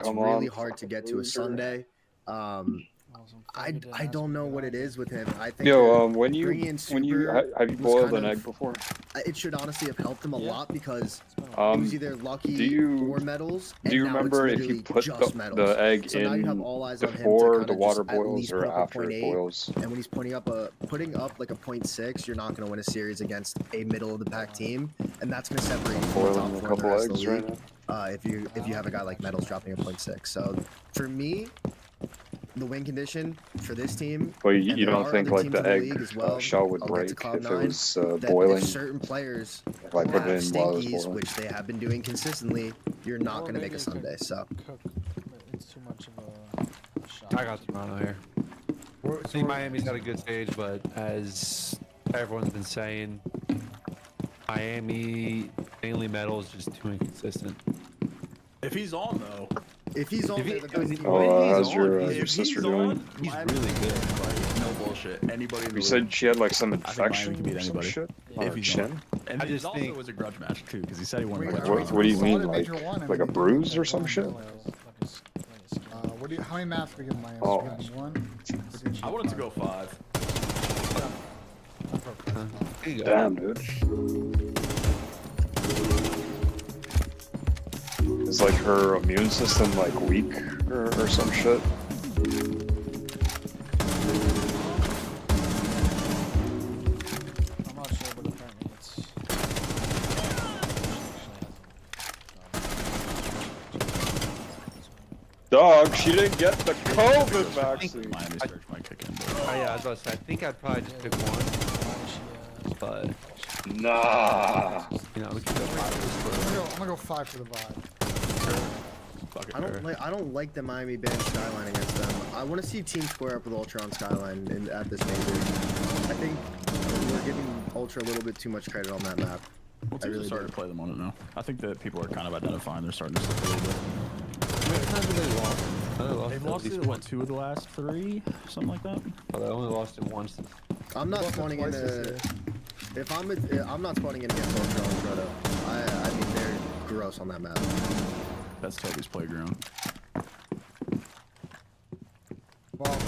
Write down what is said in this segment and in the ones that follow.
It's really hard to get to a Sunday. I don't know what it is with him. I think Yo, have you boiled an egg before? it should honestly have helped him a lot because it Um, was either lucky do you or medals. do you remember if you put the egg So now you have in all eyes on him to before kind the of water just at boils least or put up a after it 0.8. boils? And when he's putting up like a 0.6, you're not going to win a series against a middle of the pack team, and that's going to separate you from the top Boiling a four in the couple rest of the eggs right league. now. If you have a guy like Medals dropping a 0.6, so for me, the win condition for this team. But you don't think like the egg well, shell would break if it was boiling? Certain players if I put it in while it was stinkies, boiling, which they have been doing consistently, you're not going to make a Sunday. So it's too much of a shot. I got Toronto here. I think Miami's got a good stage, but as everyone's been saying, Miami mainly medals just too inconsistent. If he's on though. If he's on, how's your sister doing? He's really good. Like, no bullshit. Anybody. You said she had like some infection can beat or some anybody. shit Yeah. on her chin. And I just also think- was a grudge match too, because he said he wanted. What do you mean, like a bruise or some shit? How many maps we give Miami? Oh. One? I wanted to go 5. Damn, dude. Is like her immune system like weak or some shit? I'm not sure, but apparently it's. Dog, she didn't get the COVID vaccine. Miami search might kick in. Oh yeah, I was about to say, I think I'd probably just pick one, but Nah. you know, we can go I'm gonna go 5 for the vibe. I don't like the Miami band Skyline against them. I want to see Team square up with Ultra on Skyline at this major. I think we're giving Ultra a little bit too much credit on that map. Well, teams are starting to play them on it now. I think that people are kind of identifying they're starting to slip a little bit. They've lost it, what, 2 of the last 3? Something like that? Oh, they only lost it once. I'm not spawning in I'm not spawning in against Ultra on Proto. I mean, they're gross on that map. That's Toby's playground. Well,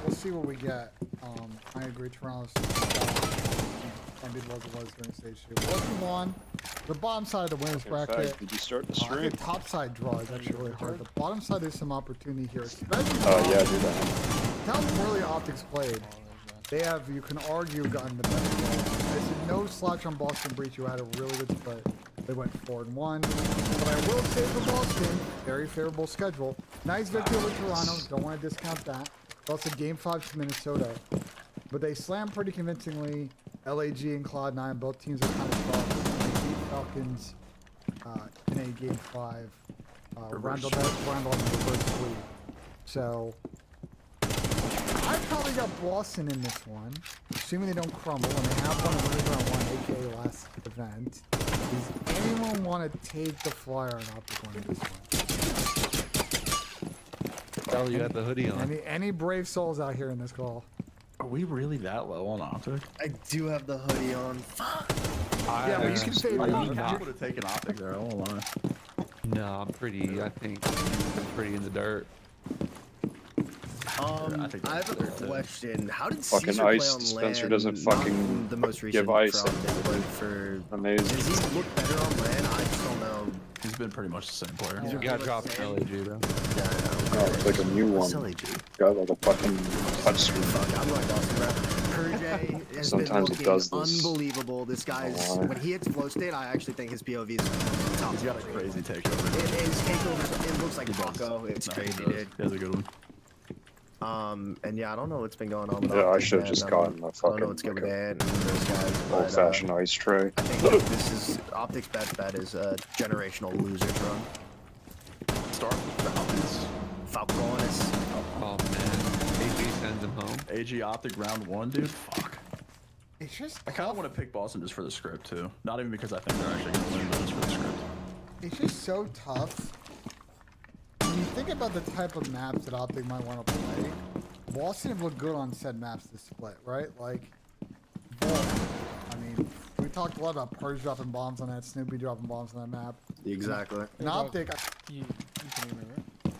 we'll see what we get. I agree, Toronto's ended what it was during stage 2. What we won, the bottom side of the winners bracket. Did you start the I stream? think top side draw is actually really hard. The bottom side there's some opportunity here, especially. Oh yeah, do that. How poorly Optics played. They have, you can argue, gotten the best draw. I said no slouch on Boston Breach, who had a really good split. They went 4-1. But I will say for Boston, very favorable schedule. Nice victory over Toronto. Don't want to discount that. Also game 5 to Minnesota. But they slammed pretty convincingly. LAG and Cloud9, both teams are kind of tough. They beat Falcons in a game 5. Randall in the reverse sweep. So I probably got Boston in this one, assuming they don't crumble, and they have won a winner on 1, aka last event. Does anyone want to take the flyer on Optic winning this one? Tell you had the hoodie on. Any brave souls out here in this call? Are we really that low on Optic? I do have the hoodie on. Fuck. Yeah, but you can say I that. would have taken Optic there, I won't lie. No, I'm pretty in the dirt. I have a question. How did Fucking Caesar play ice on dispenser land? doesn't Not fucking the most recent give ice. but for Amazing. does he look better on land? I just don't know. He's been pretty much the same player. You got dropped in LAG, bro. Yeah, I know. Oh, it's like a new one. LAG. Got like a fucking touchscreen. Fuck, I'm going Boston, bro. Kerjay has Sometimes been it does looking this. unbelievable. This guy's when he hits flow state, I actually think his POV is top. He's got a crazy takeover. His takeover, it looks like Paco. It's crazy, dude. He has a good one. And yeah, I don't know what's been going on with Yeah, I Optic, should have man. just gotten a I don't fucking know what's good with like Ant and those guys, but old-fashioned ice tray. I think this is Optic's best bet is a generational losers run. Start with Falcons. Falcones. Oh man, AG sends him home. AG Optic round 1, dude. Fuck. It's just I kind of want to pick Boston just for the script too. Not even because I think they're actually going to win, but just for the script. It's just so tough. When you think about the type of maps that Optic might want to play, Boston have looked good on said maps to split, right? Like, I mean, we talked a lot about Purge dropping bombs on that, Snoopy dropping bombs on that map. Exactly. And Optic, You can remember it.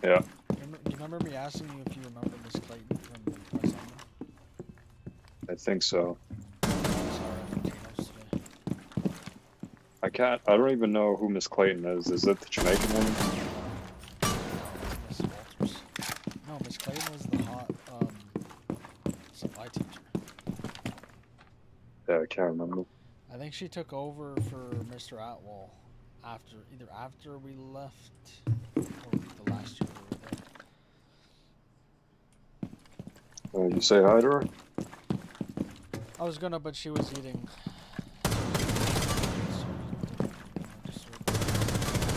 Yeah. Do you remember me asking you if you remember Miss Clayton from West London? I think so. Sorry, I forgot today. I don't even know who Miss Clayton is. Is it the Jamaican woman? Miss Walters. No, Miss Clayton was the hot supply teacher. Yeah, I can't remember. I think she took over for Mr. Atwell either after we left or the last year we were there. You say hi to her? I was gonna, but she was eating.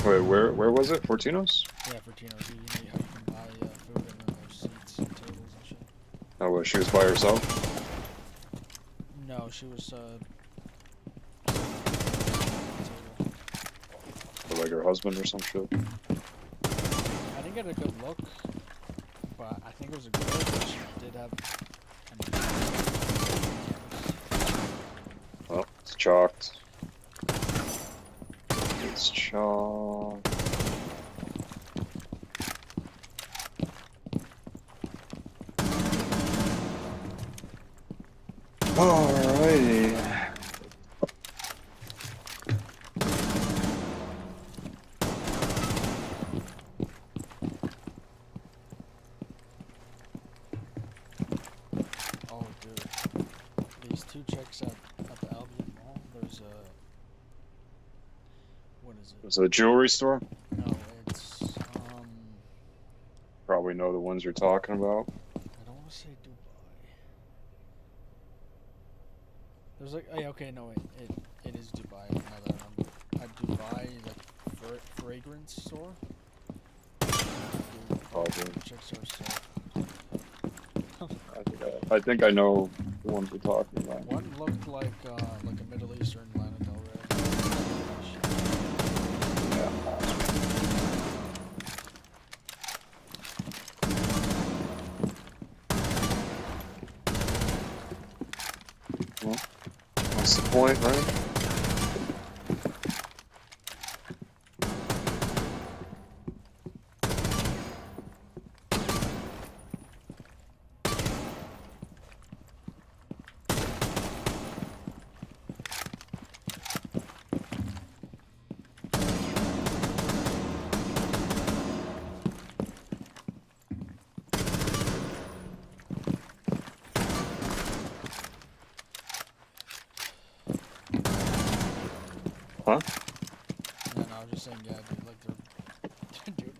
Wait, where was it? Fortino's? Yeah, for Tino's. You know how you can buy food and then there's seats and tables and shit. Oh, well, she was by herself? No, she was Or like her husband or some shit? I didn't get a good look, but I think it was a good look. But she did have. Oh, it's chalked. It's chalked. Alrighty. Oh, dude. These two chicks at the Albion Mall. There's a. What is it? Was it a jewelry store? No, it's Probably know the ones you're talking about. I don't want to say Dubai. There's like, hey, okay, no, it is Dubai. Now that I remember, a Dubai like fragrance store. Dude, Probably. the chicks are so. I think I know the ones we're talking about. One looked like a Middle Eastern Lana Del Rey. Well, what's the point, right? Huh? Yeah, no, I was just saying, yeah, dude, like they're, dude,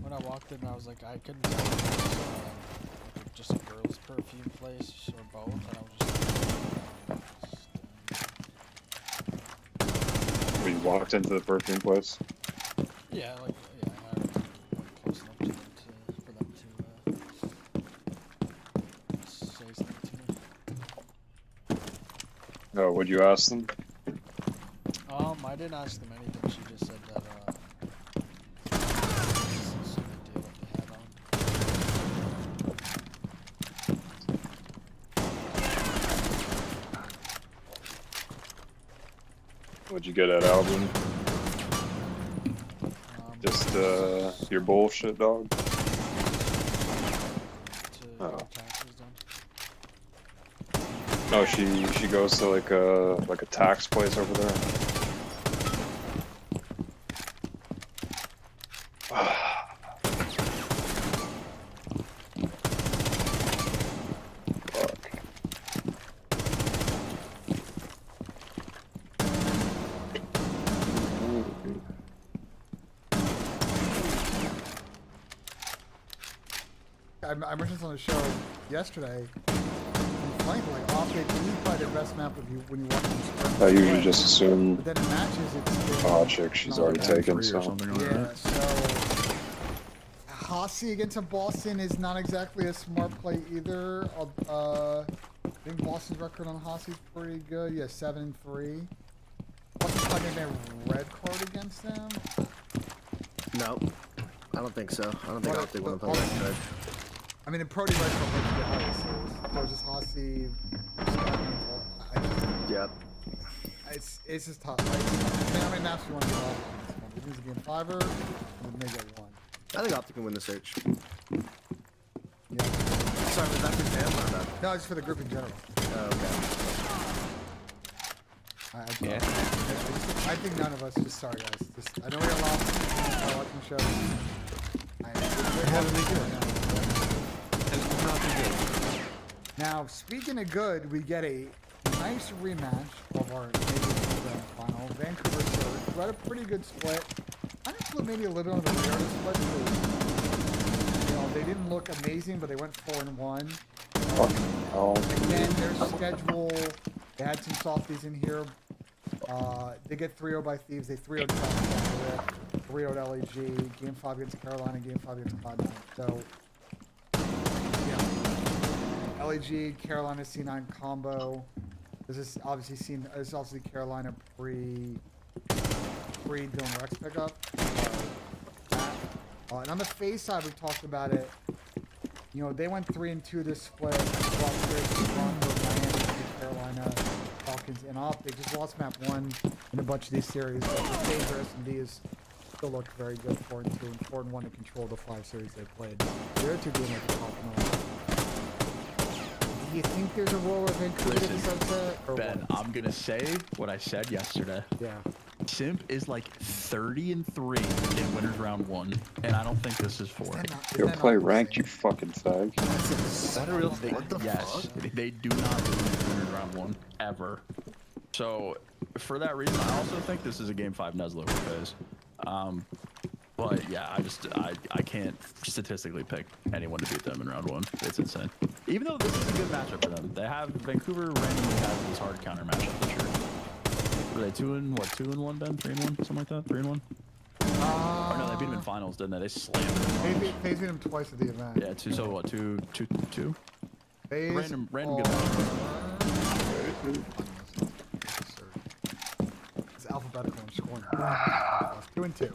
when I walked in, I was like, I couldn't tell if it was like just a girl's perfume place or both, and I was just. We walked into the perfume place. Yeah, like, yeah, I went close enough to them for them to say something to me. Oh, would you ask them? I didn't ask them anything. She just said that this is a good deal that they had on. What'd you get at Albion? Just your bullshit, dog. To Oh. get taxes done. No, she goes to like a tax place over there. Fuck. I mentioned this on the show yesterday. And frankly, like Optic, this is probably the best map of you when you watch them sprint. I usually just assume But then in matches, it's a hot chick she's not already like taken, Or so. something like Yeah, that. so Hossie against a Boston is not exactly a smart play either. I think Boston's record on Hossie is pretty good. Yeah, 7-3. Boston's probably gonna get a red card against them. No, I don't think so. I don't think But- Optic want to but play that good. I mean, in Pro D Red Card, let's get how this is. So just Hossie. Yep. It's just tough. Like, I mean, how many maps do you want to get off? Optic's a game 5er, and they get 1. I think Optic can win the search. Yeah. Sorry, was that for Sam or not? No, it's for the group in general. Oh, okay. I think none of us. Just sorry, guys. Just, I know we got lost watching shows. We're having good. Now, speaking of good, we get a nice rematch of our grand final. Vancouver Surge. We had a pretty good split. I think maybe a little on the weirder split. They didn't look amazing, but they went 4-1. Again, their schedule. They had some softies in here. They get 3-0 by Thieves. They 3-0 Trump, 3-0 LAG. Game 5 against Carolina. Game 5 against Cloud9. So, yeah. LAG, Carolina C9 combo. This is obviously Carolina pre Dylan Rex pickup. And on the FaZe side, we talked about it. You know, they went 3-2 this split. Carolina, Falcons, and Op. They just lost map 1 in a bunch of these series. But the FaZe or S&Ds still look very good, 4-2 and 4-1 to control the 5 series they played. They're two doing like the top and all. Do you think there's a role of Vancouver to this upset? Or Ben, what? I'm gonna say what I said yesterday. Yeah. Simp is like 30-3 in winners round 1, and I don't think this is 4. You'll play ranked, you fucking fag. Is that a real thing? Yes, they do not lose winners round 1 ever. So for that reason, I also think this is a game 5 Neslo phase. But yeah, I can't statistically pick anyone to beat them in round 1. It's insane. Even though this is a good matchup for them, they have Vancouver randomly has this hard counter matchup this year. Were they 2-1, Ben? 3-1? Something like that? 3-1? Or no, they beat them in finals, didn't they? They slammed them. They beat them twice at the event. Yeah, so what? 2-2? Random good matchup. It's alphabetical. I'm scoring. 2-2.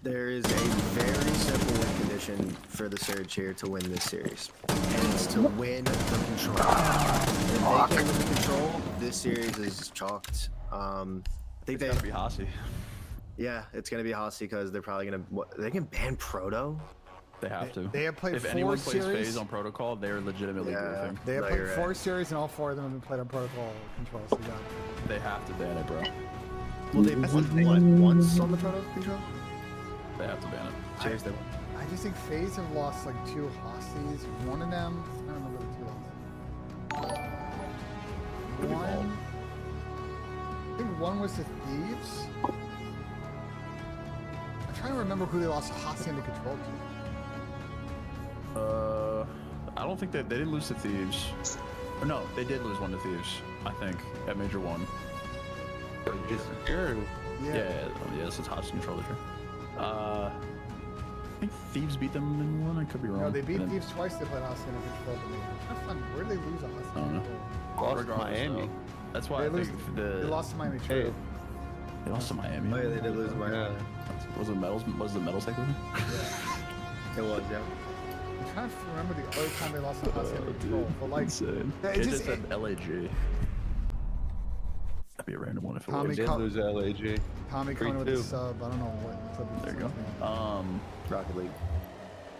There is a very simple win condition for the Surge here to win this series, and it's to win the control. If they can't win the control, this series is chalked. I think It's gotta be Hasi. Yeah, it's gonna be Hasi because they're probably gonna. They can ban Proto. They have to. They have played if 4 anyone plays series. FaZe on protocol, they're legitimately goofing. They have No, played you're 4 right. series, and all 4 of them have been played on protocol control. So yeah. They have to ban it, bro. Well, they won once on the Proto control. They have to ban it. Seriously. I just think FaZe have lost like 2 hosties. One of them, I don't remember the 2 losses. One, I think one was the Thieves. I'm trying to remember who they lost a hostie into control to. I don't think they didn't lose to Thieves. Or no, they did lose one to Thieves. I think at Major 1. Yeah, this is hostage control this year. I think Thieves beat them in 1. I could be wrong. No, they beat Thieves twice. They played hostie into control to me. Kind of fun. Where did they lose a hostie? I don't know. Lost to Miami. That's why They, I lose, think they lost to Miami. Hey, True. they lost to Miami. Oh yeah, they did lose my. yeah. Was the medals takeover? It was, yeah. I'm trying to remember the other time they lost a hostie under control. But like, Insane. yeah, It it's just just said LAG. That'd be a random one if it Tommy was. They did lose LAG. Tommy coming with a 3-2. sub. I don't know what clip. There you go. Rocket League.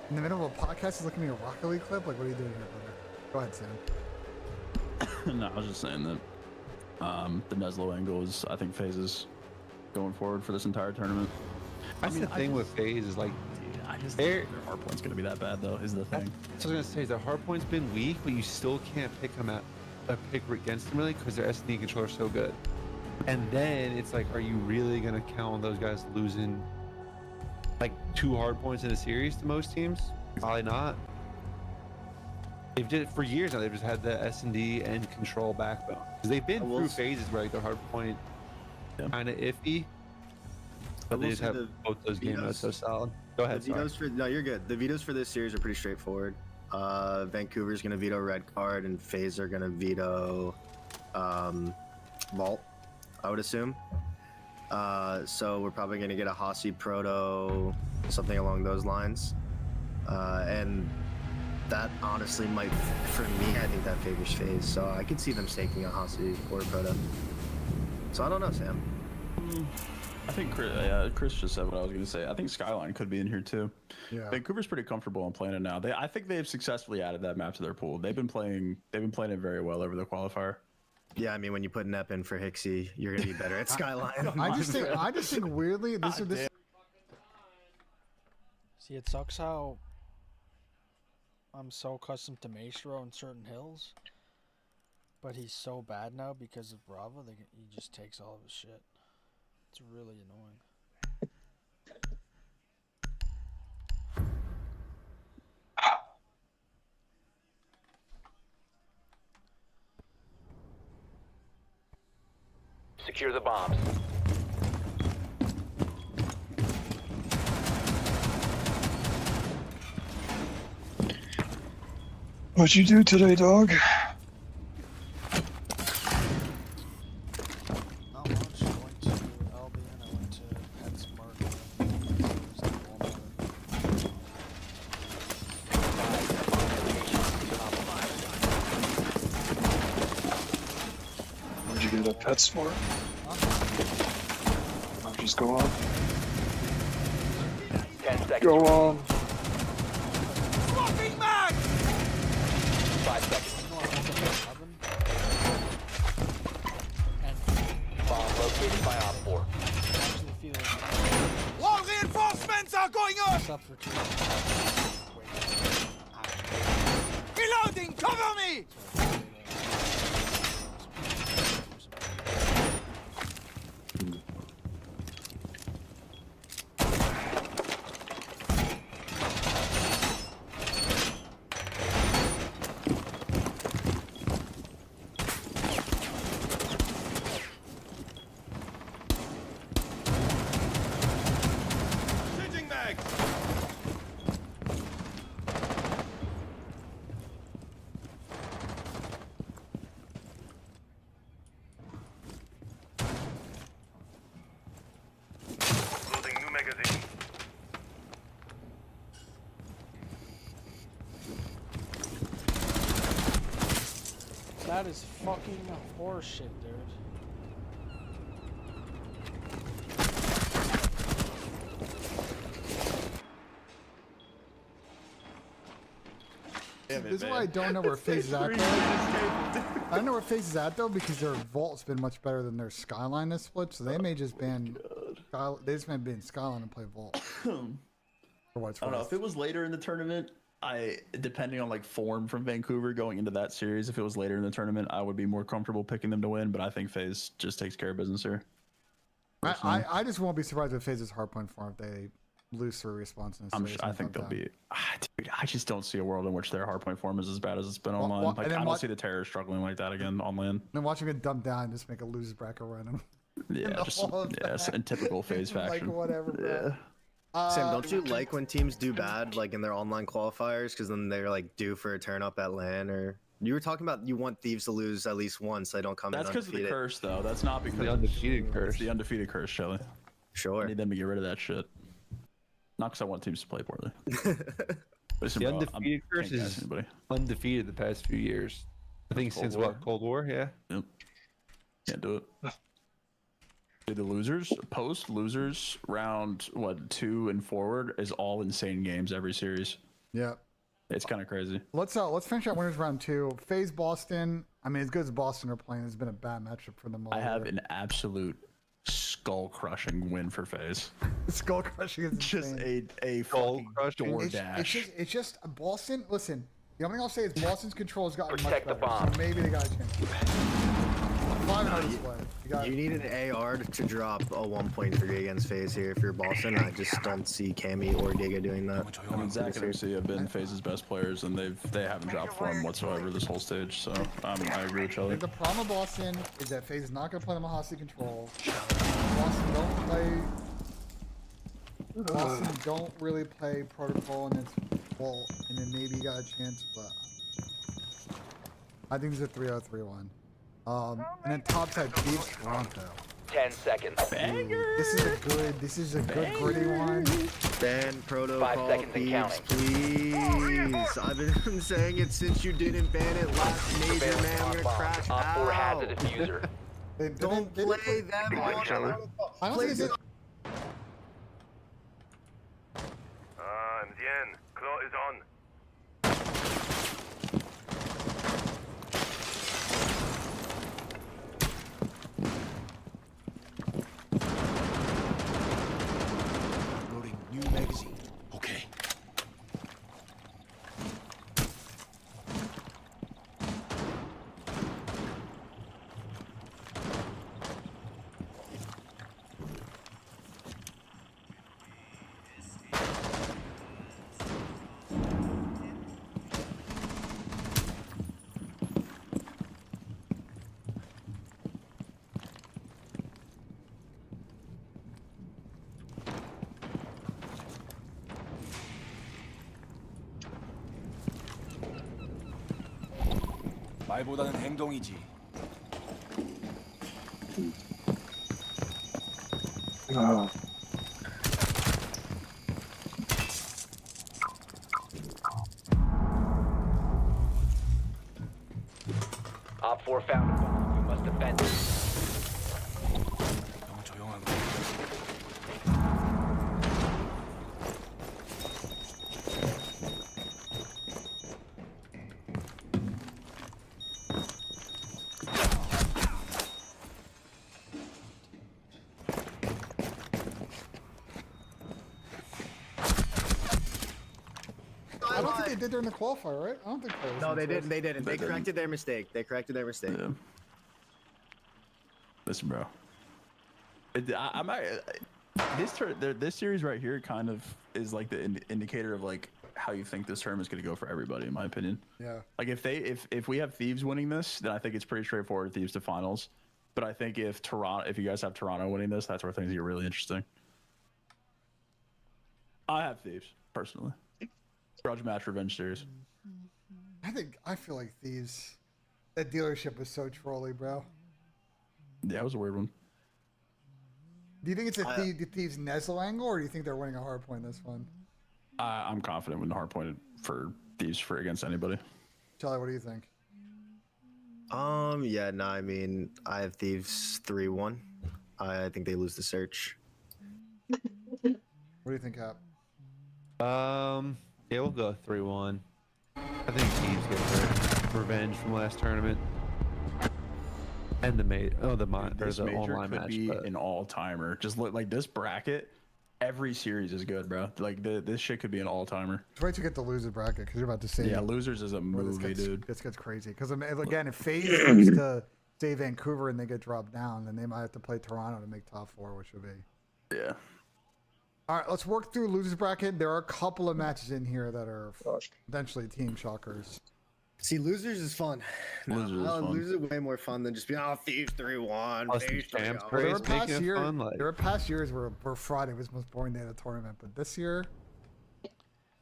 In the middle of a podcast, is looking at a Rocket League clip. Like, what are you doing here, brother? Go ahead, Sam. No, I was just saying that the Neslo angle is, I think, phases going forward for this entire tournament. That's the thing with FaZe is like, Dude, I just They're- think their hard point's gonna be that bad though. Is the thing. that's what I was gonna say. Is their hardpoint's been weak, but you still can't pick them at a pick against them really because their S&D controller is so good. And then it's like, are you really gonna count on those guys losing like 2 hardpoints in a series to most teams? Probably not. They've did it for years now. They've just had the S&D and control backbone because they've been I will through s- phases where like their hardpoint Yeah. kind of iffy, I but will they just say have the both those game modes so vetoes- solid. Go ahead. The Sorry. vetoes for no, you're good. The vetoes for this series are pretty straightforward. Vancouver's gonna veto red card, and FaZe are gonna veto Vault, I would assume. So we're probably gonna get a Hasi Proto, something along those lines, and that honestly might, for me, I think that favors FaZe. So I could see them staking a Hasi or a Proto. So I don't know, Sam. I think Chris just said what I was going to say. I think Skyline could be in here too. Yeah. Vancouver's pretty comfortable in playing it now. I think they've successfully added that map to their pool. They've been playing it very well over the qualifier. Yeah, I mean, when you put Nep in for Hixie, you're gonna be better at Skyline. I just think weirdly this. See, it sucks how I'm so accustomed to Maestro in certain hills, but he's so bad now because of Brava. He just takes all of his shit. It's really annoying. Secure the bombs. What'd you do today, dog? Not much. I went to Albion. I went to PetSmart. Where'd you get a PetSmart? Just go on. 10 seconds. Go on. 5 seconds. Bomb located by Op 4. More reinforcements are going on! Reloading! Cover me! That is fucking horseshit, dude. This is why I don't know where FaZe is at though. I don't know where FaZe is at though because their vault's been much better than their Skyline this split, so they may just ban they just may ban Skyline and play vault. For what it's I don't know. worth. If it was later in the tournament, depending on like form from Vancouver going into that series, if it was later in the tournament, I would be more comfortable picking them to win. But I think FaZe just takes care of business here. I just won't be surprised if FaZe's hardpoint form if they lose through response in the series. I think they'll be. Dude, I just don't see a world in which their hardpoint form is as bad as it's been online. well, Like and then I don't see the Terror struggling like that again on land. Then watching it dump down and just make a losers bracket run. Yeah, just it's in typical FaZe Like faction. whatever, bro. Sam, don't you like when teams do bad, like in their online qualifiers, because then they're like due for a turn up at LAN? Or you were talking about you want Thieves to lose at least once, so they don't come That's in because of the undefeated. curse, though. That's not because The undefeated curse. It's the undefeated curse, Shelly. I Sure. need them to get rid of that shit. Not because I want teams to play poorly. Listen, The bro, undefeated curse can't gas is anybody. undefeated the past few years. I think Cold since War. what? Cold War, yeah. Yep. Can't do it. Dude, the losers, post losers, round 2 and forward is all insane games every series. Yeah. It's kind of crazy. Let's finish out winners round 2. FaZe Boston. I mean, as good as Boston are playing, it's been a bad matchup for them all. I have year. an absolute skull-crushing win for FaZe. Skull crushing is Just insane. a Skull fucking crushing? DoorDash. It's just Boston. Listen, the only thing I'll say is Boston's control has gotten Protect the much better. bomb. So maybe they got a chance. 500 display. You need an AR to drop a 1.3 against FaZe here if you're Boston. I just don't see Cammy or Giga doing that. I mean, Zach and MC have been FaZe's best players, and they haven't dropped form whatsoever this whole stage. So I agree with Shelly. The problem with Boston is that FaZe is not going to play the Mahasi control. Boston don't play. Boston don't really play protocol in its well, and then maybe you got a chance, but I think it's a 3-0-3-1. And then top side beats Toronto. 10 seconds. This is a good gritty one. Ban 5 protocol, seconds and Thieves, counting. please. I've been saying it since you didn't ban it last major, Surveillance man. I'm on gonna bomb. crash Op 4 has a out. diffuser. Don't play them on protocol. I don't Play think it's the Bien. Claw is on. Loading new magazine. Okay. 말보다는 행동이지. Ah. Op 4 found a bomb. You must defend it. 너무 조용한 거. I don't think they did during the qualifier, right? I don't think they No, they didn't. They didn't. They They didn't. corrected their mistake. They corrected their mistake. Yeah. Listen, bro. I'm not. This series right here kind of is like the indicator of like how you think this tournament is going to go for everybody, in my opinion. Yeah. Like if we have Thieves winning this, then I think it's pretty straightforward. Thieves to finals. But I think if you guys have Toronto winning this, that's where things get really interesting. I have Thieves personally. Grudge match revenge series. I feel like Thieves. That dealership was so trolly, bro. Yeah, it was a weird one. Do you think it's a Thieves Neslo angle, or do you think they're winning a hard point this one? I'm confident with the hard pointed for Thieves for against anybody. Charlie, what do you think? Yeah, no, I mean, I have Thieves 3-1. I think they lose the search. What do you think, Cap? Yeah, we'll go 3-1. I think Thieves get their revenge from last tournament. And the This major online could match. be But an all-timer. Just look like this bracket. Every series is good, bro. Like this shit could be an all-timer. Just wait to get the loser bracket, because you're about to see. Yeah, losers is a where movie, dude. This gets crazy. Because again, if FaZe comes to say Vancouver and they get dropped down, then they might have to play Toronto to make top 4, which would be. Yeah. All right, let's work through losers bracket. There are a couple of matches in here that are potentially team shockers. See, losers is fun. Losers is fun. Losers is way more fun than just being, Thieves 3-1. Plus the Thieves champs 3-0. craze. There were past making it years. fun, like- There were past years where Friday was the most boring day of the tournament, but this year.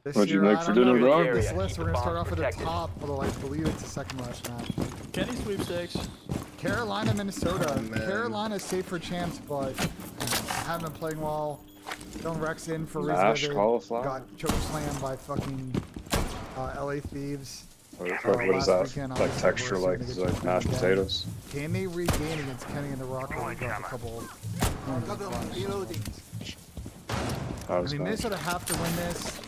What'd you year, make I for don't know. dinner, Rob? This Keep list, the we're gonna start bombs off at the protected. top, although I believe it's the second last match. Kenny sweepstakes. Carolina, Minnesota. Oh, man. Carolina's safe for champs, but haven't been playing well. Don't Rex in for Mash Riz. cauliflower? Got choke slammed by fucking LA Thieves. What is last that? weekend, Like obviously, texture, we're like seeing is they like get mashed again. potatoes? Can they regain against Kenny and the Rocker? We dropped a couple. That I was mean, bad. Minnesota have to win this.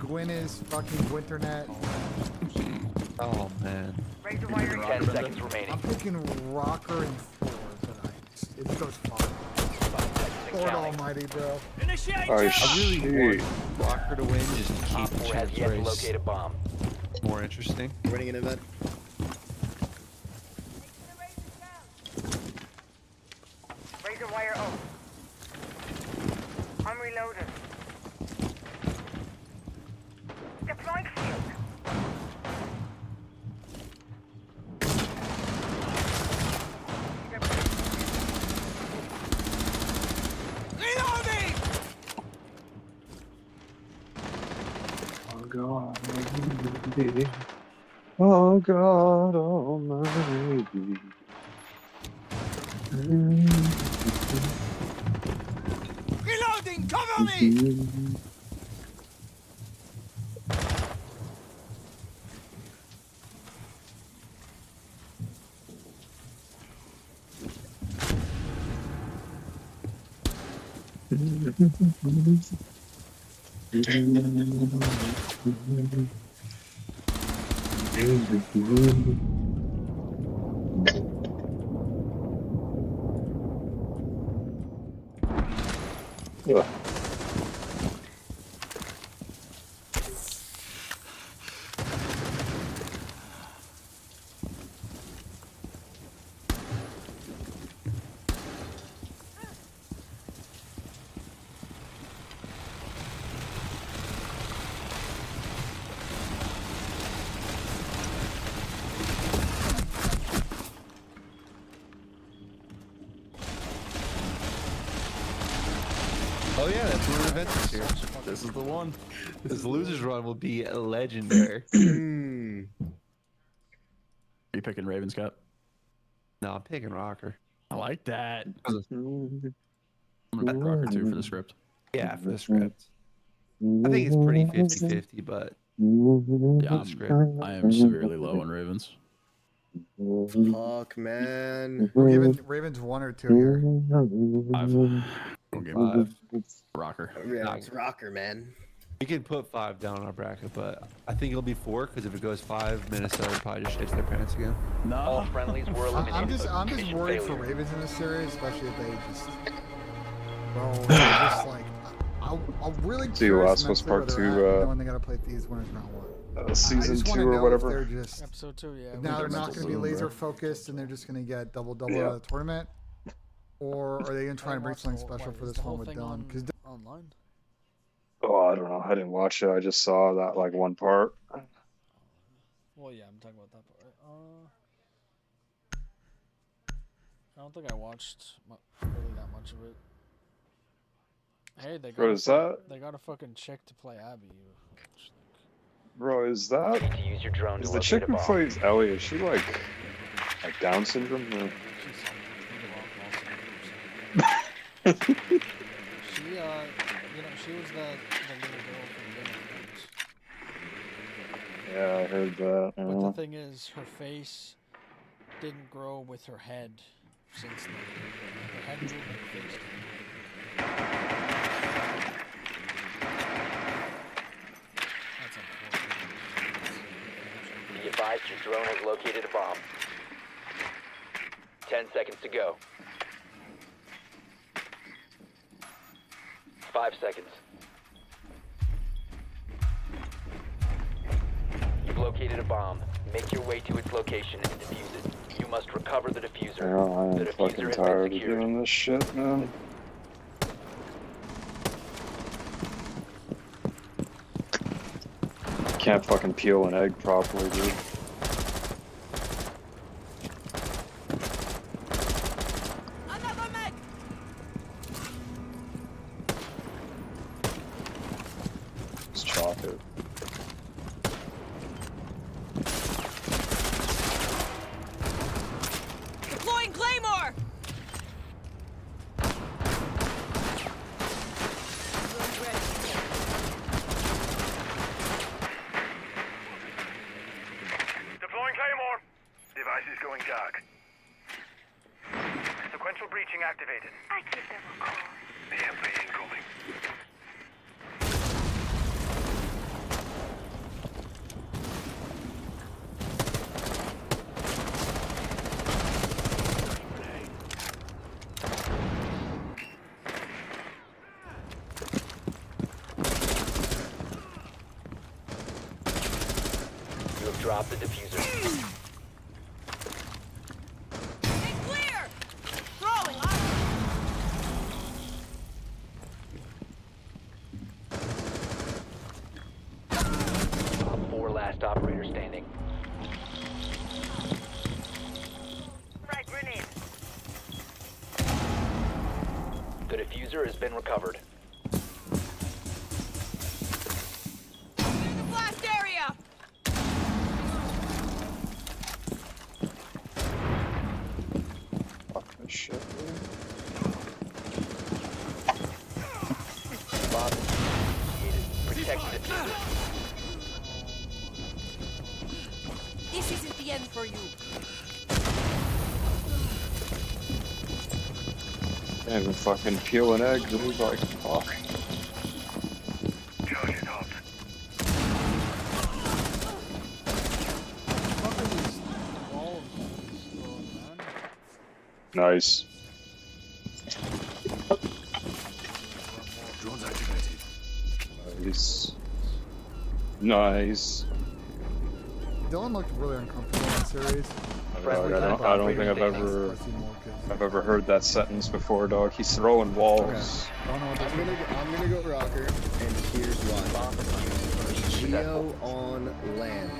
Gwyn is fucking Winternet. Oh man. 10 seconds remaining. I'm picking Rocker and Thor tonight. It goes far. 5 seconds and Lord counting. Almighty, bro. Oh I really shit! want Rocker to win just to keep Op the 4 has champs yet to race locate a bomb. more interesting. Winning an event. Razor wire up. I'm reloading. Deploying shield. Reloading! Oh God Almighty! Oh God Almighty! Reloading! Cover me! Ugh. Oh yeah, that's one of the events this year. This is the one. This losers run will be legendary. Are you picking Ravens Cup? No, I'm picking Rocker. I like that. I'm gonna pick Rocker too for the script. Yeah, for the script. I think it's pretty 50-50, but Yeah, the script. I am severely low on Ravens. Fuck, man. We're giving Ravens 1 or 2 here. 5. We'll give 5. Rocker. Yeah, it's Rocker, man. We can put 5 down on our bracket, but I think it'll be 4 because if it goes 5, Minnesota probably just shits their pants again. All No. friendlies were eliminated. I'm just Mission worried for failure. Ravens in this series, especially if they just, bro, they're just like, I'm really See, Last curious of Us mentally Part where they're 2, at, knowing they gotta play these winners round 1. I Season just 2 wanna or know whatever. if they're just Episode 2, yeah. now they're not mental going to be boom, laser bro. focused and they're just going to get double Yeah. out of the tournament, or are they going to try and bring something special for this one with Dylan? Because online. Oh, I don't know. I didn't watch it. I just saw that like one part. Well, yeah, I'm talking about that part. I don't think I watched really that much of it. Hey, they got Bro, is that? they got a fucking chick to play Abby. Bro, is You that? need to use your drone Is to the locate chick a who bomb. plays Ellie? Is she like Down syndrome? Or... She, you know, she was the little girl from Game of Thrones. Yeah, I heard that. But the thing is, her face didn't grow with her head since then. Her head grew, but her face didn't. That's unfortunate. Be advised your drone has located a bomb. 10 seconds to go. 5 seconds. You've located a bomb. Make your way to its location and defuse it. You must recover the diffuser. Yeah, I The am diffuser fucking has tired been of secured. doing this shit, man. Can't fucking peel an egg properly, dude. Just chalk it. Deploying Claymore! Deploying Claymore. Device is going dark. Sequential breaching activated. I keep them on call. EMP incoming. You have dropped the diffuser. Hey, clear! Throwing! Op 4 last operator standing. Frag grenade. The diffuser has been recovered. Clear the blast area! Fuck this shit, dude. Bomb is protect the diffuser. This isn't the end for you. Can't even fucking peel an egg, dude. Like, fuck. Charge Nice. Drones activated. Nice. Nice. Dylan looked really uncomfortable in the series. I don't think I've ever heard that sentence before, dog. He's throwing walls. I don't know what this is. I'm gonna go rocker, and here's why. Geo on land.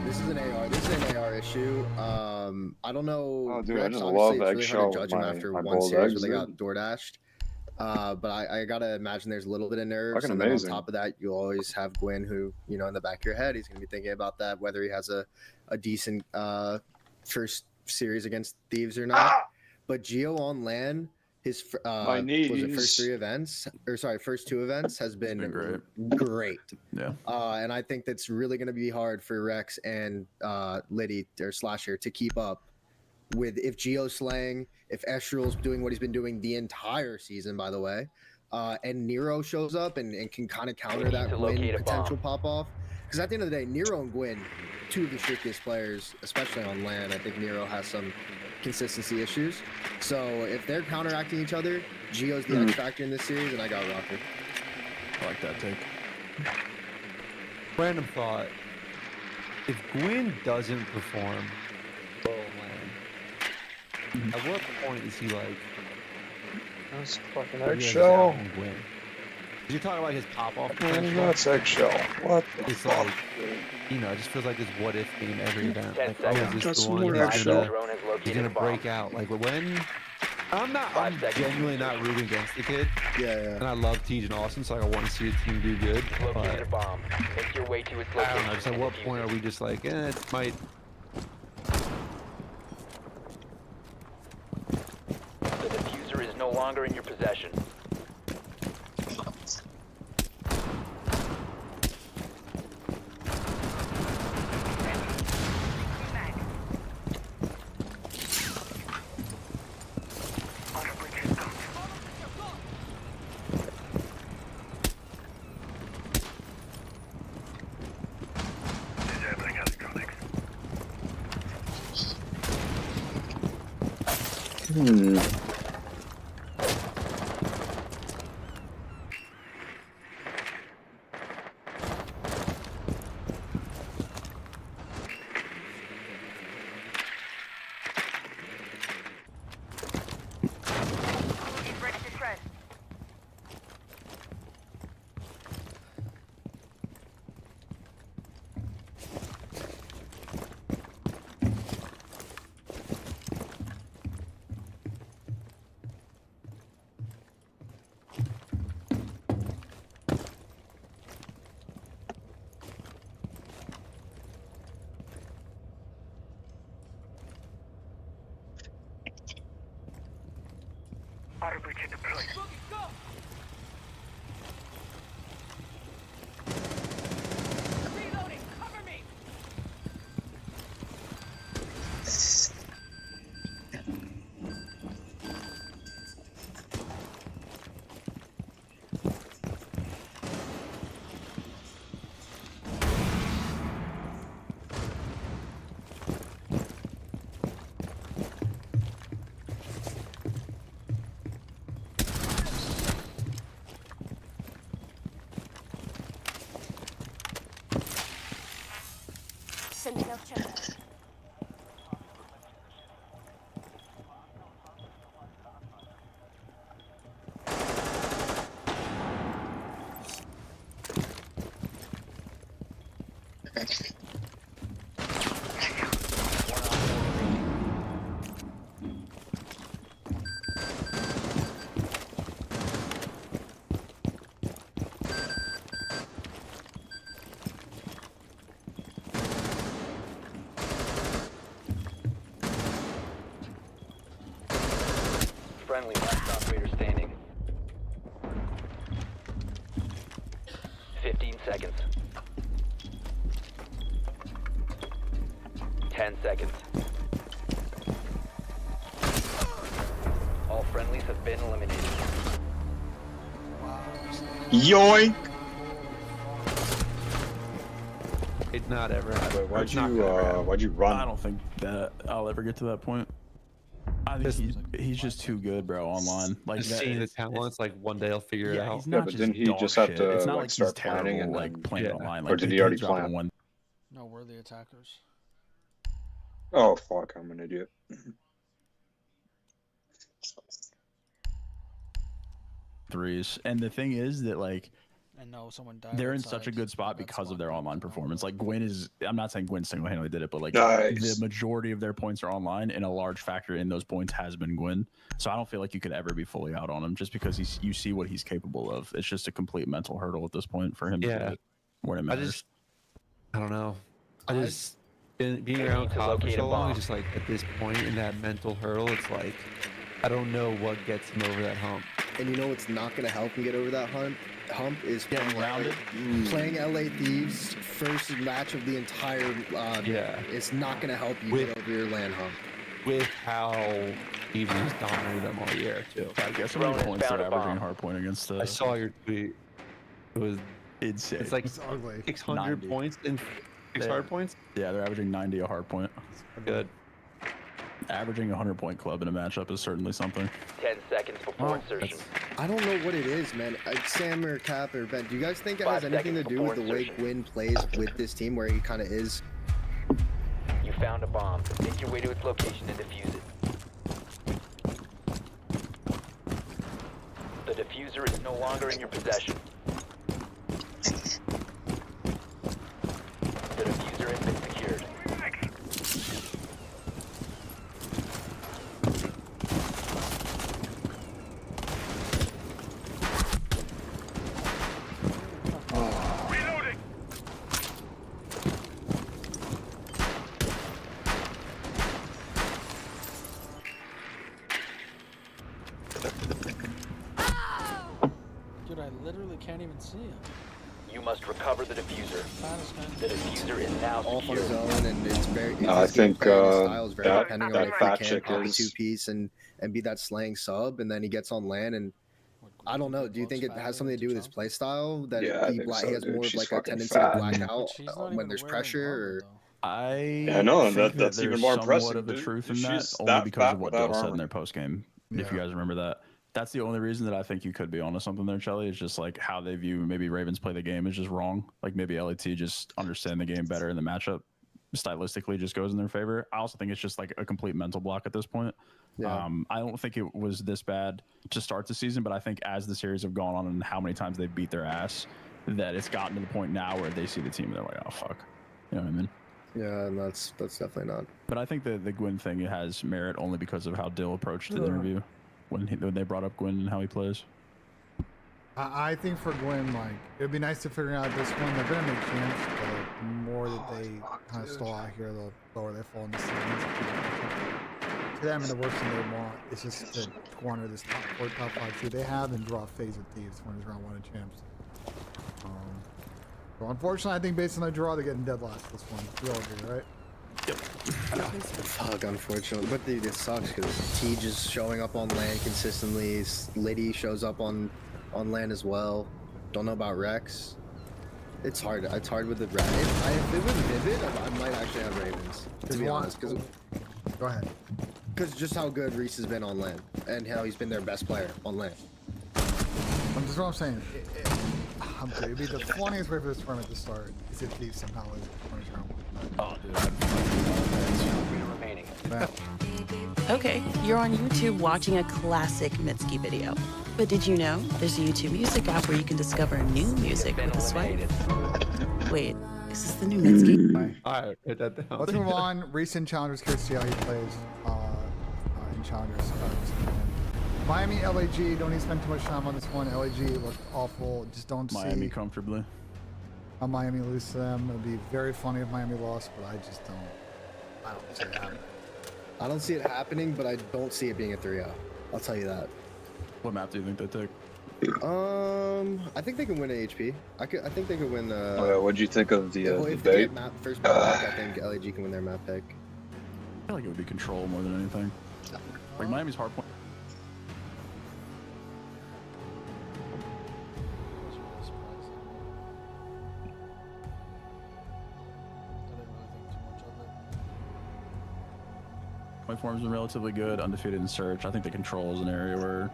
This is an AR. This is an AR issue. I don't know. Oh, dude, I Rex, just obviously, love it's really hard eggshell to with judge him my after one boiled series eggs, where they got dude. door dashed. But I gotta imagine there's a little bit of nerves, Fucking and then on amazing. top of that, you always have Gwyn, who in the back of your head, he's gonna be thinking about that, whether he has a decent first series against Thieves or not. But Geo on land, his My knees. was it first two events has been great. Yeah. And I think that's really gonna be hard for Rex and Liddy or Slasher to keep up with if Geo's slaying, if Estrel's doing what he's been doing the entire season, by the way, and Nero shows up and can kind of counter that Gwyn potential pop off. Because at the end of the day, Nero and Gwyn, two of the trickiest players, especially on land. I think Nero has some consistency issues. So if they're counteracting each other, Geo's the X factor in this series, and I got Rocker. I like that take. Random thought. If Gwyn doesn't perform well on land, at what point is he like? That's fucking he has eggshell. that on Gwyn? You're talking about his pop-off Man, potential. that's eggshell. What the It's fuck? like, it just feels like this what if game every event. 10 Like, seconds. is this Just the one more he's eggshell. Drone has he's located gonna a bomb. break out? Like when I'm 5 seconds. genuinely not rooting against the kid, Yeah. and I love Tej and Austin, so I want to see a team do good. You've located a But bomb. Make your way to its I location. don't know. Just at and what defuse point it. are we just like, it might? The diffuser is no longer in your possession. Disabling electronics. He's ready to tread. Auto breach deployed. Reloading. Cover me. Sentinel check. Friendly, last operator standing. 15 seconds. 10 seconds. All friendlies have been eliminated. Yoink! It's not ever happened. Wait, why'd you run? I don't think that I'll ever get to that point. I think he's just too good, bro. Online, like Just seeing the talents, like one day I'll figure it yeah, out. he's Yeah, not but just didn't he dog just have shit. to It's not like like start he's planning terrible, and like then, playing yeah. online. or Like did the he already kid's dropping plan? one. No worthy attackers. Oh fuck, I'm an idiot. Threes, and the thing is that like And no, someone died. they're in outside, such a good spot but that because of spawn their popped online in the performance. hallway. Like Gwyn is, I'm not saying Gwyn single-handedly did it, but like Nice. the majority of their points are online, and a large factor in those points has been Gwyn. So I don't feel like you could ever be fully out on him just because you see what he's capable of. It's just a complete mental hurdle at this point for him to Yeah. do it when it matters. I don't know. Being around to COD for locate a so long, bomb. it's just like at this point in that mental hurdle, it's like I don't know what gets him over that hump. And you know what's not going to help him get over that hump is Getting rounded. Playing LA Thieves first match of the entire. Yeah. It's not going to help you With- get over your land hump. With how Evil's dominated them all year too. I guess how Drone many has points found they're a averaging bomb. hard point against the. I saw your tweet. It was insane. it's like It's ugly. 600 90. points and 6 Yeah. hard points. Yeah, they're averaging 90 a hard point. Good. Averaging a 100-point club in a matchup is certainly something. 10 seconds before insertion. I don't know what it is, man. Sam or Cap or Ben, do you guys think it 5 has anything to seconds do with the before way insertion. Gwyn plays with this team, where he kind of is? You found a bomb. Make your way to its location and defuse it. The diffuser is no longer in your possession. The diffuser has been secured. Reloading. Dude, I literally can't even see him. You must recover the diffuser. Fattest man. The diffuser is now Off on his secured. own, and it's very. I his game think, plan, his style is very that- depending that on if fat he can chick pop a is- two-piece and be that slaying sub, and then he gets on land. And I don't know. Do you think it has something to do with his play style? That Yeah, I he, think so, he has dude. more of She's like a fucking tendency fat. to black out She's not when even there's wearing pressure. armor, Or... though. I Yeah, no, think that's even there's more somewhat impressive, of the dude. truth If in that, she's only that because fat of what without Dill said in armor. their post game. If Yeah. you guys remember that, that's the only reason that I think you could be onto something there, Chelly. Is just like how they view maybe Ravens play the game is just wrong. Like maybe LAT just understand the game better, and the matchup stylistically just goes in their favor. I also think it's just like a complete mental block at this point. Yeah. I don't think it was this bad to start the season, but I think as the series have gone on and how many times they've beat their ass, that it's gotten to the point now where they see the team and they're like, oh fuck, you know what I mean? Yeah, and that's definitely not. But I think the Gwyn thing has merit only because of how Dill approached the interview when they brought up Gwyn and how he plays. I think for Gwyn, like, it'd be nice to figure out this one. They're gonna make champs, but like, the more that they kind of stall out here, the lower they fall in the standings. To them, and the worst thing they want is just to go under this top 4, top 5 seed they have and draw a phase with Thieves when it's round 1 of champs. So unfortunately, I think based on the draw, they're getting dead last this one. We all agree, right? Fuck, unfortunately. But dude, it sucks because T just showing up on land consistently. Liddy shows up on land as well. Don't know about Rex. It's hard. It's hard with the Ravens. If it was Vivid, I might actually have Ravens. To be honest, because Go ahead. just how good Reese has been on land and how he's been their best player on land. I'm just what I'm saying. It'd be the funniest way for this tournament to start is if Thieves somehow lose round 1. Oh, dude. Remaining. Man, Okay, you're on YouTube watching a classic Mitski video. But did you know there's a YouTube music app where you can discover new music with a swipe? Wait, is this the new Mitski? All right, write that down. let's move on. Recent challengers. Curious to see how he plays in challengers. Miami, LAG. Don't need to spend too much time on this one. LAG looked awful. Just don't Miami see comfortably. how Miami lose to them. It'd be very funny if Miami lost, but I just don't. I don't see it happening. I don't see it happening, but I don't see it being a 3-0. I'll tell you that. What map do you think they take? I think they can win AHP. I think they could win. What'd you think of the well, if they debate? get map first map pick, I think LAG can win their map pick. I feel like it would be control more than anything. Like Miami's hard point. I was really surprised. I didn't really think too much of it. My form's been relatively good, undefeated in search. I think the control is an area where,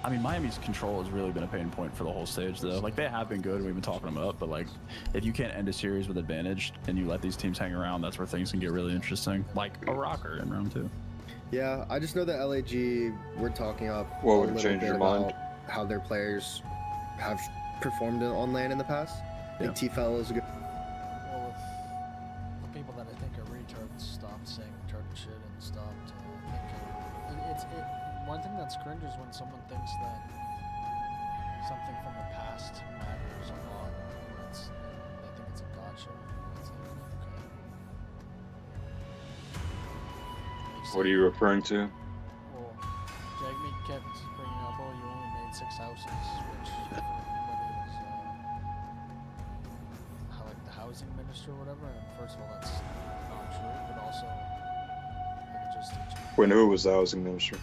I mean, Miami's control has really been a pain point for the whole stage, though. Like, they have been good, we've been talking them up, but like, if you can't end a series with advantage and you let these teams hang around, that's where things can get really interesting. Like a rocker in round 2. Yeah, I just know that LAG, we're talking up What a would little change bit your about mind? how their players have performed on LAN in the past. I think T-Fel is a good. Well, if the people that I think are retards stopped saying retarded shit and stopped thinking. One thing that's cringe is when someone thinks that something from the past matters a lot. They think it's a gotcha. It's like, okay. What are you referring to? Well, Jagmeet kept bringing up, oh, you only made 6 houses, which for everybody was how, like the housing minister or whatever. And first of all, that's not true, but also like it just When who was the housing minister?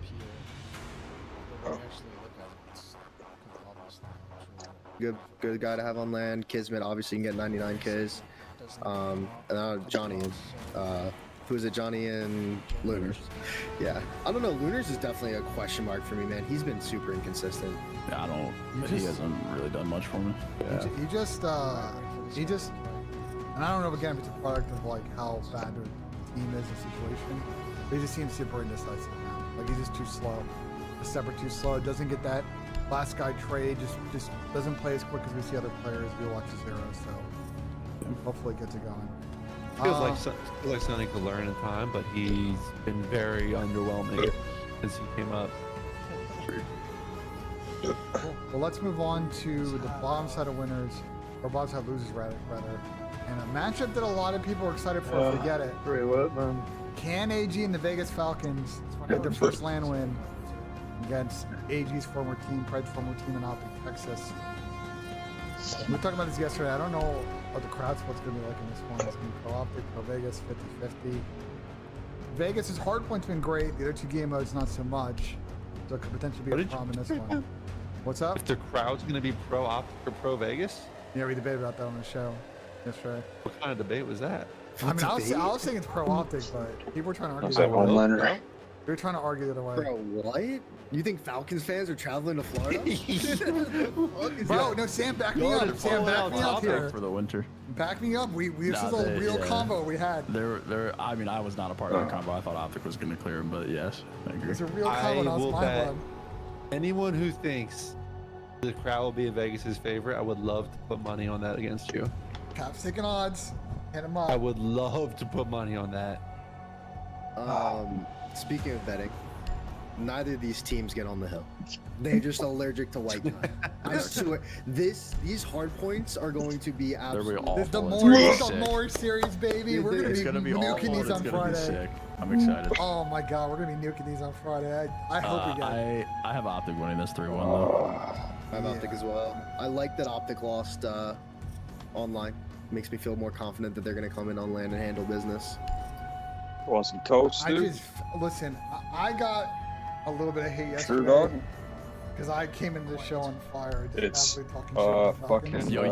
Pierre. But when you actually look at it, it's almost not true. Good guy to have on land. Kismet obviously can get 99 Ks. And Johnny, who is it? Johnny and Lunars. Yeah, I don't know. Lunars is definitely a question mark for me, man. He's been super inconsistent. Yeah, I don't. He hasn't really done much for me. Yeah. He just, and I don't know again if it's a product of like how bad the team is in the situation. But he just seems super indecisive now. Like he's just too slow. The step are too slow. Doesn't get that last guy trade. Just doesn't play as quick as we see other players. We watch Zero, so hopefully it gets it going. Feels like something to learn in time, but he's been very underwhelming since he came up. Well, let's move on to the bottom side of winners, or bottom side losers rather. And a matchup that a lot of people are excited for if we get it. Pretty lit, man. Can AG and the Vegas Falcons get their first LAN win against AG's former team, Pride's former team in Optic, Texas? We were talking about this yesterday. I don't know what the crowd spot's going to be like in this one. It's going to be Pro Optic, Pro Vegas, 50-50. Vegas' hard point's been great. The other two game modes, not so much. So it could potentially be a problem in this one. What's up? If the crowd's going to be pro Optic or pro Vegas? Yeah, we debated about that on the show yesterday. What kind of debate was that? I mean, I was saying it's pro Optic, but people were trying to argue. Was that Homelander? They were trying to argue the other way. Bro, what? You think Falcons fans are traveling to Florida? Bro, no, Sam, back me up. Sam, back me up here. For the winter. Back me up. This is a real combo we had. I mean, I was not a part of the combo. I thought Optic was going to clear him, but yes, I agree. It's a real combo. I will bet anyone who thinks the crowd will be in Vegas' favorite, I would love to put money on that against you. Cap's taking odds. Hit him up. I would love to put money on that. Speaking of betting, neither of these teams get on the hill. They're just allergic to white guy. I swear, these hard points are going to be absolutely This the more series, baby. We're gonna be nuking these on Friday. Sick. I'm excited. Oh my god, we're gonna be nuking these on Friday. I hope we get it. I have Optic winning this 3-1 though. I have Optic as well. I like that Optic lost online. Makes me feel more confident that they're gonna come in on land and handle business. Want some toast, dude? Listen, I got a little bit of hate yesterday. True, dog. Because I came into the show on fire. It's fucking. Yo, we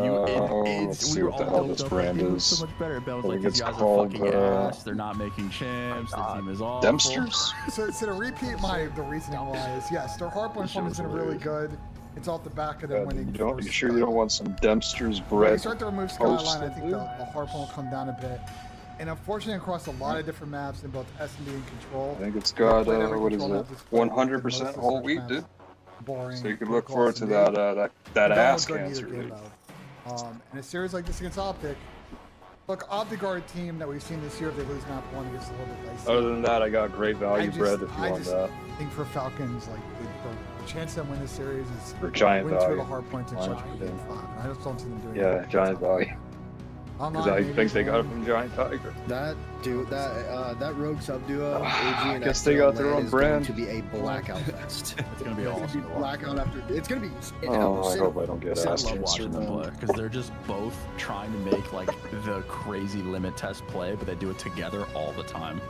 were all this brand is. So much better. Ben was like, It's these guys are called fucking ass. They're not making champs. Their team is awful. Dempsters? So to repeat the reasoning why is yes, their hardpoint form has been really good. It's off the back of them winning. You sure you don't want some Dempsters When bread? you start to remove Skyline, I think the hardpoint will come down a bit. And unfortunately, across a lot of different maps in both S&D and Control. I think it's got, what is it, 100% whole wheat, dude. Boring. So you can look forward to that ass cancer, dude. In a series like this against Optic, look, Optic are a team that we've seen this year. If they lose map 1, it gets a little bit dicey. Other than that, I got great value bread if you want that. I think for Falcons, like the chance to win this series is for giant win value. through the hard points and clutch for game 5. And I just don't see them doing Yeah, giant value. Because I think they got it from Giant Tiger. That rogue sub duo, AG I and guess they got their own is brand. going to be a blackout fest. It's gonna be awesome. Blackout after. It's gonna be. Oh, I hope I don't get I ass love cancer. watching them play because they're just both trying to make like the crazy limit test play, but they do it together all the time.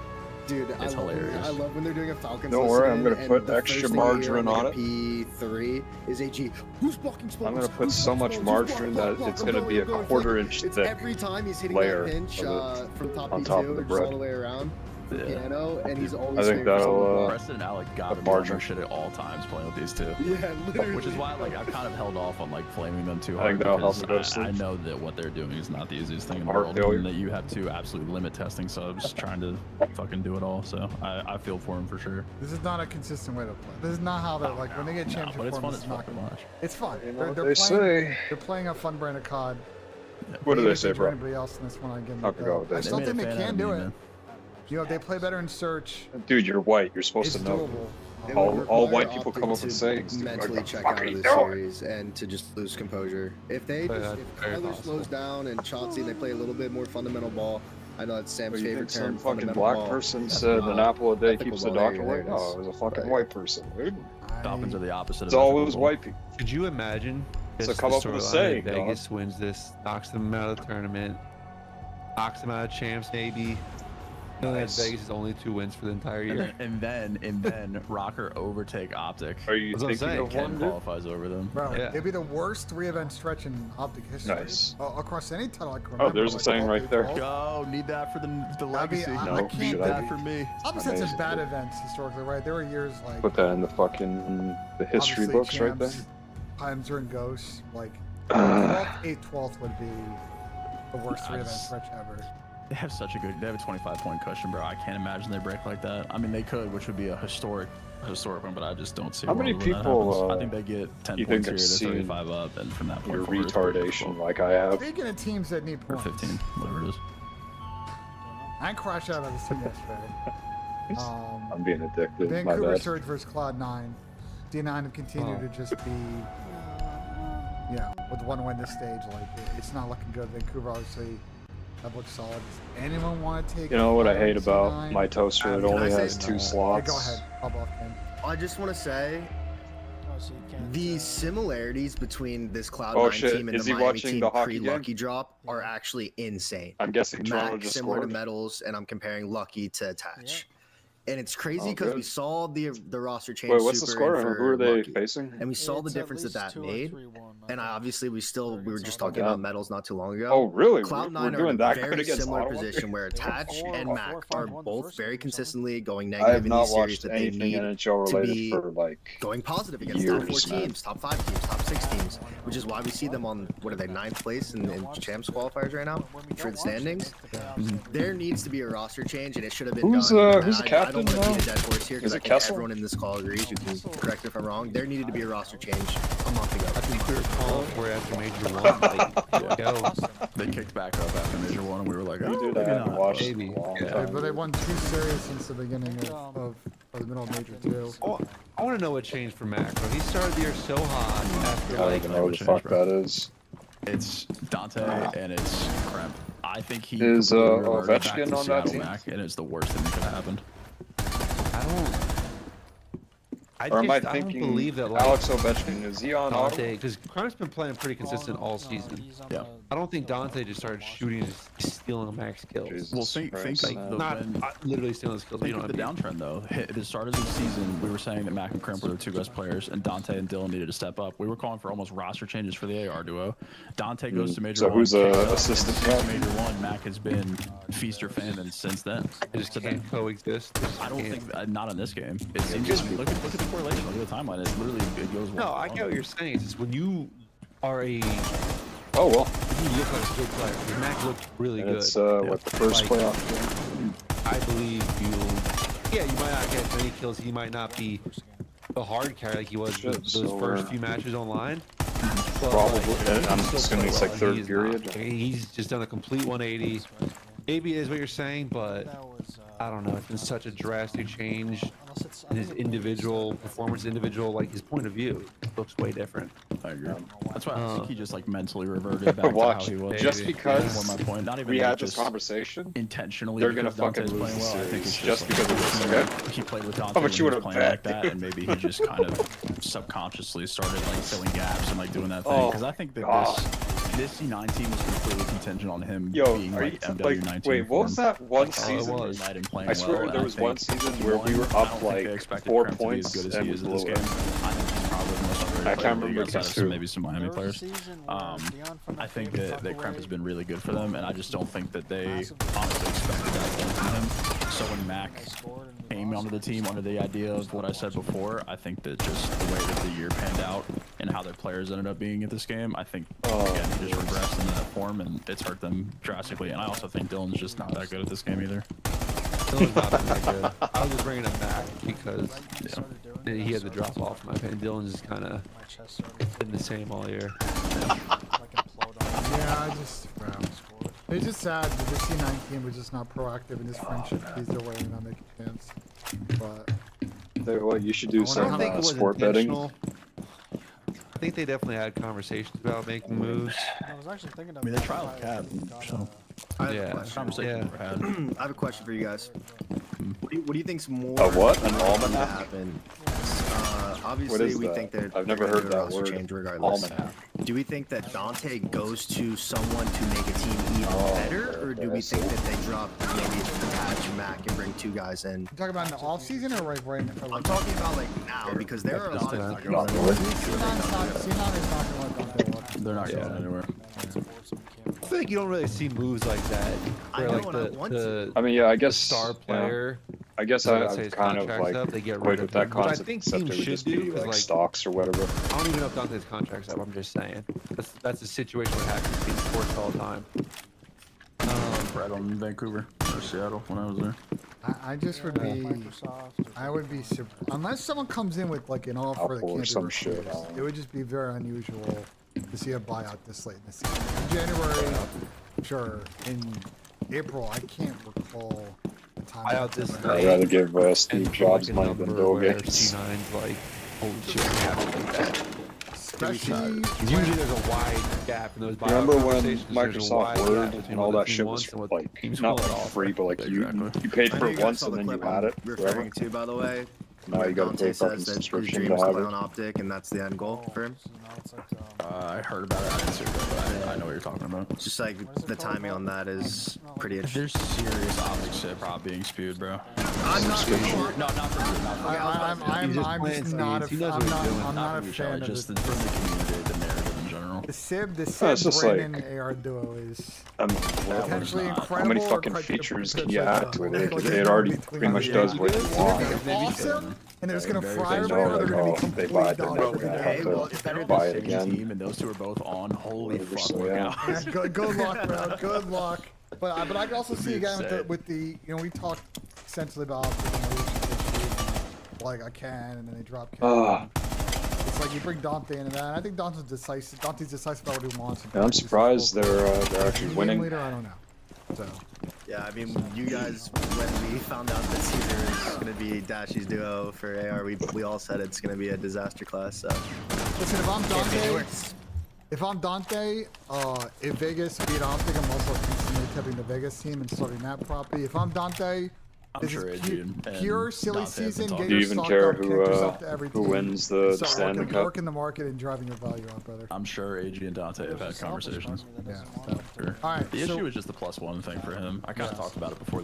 Dude, It's hilarious. I love when they're doing a Falcons. Don't worry, I'm gonna put extra margarine on it. P3 is AG. Who's blocking I'm gonna put so much margarine that it's gonna be a quarter-inch thick every time he's hitting layer that pinch from top on P2 top of the just bread. all the way around. the piano, and he's always. I think that'll. Preston and Alec gotta be margin. on their shit at all times playing with these two. Yeah, literally. Which is why like I've kind of held off on like flaming them too I hard. think that'll help because me go to I sleep. know that what they're doing is not the easiest thing in the Heart world, failure. and that you have to absolutely limit testing subs trying to fucking do it all. So I feel for them for sure. This is not a consistent way to play. This is not how they're like when they get championship but it's form. fun It's as not fuck to gonna. watch. It's fun. You know They're, what they're they playing. say. They're playing a fun brand of COD. What do they say, For bro? anybody else in this one, again, I forgot what they I said. still made think a they fan out can of do me, it. man. You know, if they play better in search, Dude, you're white. You're supposed it's to know. doable. It All- would all require white people come Optic up and to say, mentally "What the check fuck out are of you this doing?" series and to just lose composure. If they Yeah, just, that's if very Kyler possible. slows down and Chauncey and they play a little bit more fundamental ball, I know that's Sam's But you favorite think term. some fucking fundamental black ball. person said an apple a day ethical keeps the ball. doctor There away? it is. No, it was a fucking Right. white person, dude. Dolphins are the opposite. It's of all ethical those ball. white people. Could you imagine? So just come the up with a storyline, saying, dog. Vegas wins this, knocks them out of the tournament, knocks them out of champs, maybe. And then Nice. Vegas is only 2 wins for the entire year. And then Rocker overtake Optic. Are you That's what I'm thinking saying. of Ken one, dude? qualifies over them. Bro, Yeah. it'd be the worst 3-event stretch in Optic history. Nice. Across any title I can Oh, remember. there's a like, saying all right there. 12. Go, need that for the That'd be- legacy. I No, can't should do I that be? for me. Opposite had some Amazing, bad dude. events historically, right? There were years like Put that in the fucking the history obviously books right there. champs, Times are in ghosts. Like Uh, 12th would be the worst I 3-event just- stretch ever. They have such a good. They have a 25-point cushion, bro. I can't imagine they break like that. I mean, they could, which would be a historic one, but I just don't see. a How many world where that people, happens. I uh, think they get 10 you points think here, have they're seen 35 up, and from that point your forward, it's pretty retardation difficult. like I have. Speaking of teams that need Or points, 15, whatever it is. I crashed out of this team yesterday. I'm being addicted. My Vancouver bad. Surge versus Cloud9. D9 have continued to just be, yeah, with one win this stage, like it's not looking good. Vancouver obviously have looked solid. Does anyone want to take? You know what I Cloud9? hate about my toaster? It Can I only say has something? 2 Yeah, slots. go ahead. Pop off, Ken. I just want to say Oh, so you can't, the similarities between this Cloud9 Oh, shit. team and Is the he Miami watching team the hockey game? pre-Lucky drop are actually insane. I'm guessing Toronto Mac just similar to scored. Metals, and I'm comparing Lucky to Attach. And it's crazy Oh, because good. we saw the roster change. Wait, what's the super score? in And for who are they Lucky. facing? And we saw the It's at difference that least that 2 or made. 3-1, And obviously, we were just against talking Ottawa. about Metals not too long ago. Oh, really? Cloud9 We're are in doing a that good very against similar Ottawa? position where They won Attach 4 and or Mac 4 or are 5-1 the both first very game or something. consistently going I negative have in not these series watched that they anything need NHL to related be for like. going positive against top 4 years, man. teams, top 5 teams, top 6 teams, which is why we see them on, what are they, 9th place in champs qualifiers right now for the standings. There needs to be a roster change, and it should have been Who's, done. who's the I captain don't want to now? beat a dead horse here Is because I it think Kessel? everyone in this call agrees. You can correct me if I'm wrong. There needed to be a roster change a month ago. I think we were calling for it after Major 1. Like, go. They kicked back up after Major 1, and we were like, We oh, did. maybe I haven't not. watched Maybe. in a long Yeah. time. But they won 2 series since the beginning of the middle of Major 2. Oh, I want to know what changed for Mac, bro. He started the year so hot after I don't like even know who the change, fuck bro. that is. It's Dante and it's Kremp. I think he Is, completely reverted back Ovechkin to on that Seattle team? Mac, and it's the worst thing that could have happened. I don't. Or am I I don't thinking believe that like Alex Ovechkin? Is he on Ottawa? Dante, because Crime's been playing pretty consistent all season. Yeah. I don't think Dante just started shooting and stealing max kills. Jesus Well, think Christ, of man. the Not when- literally stealing his kills. But you Think know of the what I mean? downtrend though. At the start of the season, we were saying that Mac and Kremp were the 2 best players, and Dante and Dylan needed to step up. We were calling for almost roster changes for the AR duo. Dante goes to Major So 1. who's kicks a up, assistant and since coach? Major 1, Mac has been feast or famine since then. They just can't coexist. They just I don't can't. think not in this game. It seems look at the correlation. Look at the timeline. It's literally it goes. No, I get what you're saying. It's just when you are a, you Oh well. look like a good player. 'Cause Mac looked really And good. it's what the first Like, playoff game. I believe you. Yeah, you might not get as many kills. He might not be the hard carry like he was Shit, those so, first few matches online. But, Probably. he I'm still just gonna plays use, like, well. third He's period. not- He's just done a complete 180. Maybe it is what you're saying, but That was, I don't know. It's been such a drastic change unless it's in his individual performance, like his point of view looks way different. I agree. That's why I think he just like mentally reverted back to how Watch. he was. Just Maybe. because More my point. Not even we like had this just conversation, intentionally. they're gonna because Dante's fucking lose playing the well. I think series it's just like, because of this, okay? He played with Dante How when much he you was would playing have like bet, that, and maybe he just kind of subconsciously started like filling gaps and like doing that thing. Oh, Because I think that God. this C9 team was completely contingent on him Yo, being are like you MW19. wait? What was that one Oh, it season? was. And playing I swear well, there and was I one think season where we were I up don't think they like expected 4 Kremp to be as points good as and he we is in blew this it. game. I think he's probably the most ever I played can't the league remember outside of these some, two. maybe some Miami There was a players. season where Dion from I think Favorite that tucked Kremp has away been really good for them, and I just don't think that they massive honestly expected that from him. So when Mac and they scored and came lost. onto the team under the idea of what I said before, I think that just the way that the year panned out and how their players ended up being at this game, I think again he just regressed into that form and it's hurt them drastically. And I also think Dylan's just not that good at this game either. Dylan's not been that good. I was just bringing him back because He started doing it, he I had the started drop to- off. In my opinion, Dylan's just kind of My chest started been the same all year. like implode on me. Yeah, I just, it's just sad that the C9 team was just not proactive in his friendship. He's delaying not making chance. But Well, you should do I some don't think it was sport betting. intentional. I think they definitely had conversations about making moves. I was actually thinking of I mean, they trial cab, so I have a Yeah. question. conversation Yeah. never had. I have a question for you guys. What do you think's more A what? An likely to almanac? happen? What Obviously, is we that? think that I've never they're gonna heard do a that roster word. change regardless. Almanac. Do we think that Dante goes to someone to make a team even better, or do we think that they drop maybe Patch and Mac and bring two guys in? you talking about in the off season or right now? I'm talking about like now because there are a lot of Not teams really. C9 is not gonna let Dante walk. They're not going anywhere. I feel like you don't really see moves like that. I Where know, like and I want the I mean, yeah, I guess star player. I guess let's say I've his kind of contract's like up, they get toyed rid with of that him, which I concept, think except teams it would should just do, be 'cause, like like- stocks or whatever. I don't even know if Dante's contract's up. I'm just saying. That's a situation that happens in sports all the time. Right on Vancouver or Seattle when I was there. I just would be. Microsoft. I would be unless someone comes in with like an offer that Or can't be some shit, refused. It would just be very unusual to see a buyout this late in the season. In January, sure. In April, I can't recall the time. Buyout this I'd late. rather give And Steve for, Jobs like, a money than number Bill where Gates. C9's like, holy shit, we have to do that. Especially Usually there's a wide gap in those buyout Remember when conversations. There's a Microsoft wide Word gap between and all what the that team shit wants was and what like teams not pull it like off. free, but like Exactly. you paid I for know it you guys once saw and the then you clip had I'm it forever. referring to, by the way. Now where you gotta Dante pay fucking says that his subscription dream to is have play it. on Optic, and that's the end goal for him. It's like, I heard about it. I didn't see it, but I know what you're talking about. It's just like What is it the called, timing on that is pretty interesting. There's serious optics shit probably being spewed, bro. I'm not No, not for you. Not for I'm He's just just playing not a seeds. He knows I'm what he's not doing. I'm not a for you, fan Charlie, of just the the community, the narrative in general. the Sib it's just Brandon like- AR duo is Well, potentially not. incredible. how many or fucking quite features can potentially you add not. to it? Like, It already between pretty much the does two. what you It's want. gonna be awesome, and they're just gonna Very fry good. everybody, or they're gonna be They complete buy it, dog they're shit. never gonna Hey, have well, to if better buy than it Sage again. Team, and those two are both on. Holy fuck! So, Look yeah. out. Yeah, good luck, bro. Good luck. But I can also see again with the we talked extensively about like I can, and then they drop can. It's like you bring Dante into that. And I think Dante's decisive about what he wants. And I'm surprised they're actually Team winning. leader, I don't know. So Yeah, I mean, you guys, when we found out that Caesar is going to be Dashy's duo for AR, we all said it's going to be a disaster class, so. listen, if I'm Dante, if Vegas beat Optic, I'm also instantly tipping the Vegas team and starting that property. If I'm Dante, I'm this sure is Adrian and pure silly Dante have been season. talking. Get Do you your even stock care up, connect yourself to every who team, wins the start Stanley working, Cup? working the market and driving your value up, brother. I'm sure Adrian and Dante have had conversations. Yeah. Sure. All right, The so- issue is just the +1 thing for him. I kind of talked about it before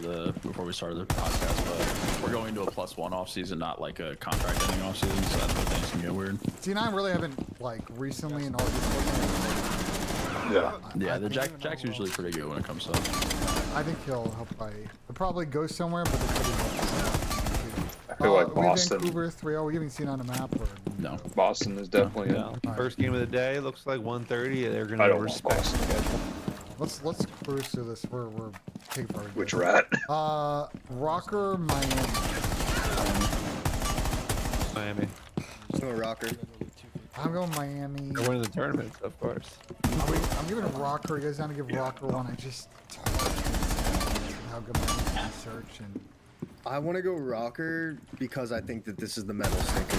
we started the podcast, but we're going to a +1 off season, not like a contract ending off season, so that's where things can get weird. C9 really haven't like recently in all these. Yeah. Yeah, Jack's usually pretty good when it comes to. I think he'll probably go somewhere, but there could be I feel like we Boston. Vancouver 3-0. We haven't seen on the map or No. Boston is definitely Yeah. in. First game of the day looks like 1:30. They're I gonna don't want respect Boston. the schedule. let's cruise through this. We're taking forever. Which rat? Rocker Miami. Miami. No rocker. I'm going Miami. They're winning the tournament, of course. I'm giving Rocker. You guys down to give Rocker one? I just how good Miami's can search and. I want to go rocker because I think that this is the metal sticker.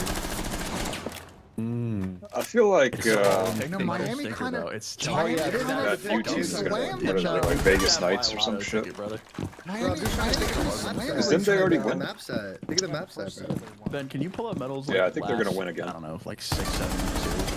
I feel like No, Miami Stinker, kind though. of. It's Miami yeah, kind that of few fucking teams is gonna slammed what is each it, other. like Vegas Knights or some shit. brother. Miami Didn't they already the win? map set? Think of the map set, bro. Ben, can you pull up medals? Yeah, like, I think they're gonna last, win again. I don't know, like 6, 7 series.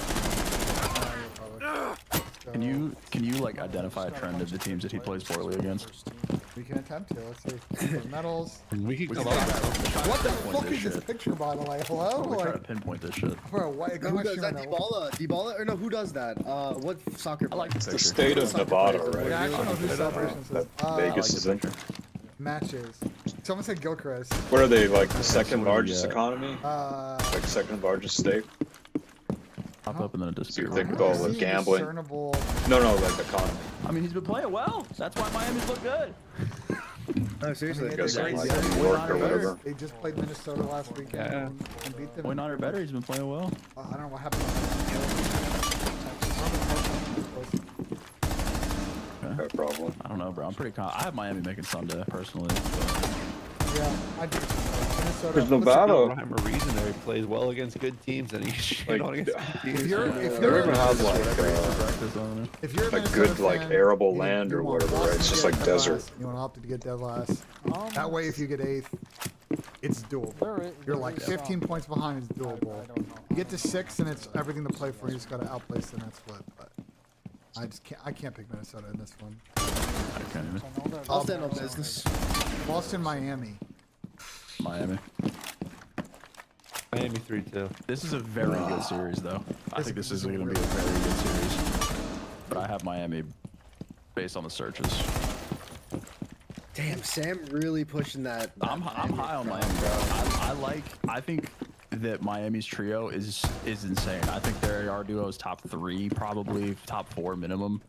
So Can you like identify a trend of the teams that he plays poorly against? we can attempt to. Let's see. Medals. We can come try up. to What the pinpoint fuck is this shit. picture, by the way? Hello? We try to Like, pinpoint this shit. bro, what? Who does that? Dybala? Or no, who does that? What soccer I like player? the The picture. state of Nevada, Yeah, right? I actually know who celebrations is. That Vegas is in. Matches. Someone said Gilchrist. What are they, like the second what do we largest get? economy? Like second largest state? Pop up and then it Do you disappears. think with all the See gambling? discernible. No, like economy. I mean, he's been playing well. That's why Miami's look good. No, seriously. I mean, Guess they- I'm like they- New York or whatever. They just played Minnesota last weekend Yeah. and beat them. Point not or better. He's been playing well. I don't know what happened. No problem. I don't know, bro. I'm pretty I have Miami making Sunday personally. But Yeah, I do. Minnesota. Because Listen, Nevada, Rhyme or reason there. He plays well against good teams and he's shit Like, on against good teams. If you're they don't even have like practice on it. if you're a like Minnesota good like fan, arable you- land you or want whatever, right? Boston It's to just get like dead desert. last. You want Optic to get dead last. That way, if you get 8th, it's doable. You're like 15 points behind. It's doable. You get to 6th, and it's everything to play for. You just got to outplay the net split. But I can't pick Minnesota in this one. I can't even. I'll stand on business. Boston, Miami. Miami. Miami 3-2. This is a very good series, though. I think this is going to be a very good series. But I have Miami based on the searches. Damn, Sam really pushing that. I'm high on Miami, bro. I think that Miami's trio is insane. I think their duo is top 3, probably top 4 minimum.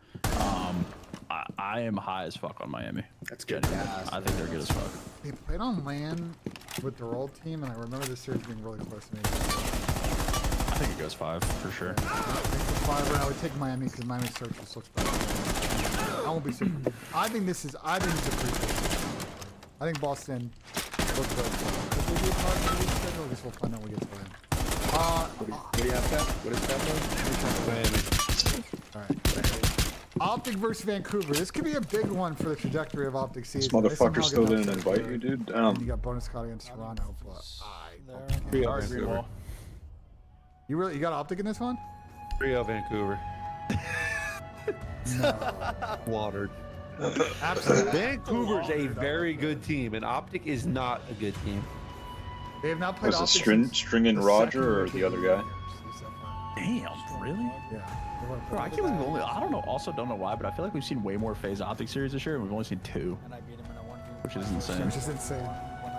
I am high as fuck on Miami. That's good. Genuinely. I think they're good as fuck. They played on land with their old team, and I remember this series being really close to me. I think it goes 5 for sure. I think the 5, and I would take Miami because Miami's search just looks better. I won't be super. I think this is a pretty good. I think Boston looks good. If they do a part of the league schedule, I guess we'll find out when we get to them. What do you have, Pat? What is that? Miami. Alright. Optic versus Vancouver. This could be a big one for the trajectory of Optic season. This They somehow motherfucker still get didn't upset invite here. you, dude. And you got bonus card against Toronto, but Three All of right, Vancouver. you got Optic in this one? 3-0 Vancouver. Watered. Absolutely. Vancouver's a very good team, and Optic is not a good team. They have not played Was it Optic String, since Stringin' the Roger or second the other guy? Damn, really? Yeah. Bro, I can't believe we've only. I don't know. Also, don't know why, but I feel like we've seen way more phase Optic series this year, and we've only seen 2, And I beat him in a 1v1. which is insane. Which is insane.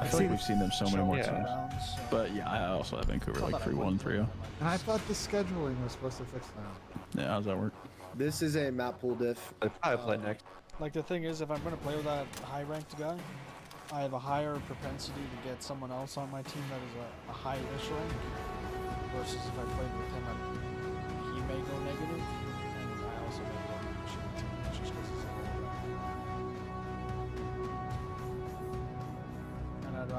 I feel like we've seen them so many more Yeah. times. But yeah, I also have Vancouver like 3-1, 3-0. And I thought the scheduling was supposed to fix that. Yeah, how's that work? This is a map pool diff. They probably play next. Like the thing is, if I'm gonna play with that high-ranked guy, I have a higher propensity to get someone else on my team that is a high-ish rank. Versus if I played with him, he may go negative, and I also may go shitty team just because he's a low rank. And I'd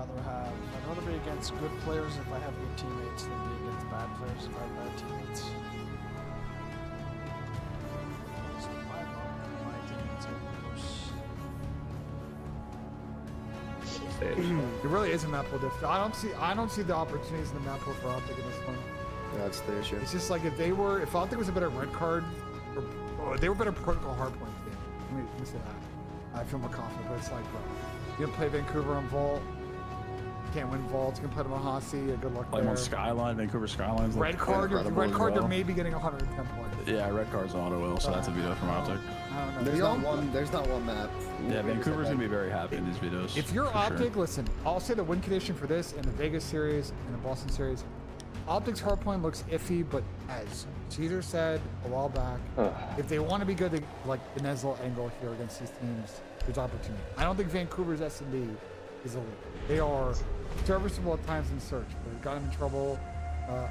rather be against good players if I have good teammates than be against bad players if I have bad teammates. So my teammates are worse. It really is a map pool diff. I don't see the opportunities in the map pool for Optic in this one. That's the issue. It's just like if Optic was a better red card, or they were better protocol hardpoint team. Let me say that. I feel more confident, but it's like, bro, you're gonna play Vancouver on Vault. Can't win Vault. You're gonna play them on Hossie. Good luck Play them there. on Skyline, Vancouver Skylines. Red card, they're maybe getting 110 points. Yeah, red card's auto will, so that's a veto from Optic. I don't know. There's not one map. Yeah, Vancouver's gonna be very happy in these videos. If you're for Optic, sure. listen, I'll say the win condition for this in the Vegas series and the Boston series, Optic's hardpoint looks iffy, but as Caesar said a while back, if they want to be good, like the Nesla angle here against these teams, there's opportunity. I don't think Vancouver's S&D is elite. They are serviceable at times in search, but it got them in trouble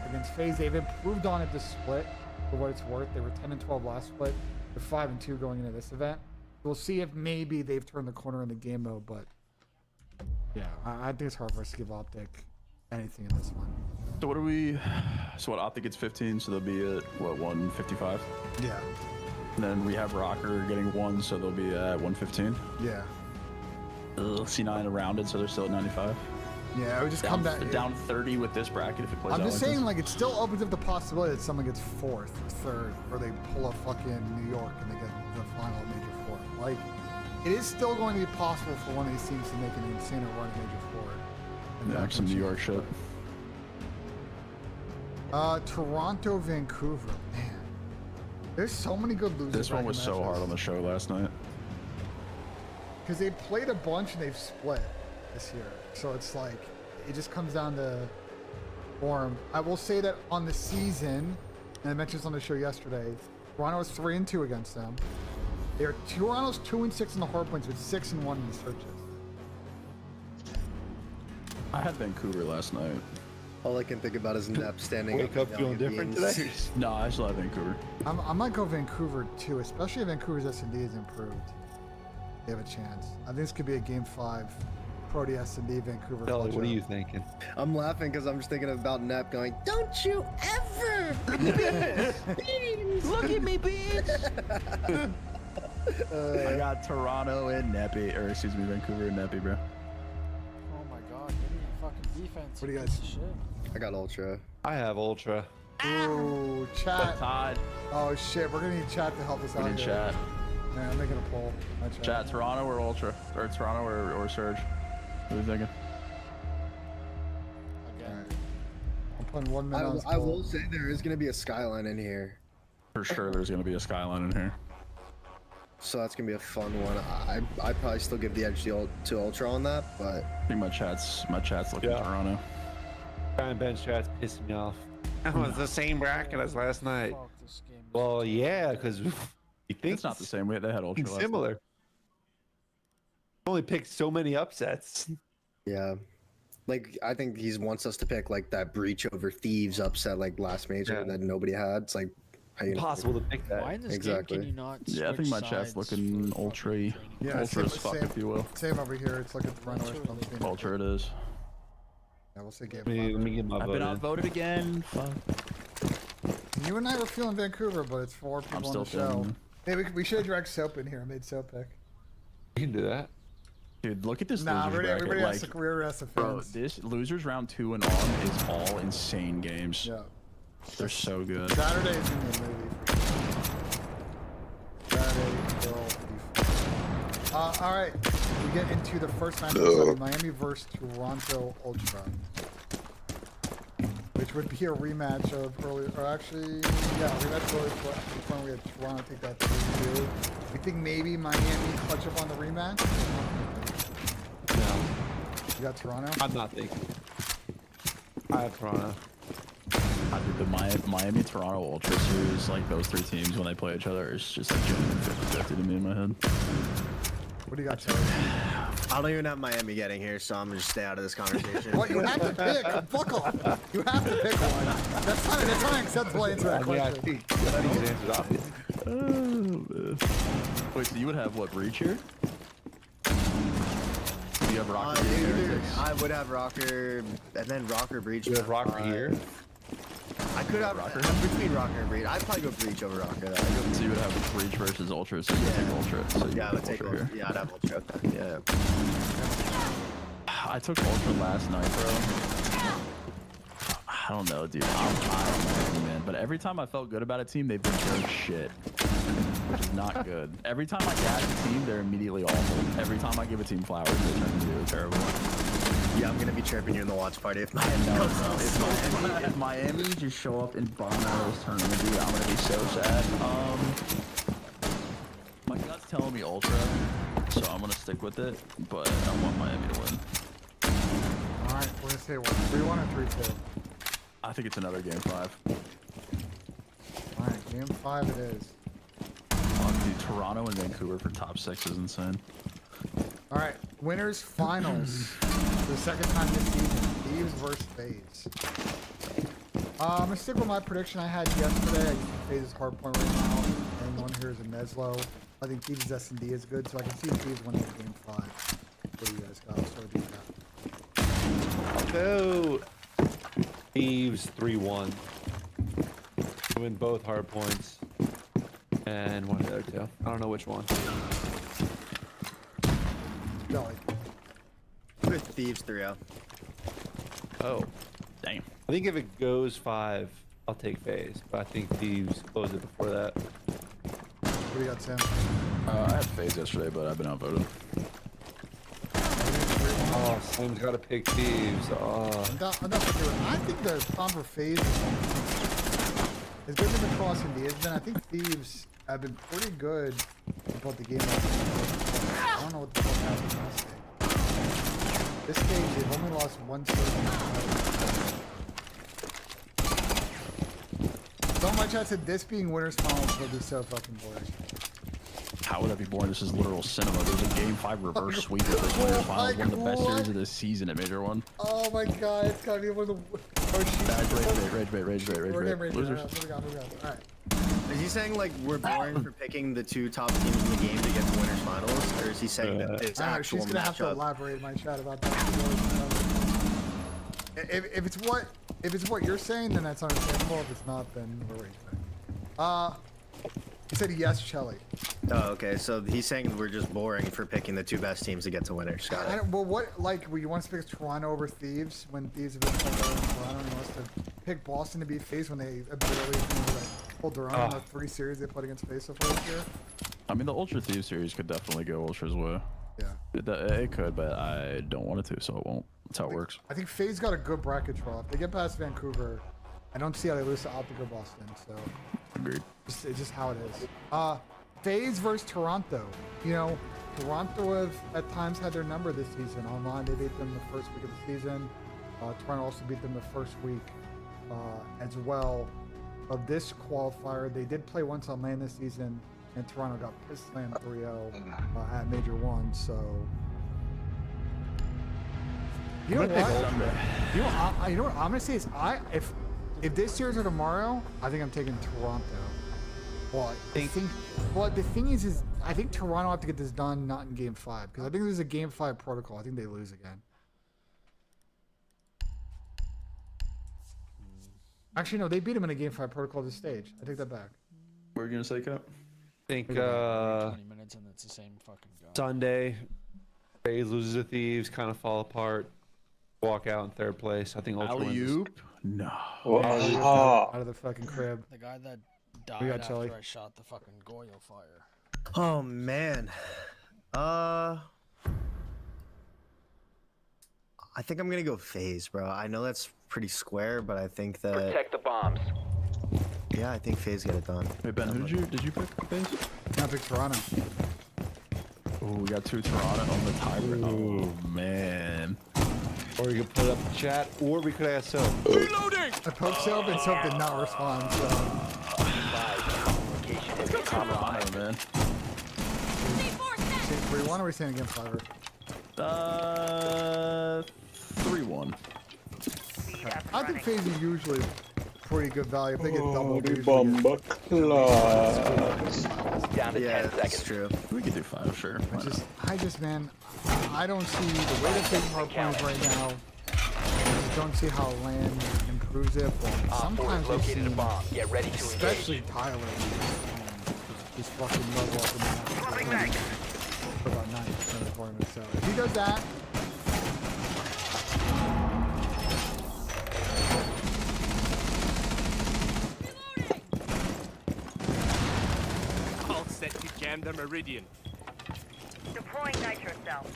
against FaZe. They've improved on it this split for what it's worth. They were 10-12 last split. They're 5-2 going into this event. We'll see if maybe they've turned the corner in the game mode, but yeah, I think it's hard for us to give Optic anything in this one. So what Optic gets 15, so they'll be at, what, 155? Yeah. And then we have Rocker getting 1, so they'll be at 115. Yeah. C9 rounded, so they're still at 95. Yeah, it would just come down. down 30 with this bracket if it plays I'm out just like saying, this. like, it still opens up the possibility that someone gets 4th or 3rd, or they pull a fucking New York and they get the final major 4th. Like, it is still going to be possible for one of these teams to make an insane run at major 4. And Yeah, that some can New York change, shit. Toronto, Vancouver, man. There's so many good losers. This one was so hard on the show last night. Because they played a bunch and they've split this year. So it's like, it just comes down to form. I will say that on the season, and I mentioned this on the show yesterday, Toronto was 3-2 against them. Toronto's 2-6 in the hard points with 6-1 in the searches. I had Vancouver last night. All I can think about is Nep standing Wake up feeling different today? No, I still have Vancouver. I might go Vancouver too, especially if Vancouver's S&D is improved. They have a chance. I think this could be a Game 5 Pro-D S&D Vancouver. Kelly, clutch what are up. you thinking? I'm laughing because I'm just thinking about Nep going, "Don't you ever Look at me, bitch! I got Toronto and Neppy, or excuse me, Vancouver and Neppy, bro. Oh my god, give me a fucking defense. What do you piece guys- of shit. I got Ultra." I have Ultra. Ooh, chat. Todd, Oh shit, we're gonna need chat to help us we out need here. chat. Yeah, I'm making a poll. My Chat, Toronto or Ultra? Or Toronto or Surge? What are you thinking? Again. Alright. I'm putting 1 minute on this I poll. will say there is going to be a skyline in here. For sure there's going to be a skyline in here. So that's going to be a fun one. I probably still give the edge to Ultra on that, but I think my chat's looking Yeah. Toronto. Trying bench chat's pissing me off. That was the same bracket as last night. Fuck, this game is Well, yeah, because you think It's not the same way they had Ultra last night. similar. Only picked so many upsets. yeah. Like, I think he wants us to pick, like, that Breach over Thieves upset, like, last major Yeah. that nobody had. It's like, how you Impossible to pick Why that. in this Exactly. game can you not Yeah, I think switch my chat's sides looking for ultra, fucking Yeah, ultra same- as fuck, same. if you will. Same over here. It's like a Toronto or Ultra something. Ultra it is. Yeah, we'll say Game Let 5. me get my I've vote been in. outvoted again. Fuck. You and I were feeling Vancouver, but it's 4 people I'm on still the show. feeling. Hey, we should have dragged Soap in here. I made Soap pick. You can do that. Dude, look at this Nah, losers bracket. everybody has Like, to career as a bro, fans. this losers round 2 and on is all insane games. Yeah. They're so good. Saturday is gonna be a movie for sure. Saturday will be fun. All right, we get into the first matchup: Miami versus Toronto Ultra, which would be a rematch of earlier, or actually, yeah, a rematch of earlier. When we had Toronto take that 3-2. We think maybe Miami clutch up on the rematch. No, You got Toronto. I'm not thinking. I have Toronto. I think the Miami Toronto Ultra series, like those 3 teams when they play each other, is just like genuine 50-50 to me in my head. What do you got, Terry? I don't even have Miami getting here, so I'm going to just stay out of this conversation. What, you have to pick? Fuck off. You have to pick one. That's not an acceptable answer to that I mean, I question. think his answer's obvious. Oh, man. Wait, so you would have what, Breach here? Do you have Rocker here? Heretics? I would have Rocker, and then Rocker Breach. You have Rocker here. I could have Rocker. Between Rocker and Breach. I'd probably go Breach over Rocker, though. So you would have Breach versus Ultra, so you would take Ultra. So you Yeah, I would have take Ultra Ultra. here. Yeah, I'd have Ultra. Yeah. I took Ultra last night, bro. I don't know, dude. I don't know, man. But every time I felt good about a team, they've been so shit. Which is not good. Every time I gas a team, they're immediately awful. Every time I give a team flowers, they turn into really terrible. Yeah, I'm gonna be chirping you in the watch party if Miami No, comes bro. out. If Miami just show up and bomb out of this tournament, dude, I'm gonna be so sad. My gut's telling me Ultra, so I'm gonna stick with it. But I want Miami to win. All right, we're gonna say what, 3-1 or 3-2. I think it's another game 5. All right, game 5 it is. Dude, Toronto and Vancouver for top 6 is insane. All right, winners finals for the second time this season. Thieves versus FaZe. I'm gonna stick with my prediction I had yesterday. I think FaZe is hard point right now, and one here is a Neslo. I think Thieves' S&D is good, so I can see Thieves winning game 5. What do you guys got? Let's start with that. I'll go Thieves 3-1. Win both hard points. And one of the other 2. I don't know which one. Belly. With Thieves 3-0. Oh. Damn. I think if it goes 5, I'll take FaZe, but I think Thieves close it before that. What do you got, Sam? I had FaZe yesterday, but I've been outvoted. Oh, Sam's got to pick Thieves. Oh. I think the problem for FaZe is been the crossing D. I think Thieves have been pretty good about the game. I don't know what the fuck happened last day. This game, they've only lost one certain. So much I said this being winners finals will be so fucking boring. How would that be boring? This is literal cinema. There's a Game 5 reverse sweep of this winners finals, one of the best series of this season at Major 1. Oh my god, it's gotta be one of the. Oh, Rage bait. Losers. Moving on. Alright. Is he saying like we're boring for picking the 2 top teams in the game to get to winners finals, or is he saying that it's I don't know, actual she's gonna have to matchup? elaborate in my chat about that. If it's what you're saying, then that's understandable. If it's not, then we're waiting. He said yes, Shelly. Oh, okay. So he's saying we're just boring for picking the 2 best teams to get to winners. Got it. Well, what you want to pick Toronto over Thieves when Thieves have been playing better than Toronto, and he wants to pick Boston to beat FaZe when they barely pulled their own in the 3 series they played against FaZe so far this year. I mean, the Ultra Thieves series could definitely go Ultra's way. Yeah. It could, but I don't want it to, so it won't. That's how it works. I think FaZe got a good bracket draw. If they get past Vancouver, I don't see how they lose to Optic or Boston. So Agreed. it's just how it is. FaZe versus Toronto. You know, Toronto have at times had their number this season. Online, they beat them the first week of the season. Toronto also beat them the first week as well of this qualifier. They did play once on LAN this season, and Toronto got piss slammed 3-0 at Major 1. So, you know what? You know what I'm gonna say is if this series are tomorrow, I think I'm taking Toronto. Well, the thing is I think Toronto have to get this done not in Game 5 because I think there's a Game 5 protocol. I think they lose again. Actually, no, they beat him in a Game 5 protocol this stage. I take that back. What are you gonna say, Cap? I think 20 minutes and it's the same fucking guy. Sunday, FaZe loses to Thieves, kind of fall apart, walk out in 3rd place. I think Ultra wins. Alley-oop? No. Out of the fucking crib. The guy that We died got Chelly. after I shot the fucking Goyo fire. Oh man. I think I'm gonna go FaZe, bro. I know that's pretty square, but I think that Protect the bombs. yeah, I think FaZe get it done. Hey Ben, did you pick FaZe? I pick Toronto. Oh, we got 2 Toronto on the tiebreak. Oh man. Or you could put it up in the chat, or we could ask so. Reloading! I poked Soap and Soap did not respond. So. Location is compromised. Man. 3-1 or are we saying against 5? 3-1. I think FaZe is usually pretty good value if they get double. Down to Yeah, 10 that's seconds. true. We could do 5, sure. Why not? Man, I don't see the way that FaZe hardpoint is right now. I just don't see how LAN improves it. But Op 4 sometimes has we've located a seen, bomb. Get ready to especially engage. Tyler, just fucking mud walking for about 90% of the tournament. So if he does that. All set to jam the Meridian. Deploying nitro cell.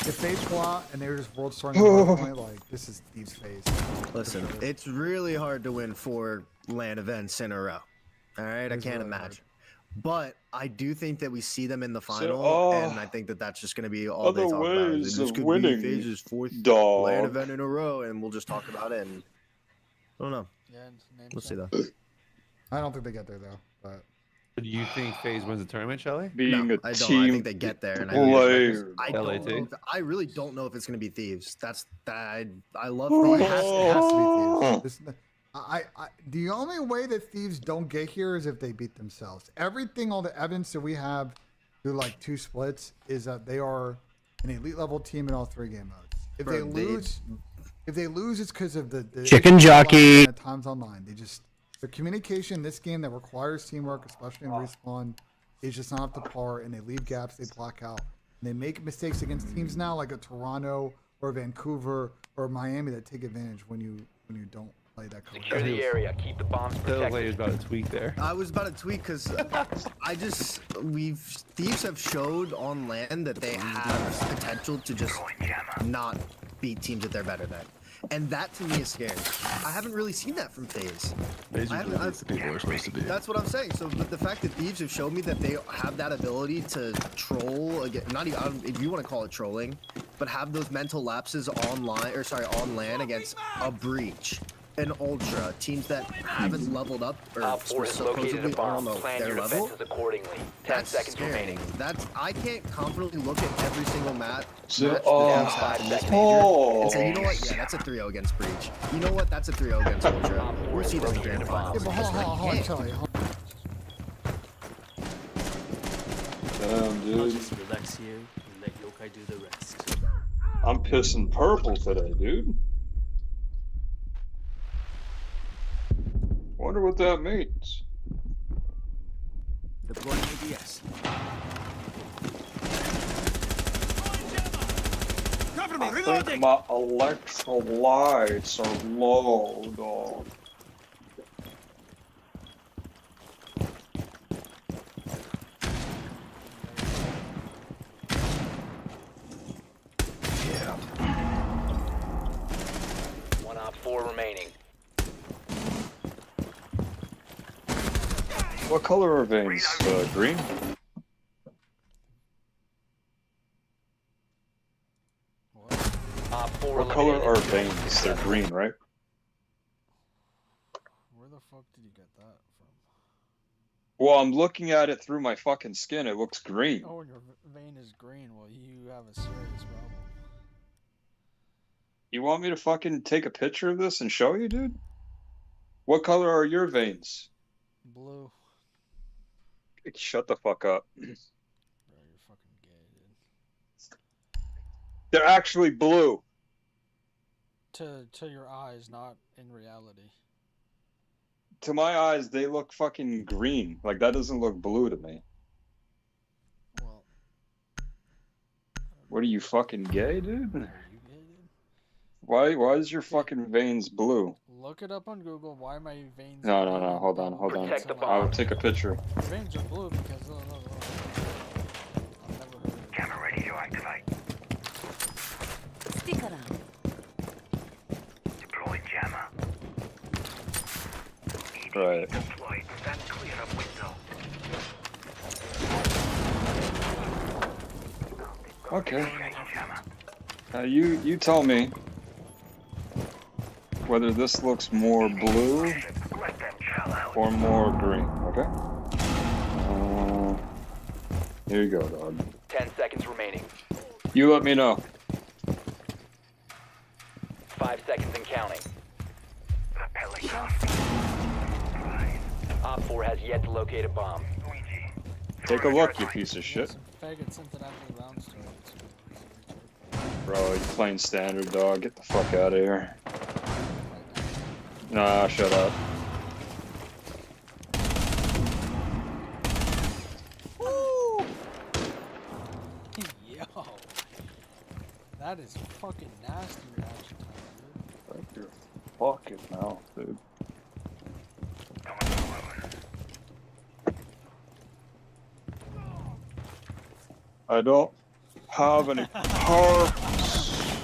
If FaZe squat and they were just world starting hardpoint, like this is Steve's FaZe. Listen, it's really hard to win 4 LAN events in a row. All right, I can't imagine. But I do think that we see them in the final, and I think that that's just going to be all they other talk about. ways This of could winning, be FaZe's 4th dog. LAN event in a row, and we'll just talk about it. And I don't know. Yeah, name We'll see some. though. I don't think they get there though, but Do you think FaZe wins the tournament, Shelly? Being No, a I don't. team I think they get there, and I think player. I LA don't too? know. I really don't know if it's going to be Thieves. That's that. I love it Thieves. has to be Thieves. The only way that thieves don't get here is if they beat themselves. Everything, all the evidence that we have through like 2 splits is that they are an elite level team in all 3 game modes. If Bro, they lose, it's because of the Chicken jockey. at times online. Their communication in this game that requires teamwork, especially in respawn, is just not up to par, and they leave gaps, they block out, and they make mistakes against teams now like a Toronto or Vancouver or Miami that take advantage when you don't play that color. Secure the area. Keep the bombs Still protected. was about to tweak there. I was about to tweet because thieves have showed on land that they have potential to just not beat teams that they're better than. And that to me is scary. I haven't really seen that from FaZe. FaZe usually beats the people they're supposed to beat. That's what I'm saying. So the fact that thieves have showed me that they have that ability to troll again, not even if you want to call it trolling, but have those mental lapses on land against a breach, an ultra, teams that haven't leveled up or Op 4 has located a supposedly bomb. on Plan their your level. defenses accordingly. 10 That's seconds scary. remaining. I can't confidently look at every single match So, that oh, Thieves have in this major and say, you know what? Yeah, that's a 3-0 against Breach. You know what? That's a 3-0 against Ultra. We'll see this in the grand finals. Yeah, but hold on, Charlie. Damn, dude. Just relax here and let Yokai do the rest. I'm pissing purple today, dude. Wonder what that means. Deploying ADS. Cover me, I think reloading! my electrolytes are low, dog. One Op 4 remaining. What color are veins? Green? Op 4 What color eliminated. are veins? They're green, right? Where the fuck did you get that from? Well, I'm looking at it through my fucking skin. It looks green. Oh, and your vein is green. Well, you have a serious problem. You want me to fucking take a picture of this and show you, dude? What color are your veins? Blue. Shut the fuck up. Bro, you're fucking gay, dude. They're actually blue. To your eyes, not in reality. To my eyes, they look fucking green. Like, that doesn't look blue to me. Well, What are you, fucking gay, dude? are you gay, dude? Why is your fucking veins blue? Look it up on Google. Why my veins? No, blue on hold the on. bottom? Protect the I'll bomb. take a picture. Your veins are blue because I've never heard of it. Camera ready to activate. Stick around. Deploying jammer. Right. Deployed. Stand clear of window. Okay. Jammer. You tell me whether this looks more blue Let them chill out. or more green, okay? Here you go, dog. 10 seconds remaining. You let me know. 5 seconds and counting. Propelling off. Op 4 has yet to locate a bomb. Take a look, you piece of shit. Some faggot sent it after the round started. Bro, you playing standard, dog. Get the fuck out of here. Nah, shut up. Woo! Yo, that is fucking nasty reaction time, dude. Shut your fucking mouth, dude. I don't have any purpose.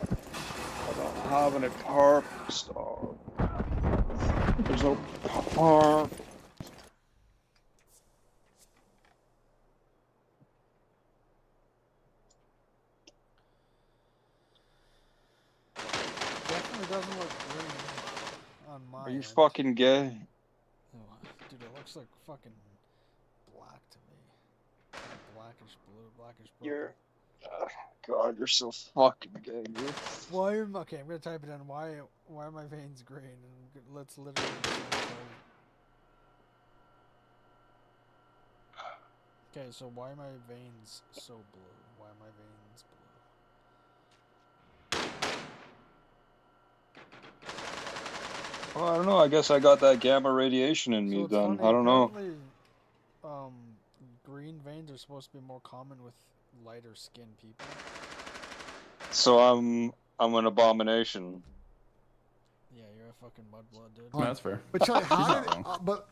I don't have any purpose, dog. There's no purpose. Definitely doesn't look green on my Are you end. fucking gay? Dude, it looks like fucking black to me. Blackish blue, blackish purple. You're god, you're so fucking gay, dude. Why am okay? I'm gonna type it in. Why are my veins green? And let's literally. Okay, so why are my veins so blue? Why are my veins blue? Well, I don't know. I guess I got that gamma radiation in me So it's then. funny, I don't know. apparently, green veins are supposed to be more common with lighter skinned people. So I'm an abomination. Yeah, you're a fucking mudblood, dude. No, that's fair. But Charlie, how He's not did, wrong. but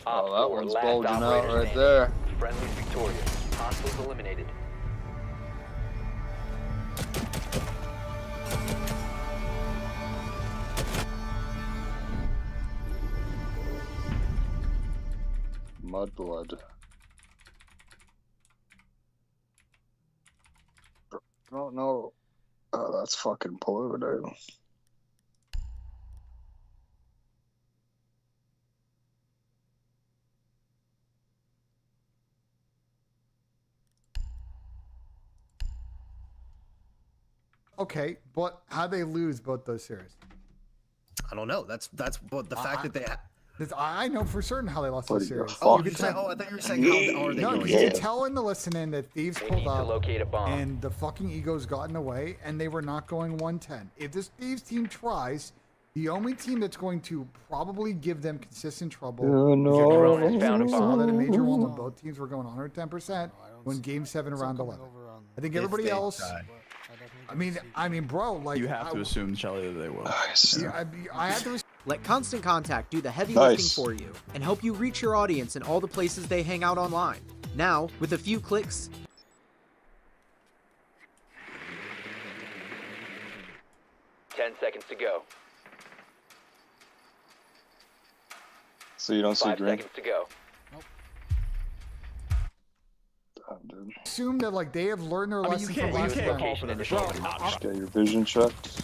Oh, that one's last bulging out operator right standing. there. Friendly victorious. Hostiles eliminated. Mudblood. I don't know. Oh, that's fucking polluted. okay, but how they lose both those series? I don't know. That's but the fact that they. I know for certain how they lost those series. Oh, You you can said, tell- I thought you were saying how are they No, going? because you can tell in the listening that thieves They pulled need to up locate a bomb. and the fucking egos got in the way and they were not going 110. If this thieves team tries, the only team that's going to probably give them consistent trouble Drone has found a we saw bomb. that in Major 1 when both teams were going 110% when Game 7 around 11. I think everybody else. I mean, bro, like You have to assume, Shelly, that they will. Yeah, I have to. Let Constant Contact do the heavy Nice. lifting for you and help you reach your audience in all the places they hang out online. Now, with a few clicks, 10 seconds to go. So you don't see 5 green? seconds to go. Damn, dude. Assume that like they have learned their I mean, lesson you from can't, last you can't round. call for them to show up and not Just get your vision checked.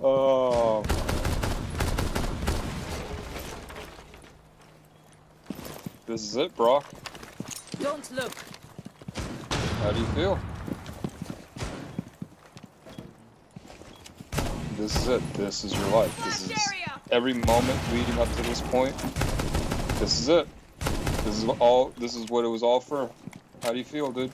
Oh. This is it, Brock. Don't look. How do you feel? This is it. This is your life. This is every moment leading up to this point. This is it. This is all. This is what it was all for. How do you feel, dude?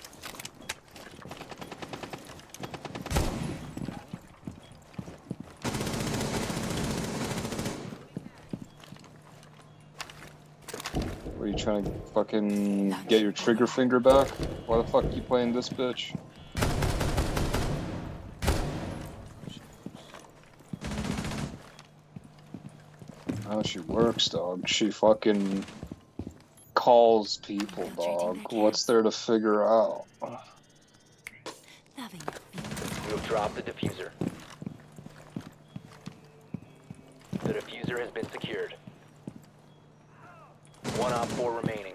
Were you trying to fucking get your trigger finger back? Why the fuck you playing this bitch? How she works, dog. She fucking calls people, dog. What's there to figure out? You have dropped the diffuser. The diffuser has been secured. 1 op 4 remaining.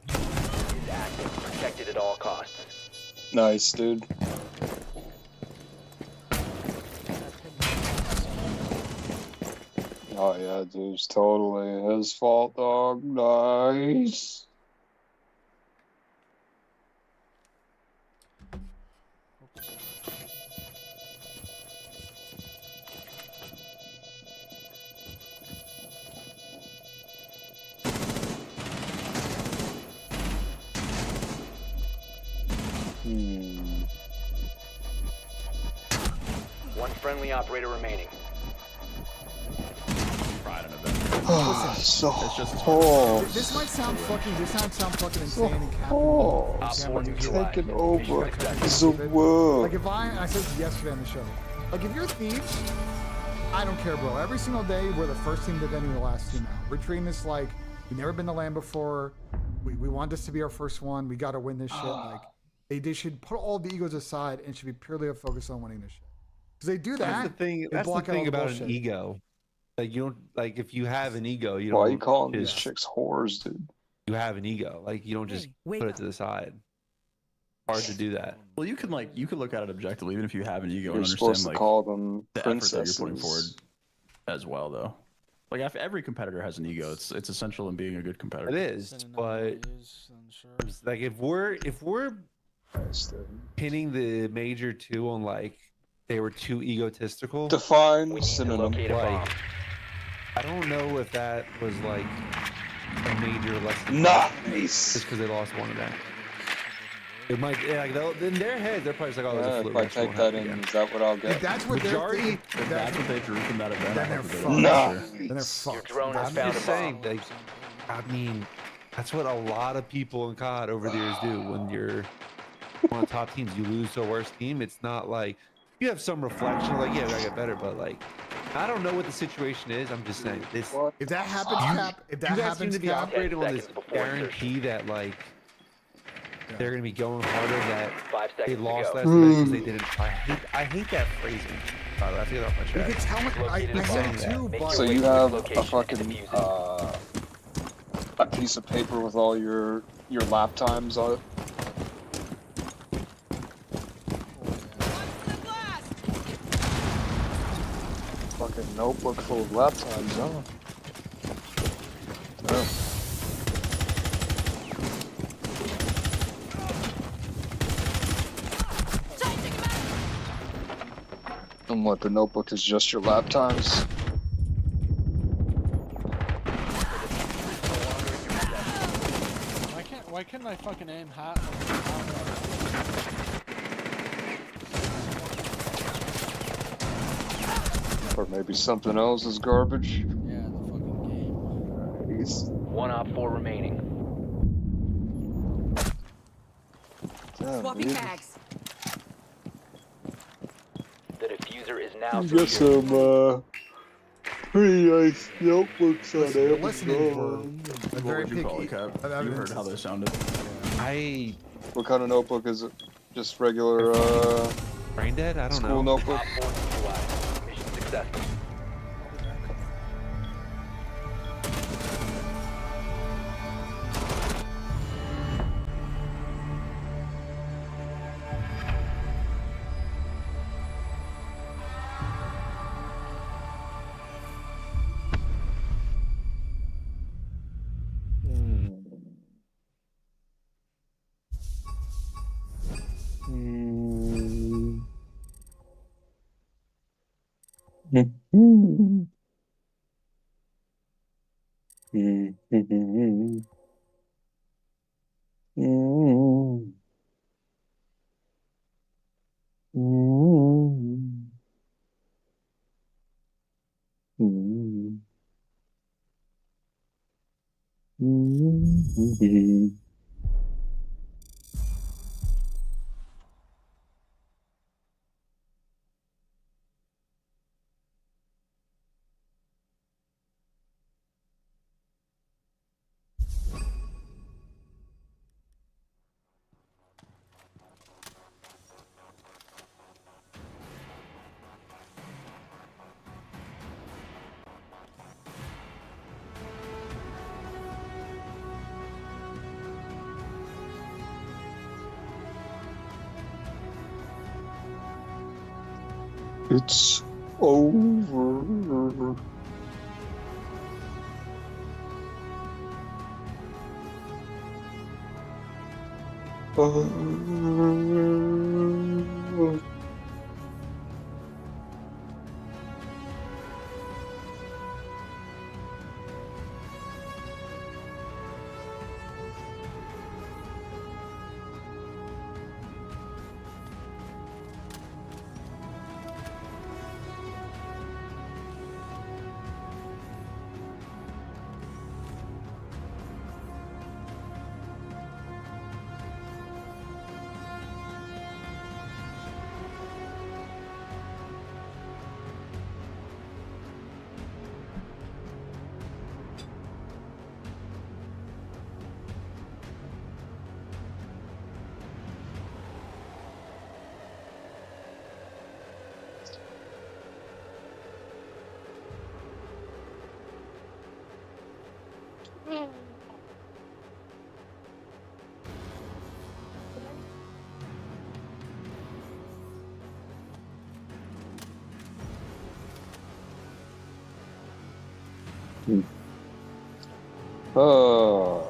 Is active, protected at all costs. Nice, dude. Oh yeah, dude, it's totally his fault, dog. Nice. One friendly operator remaining. Pride in a bit. Oh, so It's just cold. This might sound fucking insane and Oh, capital. taking over the world. Like if I said this yesterday on the show, like if you're thieves, I don't care, bro. Every single day we're the first team to then we're the last team out. We're treating this like we've never been to land before. We want this to be our first one. We got to win this shit. Like they should put all the egos aside and should be purely focused on winning this shit. Because they do that. That's the thing. they That's the block out all thing the about bullshit. an ego. Like you don't like if you have an ego, you Why are you don't calling these just chicks whores, dude? you have an ego. Like you don't just put it to the side. Hard to do that. Well, you can look at it objectively, even if you have an ego, You're and supposed understand to call them the effort that you're putting princesses. forward as well, though. Like if every competitor has an ego, it's essential in being a good competitor. It is, but like if we're pinning the major two on like they were too egotistical. Define synonym. Like I don't know if that was like a major lesson. Nice. Just because they lost one of them. It might, yeah, like in their heads, they're probably just like, oh, there's a fluke. If I take that in, is that what I'll get? If that's what Majority, If that's what they drew from that event, then they're fucked. Nice. Then they're fucked. Your drone has I'm found just a bomb. saying, like, I mean, that's what a lot of people in COD over the years do. When you're one of the top teams, you lose to a worse team. It's not like you have some reflection, like, yeah, we gotta get better, but like, I don't know what the situation is. I'm just saying this. If that happens, Cap, if that You guys seem happens, to be Cap, operating on this 10 seconds before guarantee that like they're gonna be going harder. That 5 they seconds to lost go. last event because they didn't. I hate that phrasing. By the way, I have to get off my you chest. can tell me. I hate saying it that. too, but So you have a fucking a piece of paper with all your lap times on it. Fucking notebook full of lap times, huh? Oh. And what, the notebook is just your lap times? Why couldn't I fucking aim hat? Or maybe something else is garbage? Yeah, the fucking game. Nice. 1 op 4 remaining. Damn, Swapping dude. mags. The diffuser is now Get secured. some pretty nice notebooks on listening for Amazon. a What very would you call picky. it, Cap? of You evidence. heard how they sounded. What kind of notebook is it? Just regular Brain dead? I don't school know. notebook? Op 4 neutralized. Mission successful. It's over. Oh.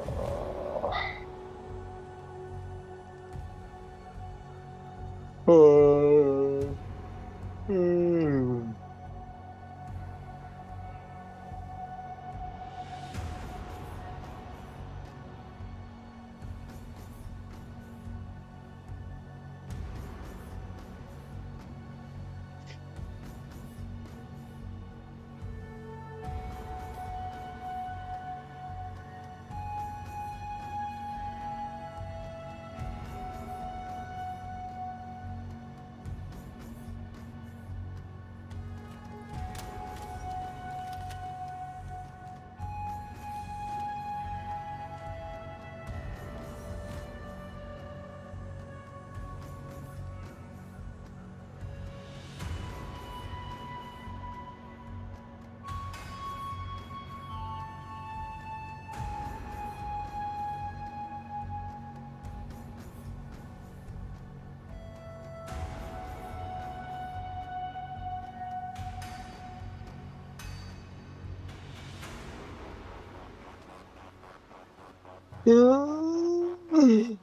Ugh.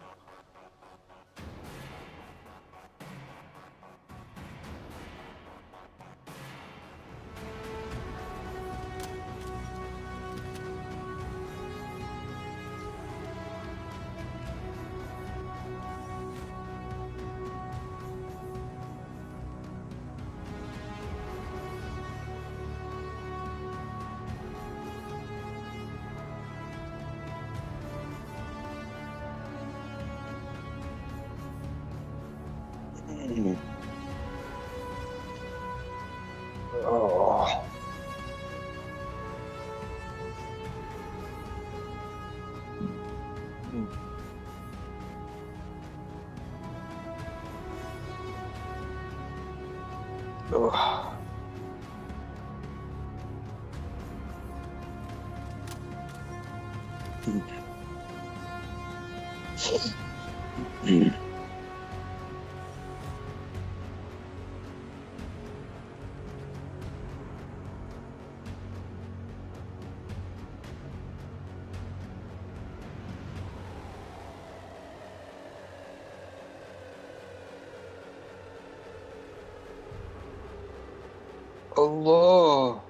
Allah.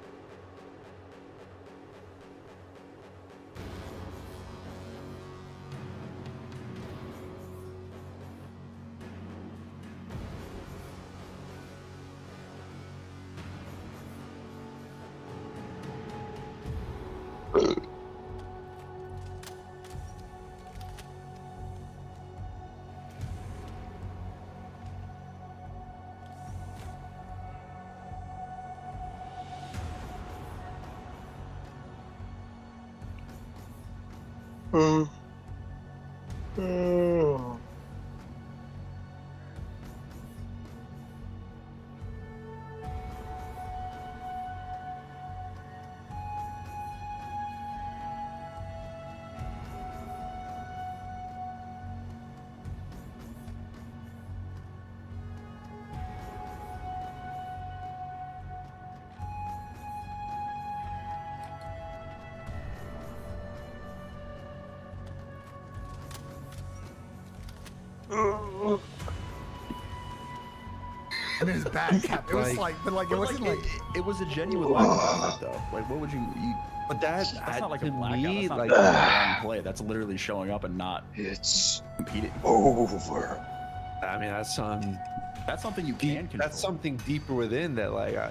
And his back cap. It was like, but like, it wasn't like. It was a genuine lack of effort, though. Like, what would you? But that's not like a blackout. me, That's not like, like a wrong play. That's literally showing up and not competing. Over. I mean, that's something you can control. That's something deeper within that, like, I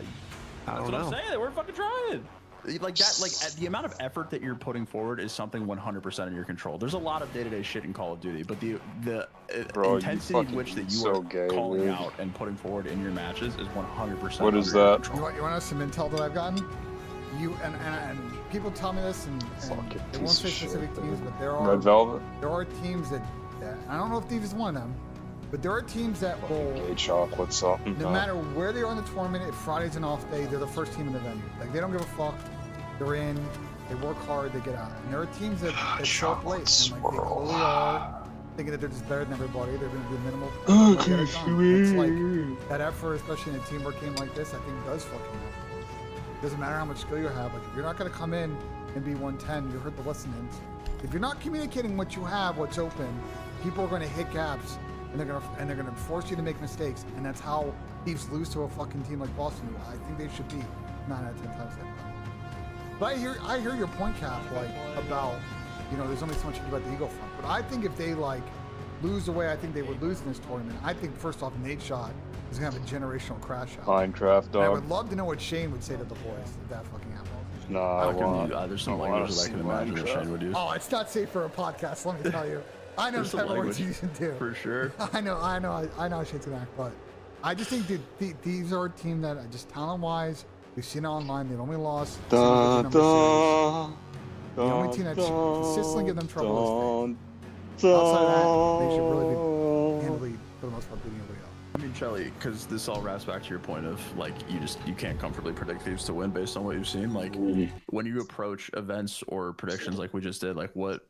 don't know. That's what I'm saying. They weren't fucking trying. Like that, like the amount of effort that you're putting forward is something 100% in your control. There's a lot of day-to-day shit in Call of Duty, but the Bro, intensity in which that you so are gay, calling dude. out and putting forward in your matches is 100%. What is under your that? control. You want to know some intel that I've gotten? You and people tell me this, and they won't say specific teams, but there are Red Velvet? There are teams that I don't know if Thief is one of them, but there are teams that will. Gay chocolate something. No matter where they are in the tournament, if Friday's an off day, they're the first team in the venue. Like, they don't give a fuck. They're in. They work hard. They get out. And there are teams that show up late, and like they clearly are thinking that they're just better than everybody. They're going to do minimal. Get it done. It's like that effort, especially in a teamwork game like this, I think does fucking matter. Doesn't matter how much skill you have. Like if you're not gonna come in and be 110, you hurt the listenings. If you're not communicating what you have, what's open, people are gonna hit gaps, and they're gonna force you to make mistakes, and that's how Thieves lose to a fucking team like Boston. I think they should be 9 out of 10 times that. But I hear your point, Cap, like about, you know, there's only so much you can do about the Eagle front. But I think if they like lose the way I think they would lose in this tournament, I think first off, Nate Shot is gonna have a generational crash out. Minecraft, And dog. I would love to know what Shane would say to the boys if that fucking happened. Nah, there's some languages I can imagine that Shane would use. Oh, it's not safe for a podcast. Let me tell you. I know the type of words you can do. For sure. I know how Shane's gonna act, but I just think these are a team that just talent-wise, we've seen it online. They've only lost. The only team that consistently give them trouble is they. Outside of that, they should really be handily, for the most part, beating everybody else. I mean, Charlie, because this all wraps back to your point of like you can't comfortably predict Thieves to win based on what you've seen. Like when you approach events or predictions like we just did, like what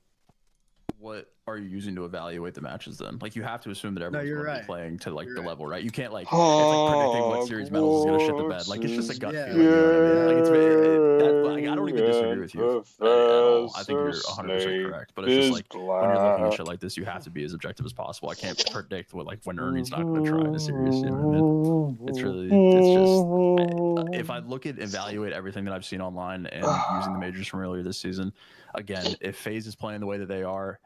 are you using to evaluate the matches then? Like you have to assume that everyone's going to be playing to like the level, right? You can't like it's like predicting what series metals is going to shit the bed. Like it's just a gut feeling. You know what I mean? Like I don't even disagree with you at all. I think you're 100% correct. But it's just like when you're looking at shit like this, you have to be as objective as possible. I can't predict what like when Ernie's not going to try in a series. You know what I mean? It's just if I look at evaluate everything that I've seen online and using the majors from earlier this season, again, if FaZe is playing the way that they are,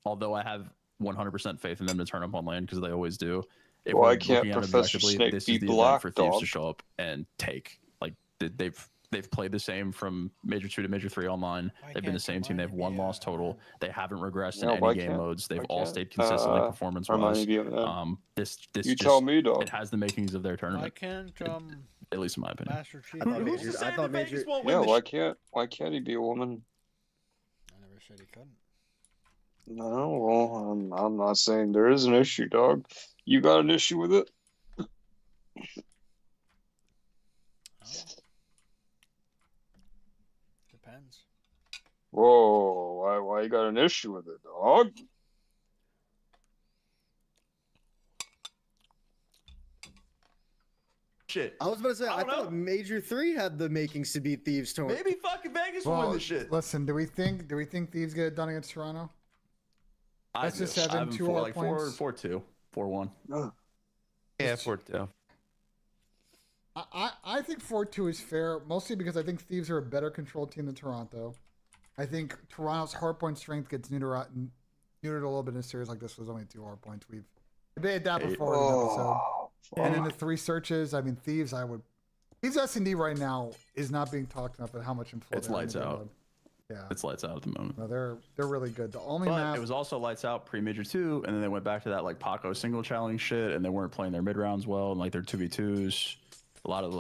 although I have 100% faith in them to turn up on lane because they always do. If Why can't Professor Snake this be is the black, event for Thieves dog? to show up and take. Like they've played the same from Major 2 to Major 3 online. They've been the same team. They have one loss total. They haven't regressed in any game modes. They've all stayed consistently performance-wise. This you tell me, dog. It has the makings of their tournament. Why can't at least in my opinion. Master Chief? I thought Major. Yeah, why can't he be a woman? I never said he couldn't. No, well, I'm not saying there is an issue, dog. You got an issue with it? Depends. Whoa, why you got an issue with it, dog? Shit. I was about to say, I thought Major 3 had the makings to beat Thieves tournament. Maybe fucking Vegas will win this shit. Listen, do we think Thieves get it done against Toronto? That's just having 2 hard points. 4-2, 4-1. Yeah, 4-2. I think 4-2 is fair, mostly because I think Thieves are a better controlled team than Toronto. I think Toronto's hardpoint strength gets neutered a little bit in a series like this. Was only 2 hardpoints. We've debated that before in an episode. And in the 3 searches, I mean, Thieves S&D right now is not being talked enough about how much influence. It's lights out. Yeah, it's lights out at the moment. No, they're really good. The only it was also lights out pre-Major 2, and then they went back to that like Paco single challenge shit, and they weren't playing their mid rounds well, and like their 2v2s. A lot of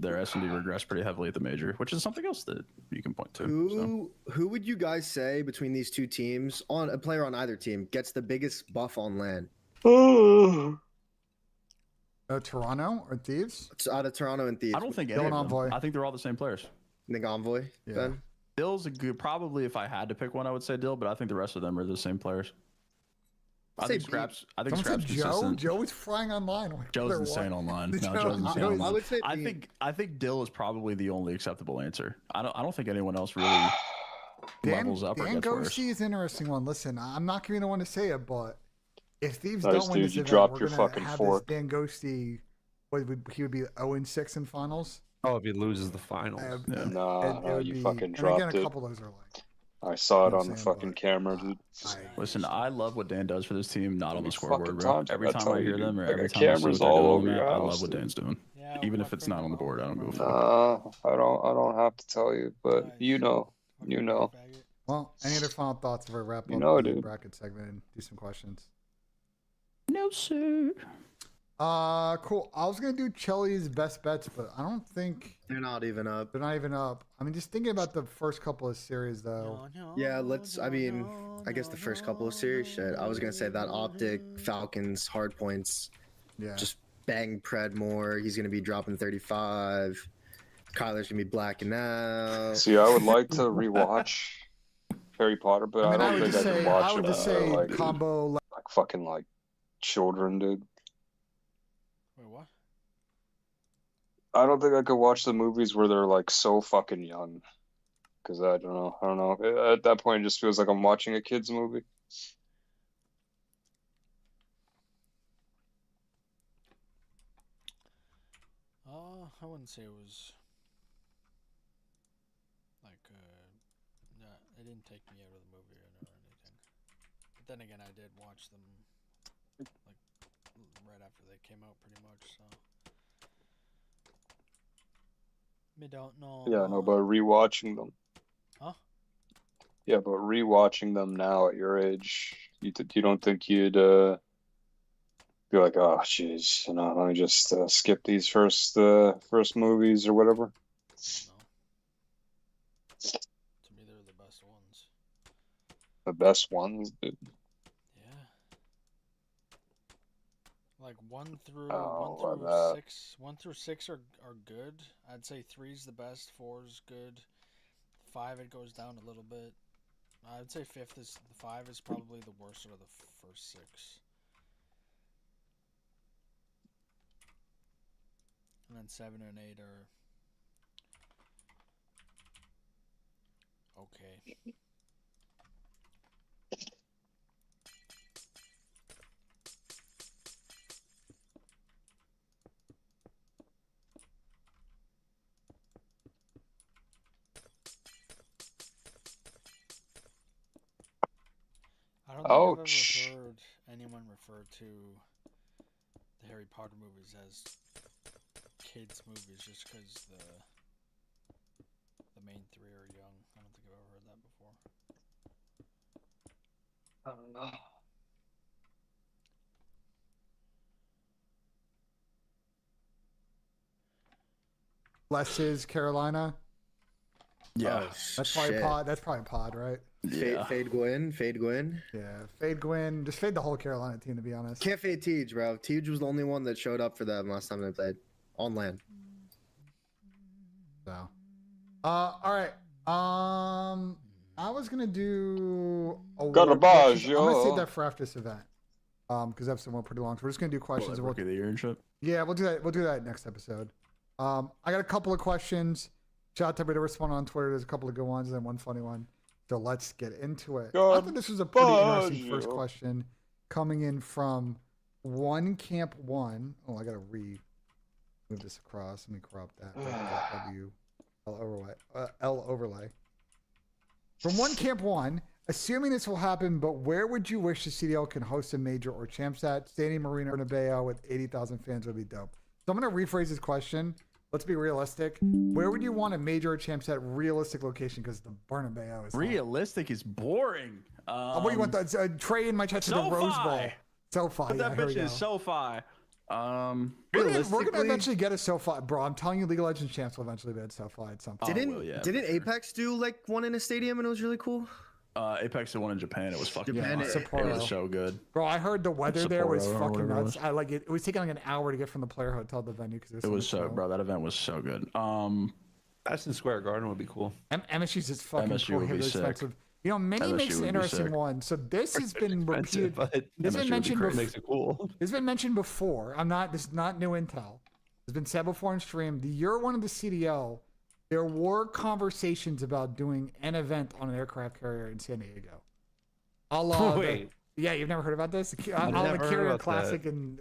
their S&D regressed pretty heavily at the Major, which is something else that you can point to. Who would you guys say between these two teams, on a player on either team, gets the biggest buff on LAN? Toronto or Thieves? It's out of Toronto and Thieves. I don't think any of them. Envoy. I think they're all the same players. You think Envoy? Yeah. Ben? Dill's a good. Probably if I had to pick one, I would say Dill, but I think the rest of them are the same players. I think Scraps consistent. Joe is flying online. Like, Joe's insane online. No, Joe's insane online. I would say I think Dill is probably the only acceptable answer. I don't think anyone else really levels up or gets worse. Ghosty is an interesting one. Listen, I'm not going to want to say it, but if Thieves Nice, don't win dude, this you event, dropped we're your gonna fucking have fork. this Dan Ghosty. He would be 0-6 in finals. Oh, if he loses the finals. Nah, you fucking and dropped again, a it. couple of those are like. I saw it on the fucking camera, dude. Listen, I love what Dan does for this team, not on the fucking scoreboard, bro. times Every I time tell I you, hear dude, them or I got every time I see cameras what they're all doing, over your I house, love what dude. Dan's doing. Yeah, Even if it's not on the board, I don't go for it. I don't have to tell you, but you know. Well, any other final thoughts before we wrap You up know, the dude. bracket segment and do some questions? No, sir. Cool. I was gonna do Chelly's best bets, but I don't think they're not even up. They're not even up. I mean, just thinking about the first couple of series, though. Yeah, I guess the first couple of series, shit. I was gonna say that Optic Falcons hard points. Yeah. Just bang Pred more. He's gonna be dropping 35. Kyler's gonna be blacking out. See, I would like to rewatch Harry Potter, but I don't think I can watch I would it just say like combo. fucking like children, dude. Wait, what? I don't think I could watch the movies where they're like so fucking young. Because I don't know. At that point, it just feels like I'm watching a kid's movie. I wouldn't say it was like yeah, it didn't take me out of the movie or anything. But then again, I did watch them like right after they came out, pretty much. So me don't know. Yeah, no, but rewatching them. Huh? Yeah, but rewatching them now at your age, you don't think you'd be like, oh, jeez, let me just skip these first movies or whatever. No. To me, they're the best ones. The best ones, dude. Yeah. Like 1 through Oh, 6. 1 through 6 are good. I'd say 3's the best. 4's good. 5 it goes down a little bit. I'd say 5 is probably the worst out of the first 6. And then 7 and 8 are okay. I don't think I've ever heard anyone refer to the Harry Potter movies as kids' movies just because the main 3 are young. I don't think I've ever heard that before. I don't know. Blesses Carolina. Yeah. That's probably pod. That's probably pod, right? Yeah. Fade Gwyn. Fade Gwyn. Yeah. Fade Gwyn. Just fade the whole Carolina team, to be honest. Can't fade Tej, bro. Tej was the only one that showed up for them last time they played on land. So, all right. I was gonna do Garbage, I'm gonna save that for after this event. Because I have some more pretty long. So we're just gonna do questions. Rookie of the year and shit. Yeah, we'll do that. We'll do that next episode. I got a couple of questions. Shout out to everybody responding on Twitter. There's a couple of good ones and then one funny one. So let's get into it. I think this was a pretty interesting first question coming in from One Camp One. Oh, I gotta move this across. Let me crop that. L overlay. From One Camp One, assuming this will happen, but where would you wish the CDL can host a major or champs at? Stadium Arena Bernabeu with 80,000 fans would be dope. So I'm going to rephrase this question. Let's be realistic. Where would you want a major or champs at realistic location? Because the Bernabeu is realistic is boring. what do you want? Trey in my chat to the Rose Bowl. SoFi. But that bitch is SoFi. We're gonna eventually get a SoFi, bro. I'm telling you, League of Legends champs will eventually be at SoFi at some point. Didn't Apex do like one in a stadium and it was really cool? Apex did one in Japan. It was fucking Japan. It was so good. Bro, I heard the weather there was fucking nuts. I like it. It was taking like an hour to get from the player hotel to the venue because it was so, bro. That event was so good. Madison Square Garden would be cool. MSU's just fucking MSU would be expensive. You know, Mini makes an interesting one. So this has been repeated. This has been mentioned before. Makes it cool. This has been mentioned before. This is not new intel. It's been said before in stream. The year one of the CDL, there were conversations about doing an event on an aircraft carrier in San Diego. Wait. Yeah, you've never heard about this? The Carrier Classic in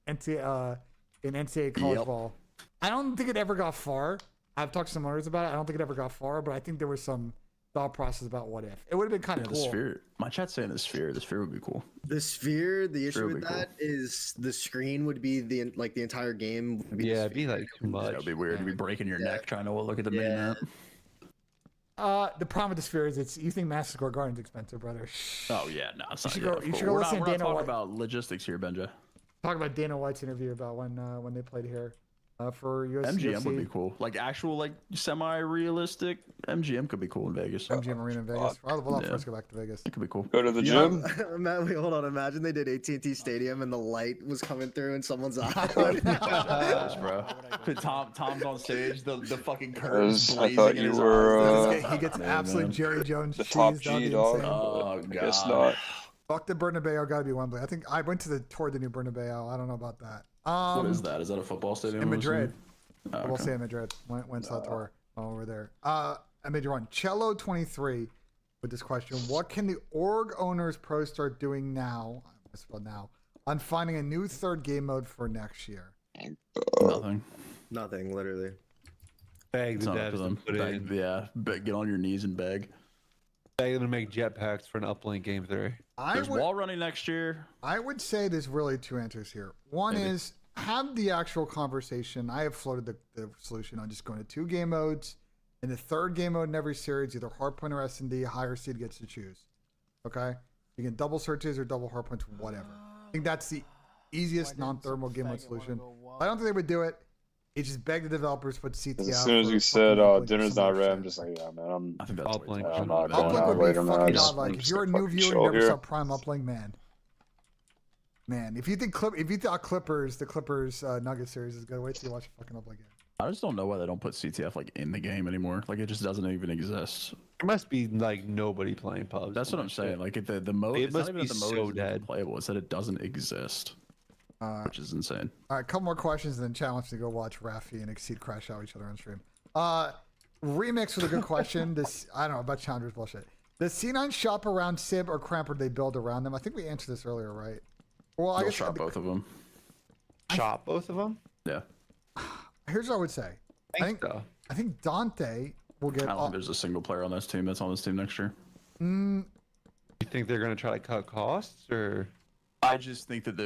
NCAA college ball. I don't think it ever got far. I've talked to some owners about it. I don't think it ever got far, but I think there was some thought process about what if. It would have been kind of cool. The Sphere. My chat's saying the Sphere. The Sphere would be cool. The Sphere, the issue with that is the screen would be the entire game. Would be it'd be like too much. That would be weird. It'd be breaking your neck trying to look at the mini map. The problem with the Sphere is you think Madison Square Garden's expensive, brother. Oh yeah, no, it's not. You should go listen to Dana White. Talk about logistics here, Benja. Talk about Dana White's interview about when they played here. For US, MGM would be cool. Like actual, like semi-realistic MGM could be cool in Vegas. MGM Arena in Vegas. We'll first go back to Vegas. It could be cool. Go to the gym. Wait, hold on. Imagine they did AT&T Stadium and the light was coming through in someone's eye. Bro. Tom's on stage. The fucking curves blazing. I thought you were. He gets absolute Jerry Jones the cheese. top G dog. Oh god. Guess not. Fuck the Bernabeu. Gotta be Wembley. I think I went to the tour of the new Bernabeu. I don't know about that. What is that? Is that a football stadium? In Madrid. We'll Okay. say in Madrid. When's that tour? Over there. I made you one. Cello23 with this question. What can the org owners pro start doing now? I misspelled now. On finding a new third game mode for next year. Nothing. Nothing, literally. Beg It's the not up devs to to them. put it in. Yeah, get on your knees and beg. Beg them to make jetpacks for an uplink game 3. There's wall running next year. I would say there's really two answers here. One is have the actual conversation. I have floated the solution on just going to 2 game modes. In the third game mode in every series, either hardpoint or S&D, higher seed gets to choose. Okay? You can double searches or double hardpoints, whatever. I think that's the easiest non-thermal game mode solution. I don't think they would do it. It's just beg the developers to put CTF. As soon as you said dinner's not ready, I'm just like, yeah, man, I think that's Uplink. I'm not going Uplink out would be later, man. fucking I'm godlike. If just you're a gonna new fucking viewer, you chill never here. saw Prime Uplink, man. If you thought Clippers, the Clippers Nugget series is good, wait till you watch fucking Uplink. I just don't know why they don't put CTF like in the game anymore. Like it just doesn't even exist. There must be like nobody playing pubs. That's what I'm saying. Like the mode, It it's not must even be that the mode so is dead. playable. It's that it doesn't exist, which is insane. All right, couple more questions, and then challenge to go watch Rafi and Exceed crash out each other on stream. Remix with a good question. This I don't know about Challenger's bullshit. Does C9 shop around Sib or Cramp, or do they build around them? I think we answered this earlier, right? Well, I They'll guess shop both of them. Shop both of them? Yeah. Here's what I would say. I think Dante will get. I don't think there's a single player on this team that's on this team next year. You think they're gonna try to cut costs, or? I just think that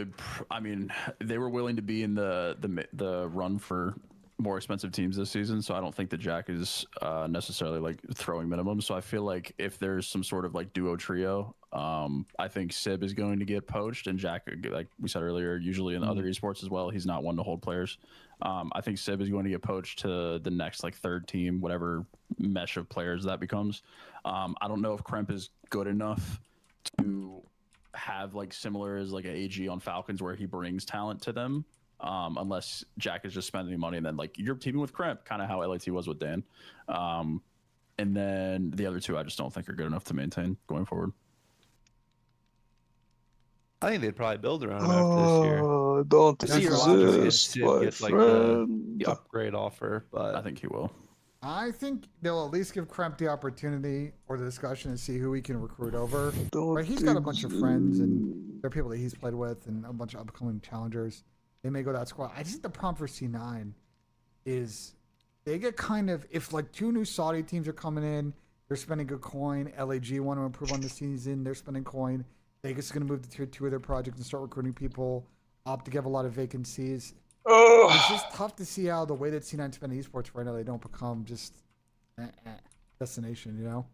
they were willing to be in the run for more expensive teams this season, so I don't think that Jack is necessarily like throwing minimums. So I feel like if there's some sort of like duo trio, I think Sib is going to get poached, and Jack, like we said earlier, usually in other esports as well, he's not one to hold players. I think Sib is going to get poached to the next like third team, whatever mesh of players that becomes. I don't know if Kremp is good enough to have like similar as like an AG on Falcons where he brings talent to them. Unless Jack is just spending money, and then like you're teaming with Kremp, kind of how LAT was with Dan. And then the other two, I just don't think are good enough to maintain going forward. I think they'd probably build around him after this year. Don't See your exist, Sid my gets like friend. the upgrade offer, but I think he will. I think they'll at least give Kremp the opportunity or the discussion and see who he can recruit over. Right? He's got a bunch of friends, and there are people that he's played with, and a bunch of upcoming challengers. They may go that squad. I just think the problem for C9 is they get kind of, if like 2 new Saudi teams are coming in, they're spending good coin. LAG want to improve on the season, they're spending coin. Vegas is going to move to tier 2 of their project and start recruiting people. Optic have a lot of vacancies. It's just tough to see how the way that C9 spend esports right now, they don't become just destination, you know?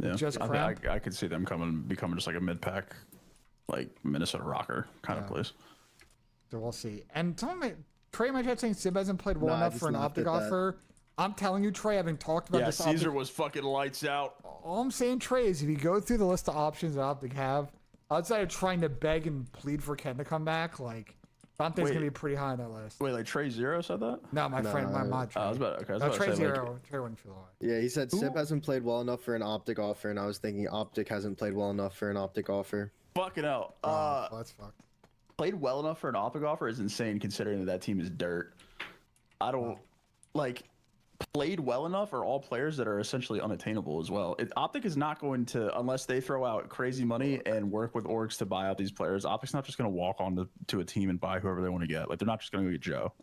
Yeah, Just I could see them becoming just like a mid-pack, like Minnesota Rocker kind of place. So we'll see. And Trey might have saying Sib hasn't played well No, I enough just for an laughed Optic at that. offer. I'm telling you, Trey, having talked about this Optic, was fucking lights out. all I'm saying, Trey, is if you go through the list of options that Optic have, outside of trying to beg and plead for Ken to come back, like, Dante's Wait. going to be pretty high on that list. Wait, like Trey Zero said that? No, my friend, my mod Trey. I was about No, Trey to say, like, Zero. Trey wouldn't feel that way. Yeah, he said Sib hasn't played well enough for an Optic offer, and I was thinking Optic hasn't played well enough for an Optic offer. fucking hell. Well, that's fucked. Played well enough for an Optic offer is insane considering that team is dirt. I don't like played well enough are all players that are essentially unattainable as well. Optic is not going to, unless they throw out crazy money and work with orgs to buy out these players, Optic's not just going to walk on to a team and buy whoever they want to get. Like, they're not just going to go get Joe.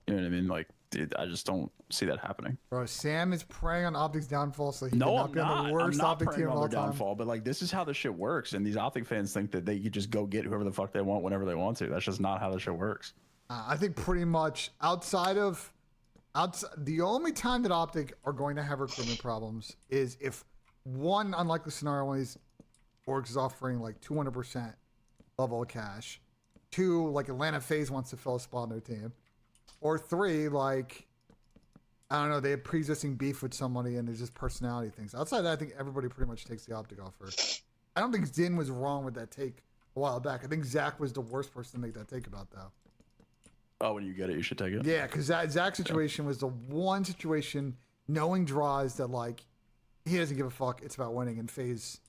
You know what I mean? Like, dude, I just don't see that happening. Bro, Sam is preying on Optic's downfall, so he No, cannot I'm be on not. the worst I'm not Optic preying team of on all their time. downfall, but like, this is how this shit works, and these Optic fans think that they could just go get whoever the fuck they want whenever they want to. That's just not how this shit works. I think pretty much outside, the only time that Optic are going to have recruitment problems is if one unlikely scenario when these orgs is offering like 200% level of cash, 2 like Atlanta FaZe wants to fill a spot on their team, or 3 like I don't know, they have pre-existing beef with somebody and there's just personality things. Outside of that, I think everybody pretty much takes the Optic offer. I don't think Zin was wrong with that take a while back. I think Zach was the worst person to make that take about though. Oh, when you get it, you should take it. Yeah, because that Zach situation was the one situation, knowing draws that like he doesn't give a fuck. It's about winning, and FaZe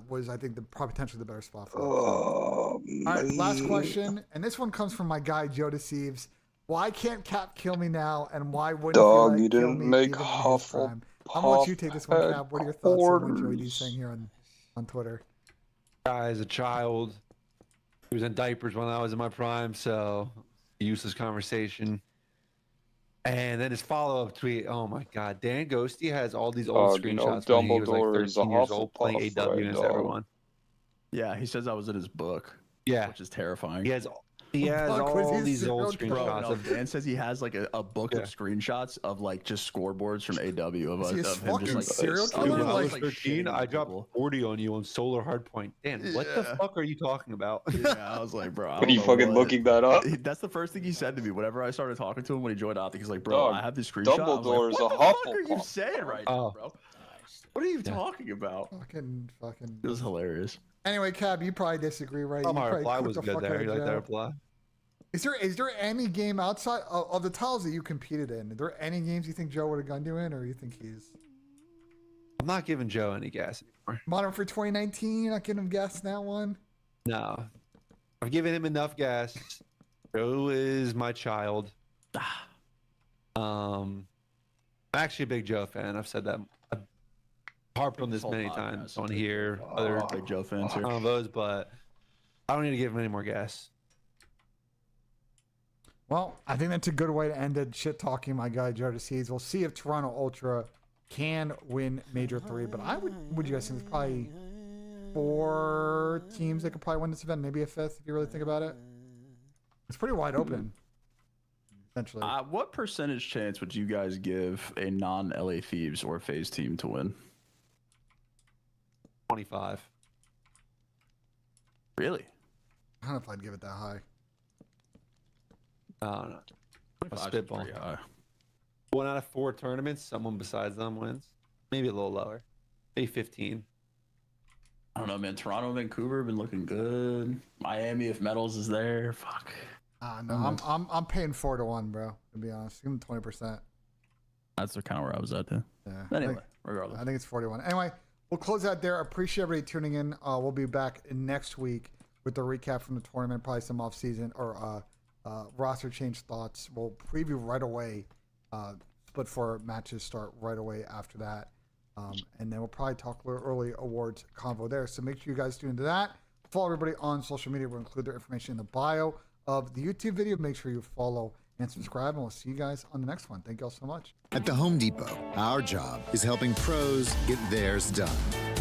was, I think, potentially the better spot for him. All right, last question, and this one comes from my guy Joe Deceives. Why can't Cap kill me now? And why wouldn't Dog, he you kill didn't me make even in his Hufflepuff prime? I'm gonna let you take this one, had Cap. What are your thoughts on what Joey D's quarters. saying here on Twitter? Guy is a child. He was in diapers when I was in my prime, so useless conversation. And then his follow-up tweet. Oh my God, Dan Ghosty has all these old You know, screenshots when he was like Dumbledore is a 13 years old playing Hufflepuff, AW right, against dog? everyone. Yeah, he says that was in his book. Yeah, which is terrifying. He has Fuck, was all he these serial old killer? screenshots No, of Dan says he has like a book of screenshots of like just scoreboards from AW of, Is he a of him just fucking like serial Dude, killer? when I was Like, 13, I shitting dropped people. 40 on you on Solar Hardpoint. Dan, what the Yeah. fuck are you talking about? Yeah, I was like, bro, I Are don't you know fucking what- looking that up? That's the first thing he said to me whenever I started talking to him when he joined Optic. He's like, bro, Dog, I have this screenshot. I was like, Dumbledore's what a the fuck are you Hufflepuff, saying right Oh. now, bro? What are you talking about? fucking. It was hilarious. Anyway, Cab, you probably disagree, right? Oh, You my probably reply quit was the good fuck out there. of You like that jail. reply? Is there any game outside of the titles that you competed in? Are there any games you think Joe would have gunned you in, or you think he's I'm not giving Joe any gas anymore. Modern for 2019? You're not giving him gas in that one. No. I've given him enough gas. Joe is my child. I'm actually a big Joe fan. I've said that. I've harped on this whole many podcast times is on big here, Joe. other Big Joe fans here. combos, but I don't need to give him any more gas. Well, I think that's a good way to end it. Shit talking my guy Joe DeSeeds. We'll see if Toronto Ultra can win Major 3, but would you guys think there's probably 4 teams that could probably win this event, maybe a 5th if you really think about it. It's pretty wide open. Essentially. What percentage chance would you guys give a non-LA Thieves or FaZe team to win? 25. Really? I don't know if I'd give it that high. I don't know. A 25 's spitball. pretty high. 1 out of 4 tournaments, someone besides them wins. Maybe a little lower. Maybe 15. I don't know, man. Toronto, Vancouver have been looking good. Miami, if Metals is there, fuck. No, I'm paying 4 to 1, bro. To be honest, give him 20%. That's kind of where I was at, too. Yeah. Anyway, regardless. I think it's 41. Anyway, we'll close out there. Appreciate everybody tuning in. We'll be back next week with the recap from the tournament, probably some off-season or roster change thoughts. We'll preview right away. Split 4 matches start right away after that. And then we'll probably talk a little early awards convo there. So make sure you guys tune into that. Follow everybody on social media. We'll include their information in the bio of the YouTube video. Make sure you follow and subscribe, and we'll see you guys on the next one. Thank you all so much. At the Home Depot, our job is helping pros get theirs done.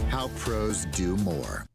How pros do more.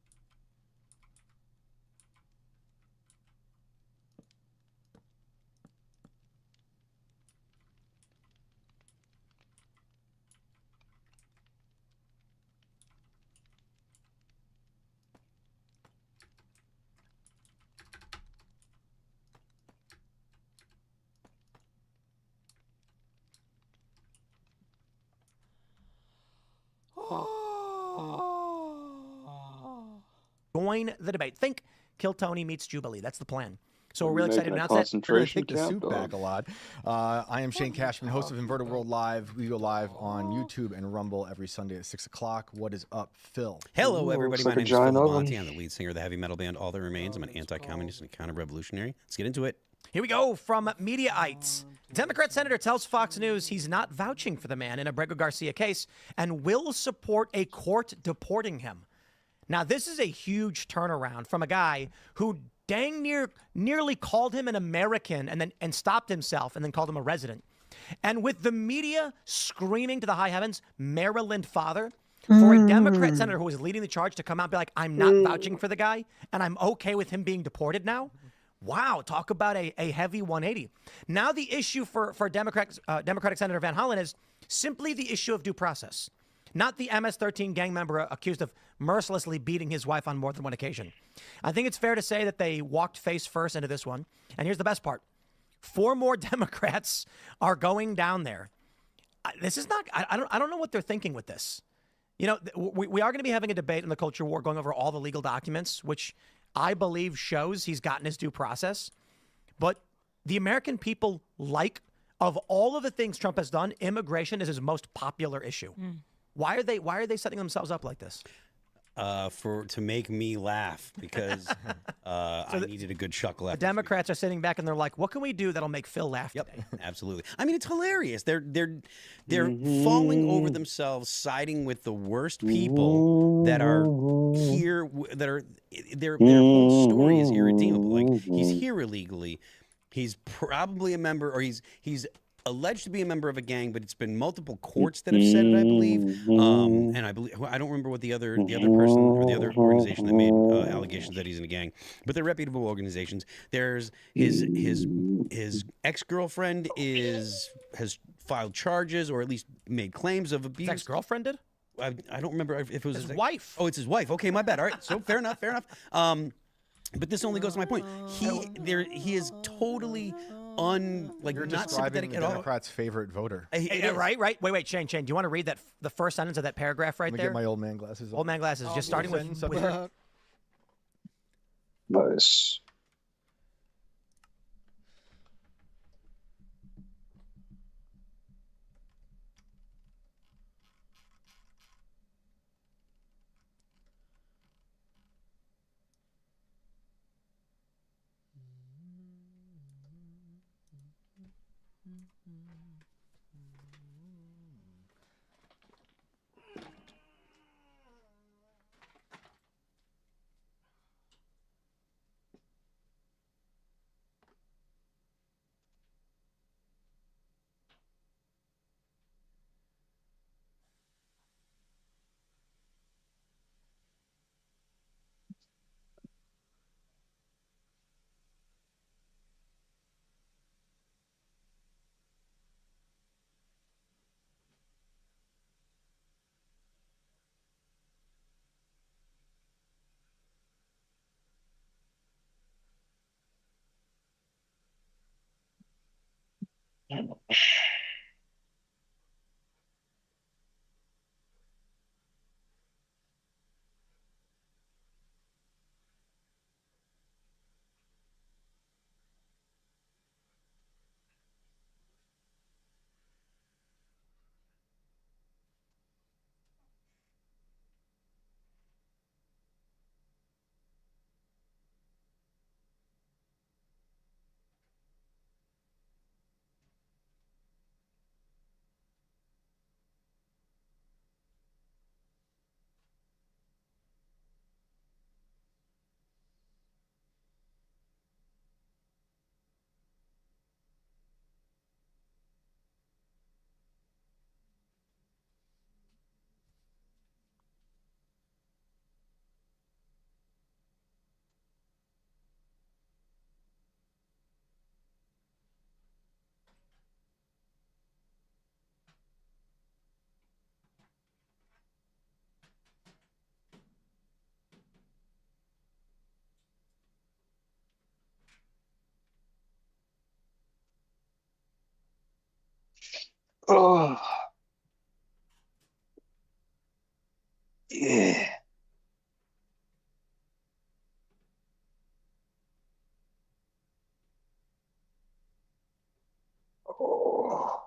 Join the debate. Think Kill Tony meets Jubilee. That's the plan. So we're Are really you excited to making a announce that. We're going to concentration take the camp, suit dog? back a lot. I am Shane Cashman, host of Inverted World Live. We go live on YouTube and Rumble every Sunday at 6 o'clock. What is up, Phil? Hello, Ooh, everybody. looks My like a name is Phil giant oven. Labonte. I'm the lead singer of the heavy metal band All That Remains. I'm an anti-communist and counter-revolutionary. Let's get into it. Here we go from Mediaites. Democrat senator tells Fox News he's not vouching for the man in a Abrego Garcia case and will support a court deporting him. Now, this is a huge turnaround from a guy who dang nearly called him an American and stopped himself and then called him a resident. And with the media screaming to the high heavens, Maryland father, for a Democrat senator who was leading the charge to come out and be like, I'm not vouching for the guy and I'm okay with him being deported now. Wow, talk about a heavy 180. Now the issue for Democratic Senator Van Hollen is simply the issue of due process, not the MS-13 gang member accused of mercilessly beating his wife on more than one occasion. I think it's fair to say that they walked face first into this one. And here's the best part. 4 more Democrats are going down there. This is not, I don't know what they're thinking with this. You know, we are going to be having a debate in the culture war going over all the legal documents, which I believe shows he's gotten his due process. But the American people of all of the things Trump has done, immigration is his most popular issue. Why are they setting themselves up like this? to make me laugh because I needed a good chuckle. The After this week. Democrats are sitting back and they're like, "What can we do that'll make Phil laugh today?" Absolutely. I mean, it's hilarious. They're falling over themselves, siding with the worst people that are here. Their whole story is irredeemable. Like he's here illegally. He's probably a member, or he's alleged to be a member of a gang, but it's been multiple courts that have said it, I believe. And I don't remember what the other person or the other organization that made allegations that he's in a gang, but they're reputable organizations. There's his ex-girlfriend has filed charges or at least made claims of abuse. His ex-girlfriend did? I don't remember if it was his wife. Oh, it's his wife. Okay, my bad. All right, so fair enough. But this only goes to my point. He is totally You're not sympathetic the at all. Democrats' favorite voter. Right. Wait, Shane. Do you want to read the first sentence of that paragraph right Let me there? get my old man glasses. Old man glasses. Just starting with your... Nice. Oh, yeah. Oh.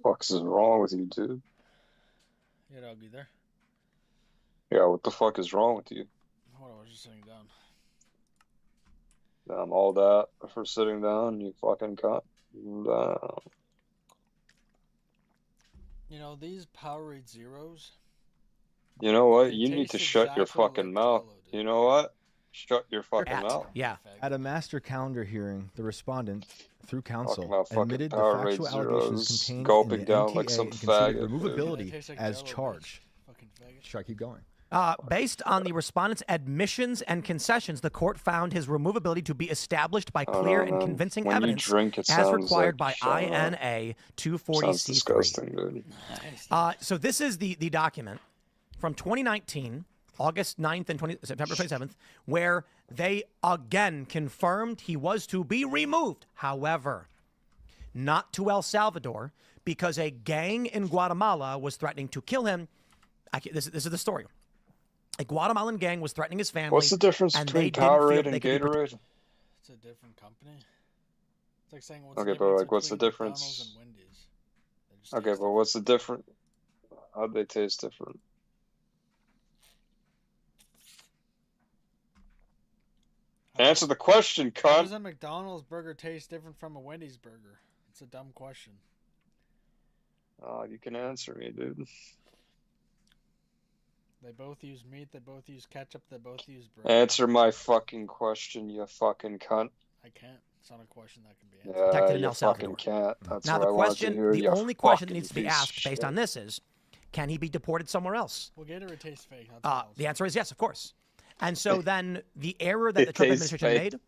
fuck is wrong with you, dude? Yeah, dog, you there? Yeah, what the fuck is wrong with you? Hold on, I was just sitting down. I'm all that for sitting down, you fucking cunt. Down. You know, these Powerade Zeros. You know what? They You need to taste shut your exactly fucking like mouth. Jell-O, You know what? Shut your fucking At, mouth. yeah. At a master calendar hearing, the respondent, through counsel, Talking about fucking admitted the Powerade factual allegations Zeros, contained in gulping the down NTA like some and considered faggot, dude. removability They taste like as Jell-O, bitch. charged. Fucking faggot. Should I keep going? Based on the respondent's admissions and concessions, the court found his removability to be established by clear and convincing When you evidence drink, it as sounds required like by shut up. INA Sounds 240C3. disgusting, dude. So this is the document from 2019, August 9th and September 27th, where they again confirmed he was to be removed. However, not to El Salvador because a gang in Guatemala was threatening to kill him. This is the story. A Guatemalan gang was threatening his family. What's the difference and between they didn't feel Powerade they and could be Gatorade? It's a different company. It's like saying what's Okay, the but difference like, what's the between difference? McDonald's and Wendy's? They just Okay, taste but what's the difference? How'd they taste different? Answer the question, How cunt. does a McDonald's burger taste different from a Wendy's burger? It's a dumb question. Oh, you can answer me, dude. They both use meat. They both use ketchup. They both use bread. Answer my fucking question, you fucking cunt. I can't. It's not a question that can be answered. Protected Yeah, in you El Salvador. fucking can't. That's Now what the I want to question, hear. the you only question that fucking needs to be piece of asked based shit. on this is, can he be deported somewhere else? Well, Gatorade tastes fake. That's all. The answer is yes, of course. And so then the error that the Trump administration made,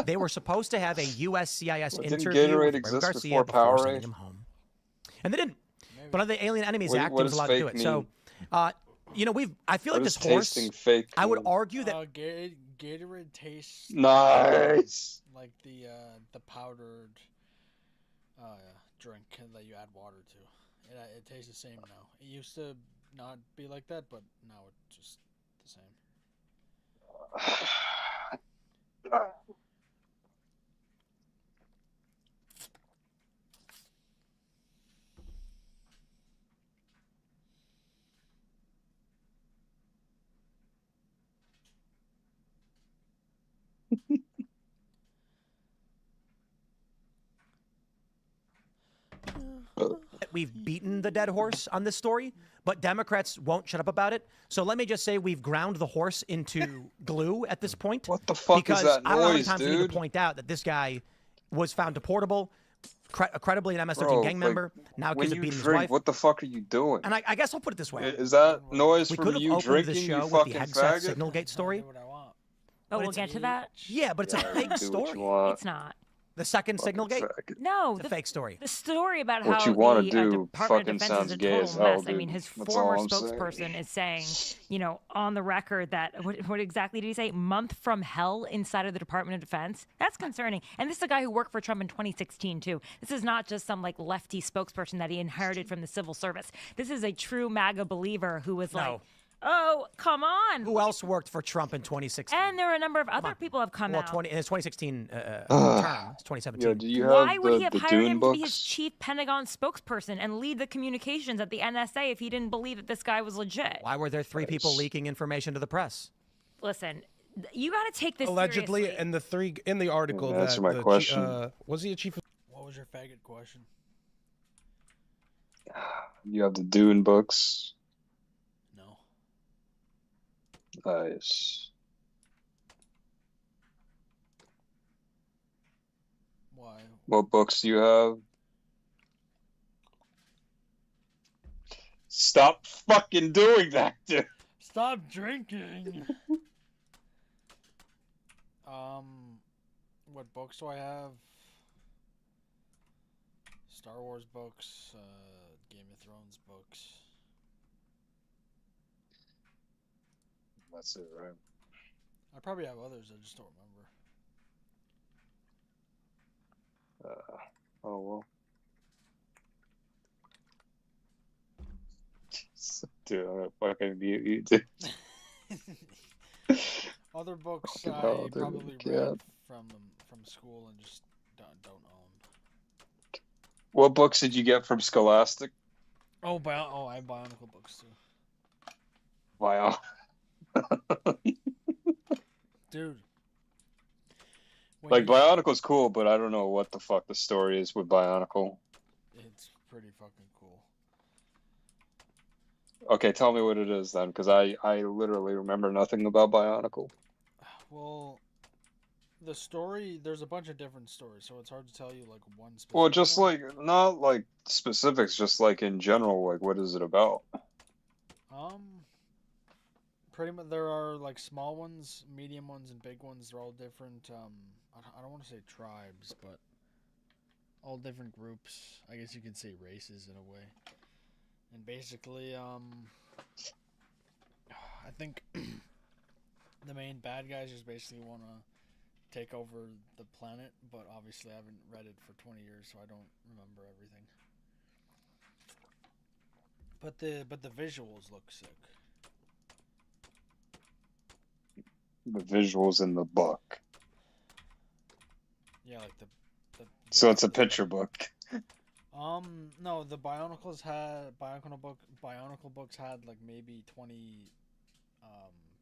they were supposed to have a USCIS Well, didn't interview Gatorade with exist Garcia before before sending Powerade? him home. And they didn't. But under the Alien Enemies What- Act, what he was does allowed to do fake it. So, you know, I feel What like this does horse, tasting fake I would mean? argue that Gatorade tastes Nice. like the powdered drink that you add water to. It tastes the same now. It used to not be like that, but now it's just the same. we've beaten the dead horse on this story, but Democrats won't shut up about it. So let me just say we've ground the horse into glue at this point. What the fuck because is that I don't know how many noise, times we need dude? to point out that this guy was found deportable, credibly an MS-13 Bro, gang member, like, now when accused of you beating his drink, wife. what the fuck are you doing? And I guess I'll put it this way. Is that noise We from could have you opened drinking, the you show with fucking the Hegseth faggot? Signalgate story. Oh, But we'll it's get to that. Yeah, but it's a fake do what you story. want. It's not. The second Signalgate? No, It's a fake story. The story about What how you wanna the do Department of fucking Defense sounds is a gay as total hell, mess. I mean, dude. his That's former all I'm saying. spokesperson is saying, you know, on the record that what exactly did he say? Month from hell inside of the Department of Defense. That's concerning. And this is a guy who worked for Trump in 2016 too. This is not just some like lefty spokesperson that he inherited from the civil service. This is a true MAGA believer who was like, oh, come on. Who else worked for Trump in 2016? And there are a number of other people have come Well, out. in his 2016 term, it's 2017. Yo, do you have Why would he have the hired Dune him books? to be his chief Pentagon spokesperson and lead the communications at the NSA if he didn't believe that this guy was legit? Why were there 3 people leaking information to the press? Listen, you got to take this Allegedly, seriously. and the 3 in the article Yeah, answer that my the question. was he a chief? What was your faggot question? You have the Dune books. No. Nice. Why? What books do you have? Stop fucking doing that, dude. Stop drinking. What books do I have? Star Wars books, Game of Thrones books. That's it, right? I probably have others. I just don't remember. Oh well. Dude, I'm gonna fucking mute you, dude. Other books Fucking I hell, dude, probably yeah. read from school and just don't own. What books did you get from Scholastic? Oh, I have Bionicle books too. Wow. Dude. Like, Bionicle's cool, but I don't know what the fuck the story is with Bionicle. It's pretty fucking cool. Okay, tell me what it is then, because I literally remember nothing about Bionicle. Well, the story, there's a bunch of different stories, so it's hard to tell you like one specific Well, just one. like, not like specifics, just like in general, like what is it about? Pretty much there are like small ones, medium ones, and big ones. They're all different. I don't want to say tribes, but all different groups. I guess you can say races in a way. And basically, I think the main bad guys just basically want to take over the planet, but obviously I haven't read it for 20 years, so I don't remember everything. But the visuals look sick. The visuals in the book. Yeah, like the So it's a picture book. No, the Bionicle books had like maybe 20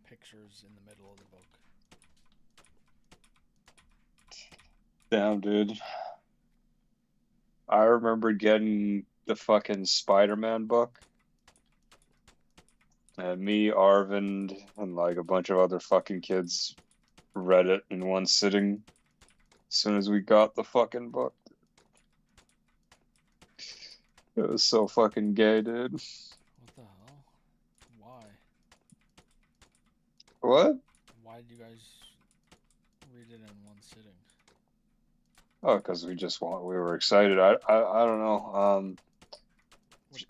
pictures in the middle of the book. Damn, dude. I remember getting the fucking Spider-Man book. And me, Arvind, and like a bunch of other fucking kids read it in one sitting as soon as we got the fucking book. It was so fucking gay, dude. What the hell? Why? What? Why did you guys read it in one sitting? Oh, because we were excited. I don't know.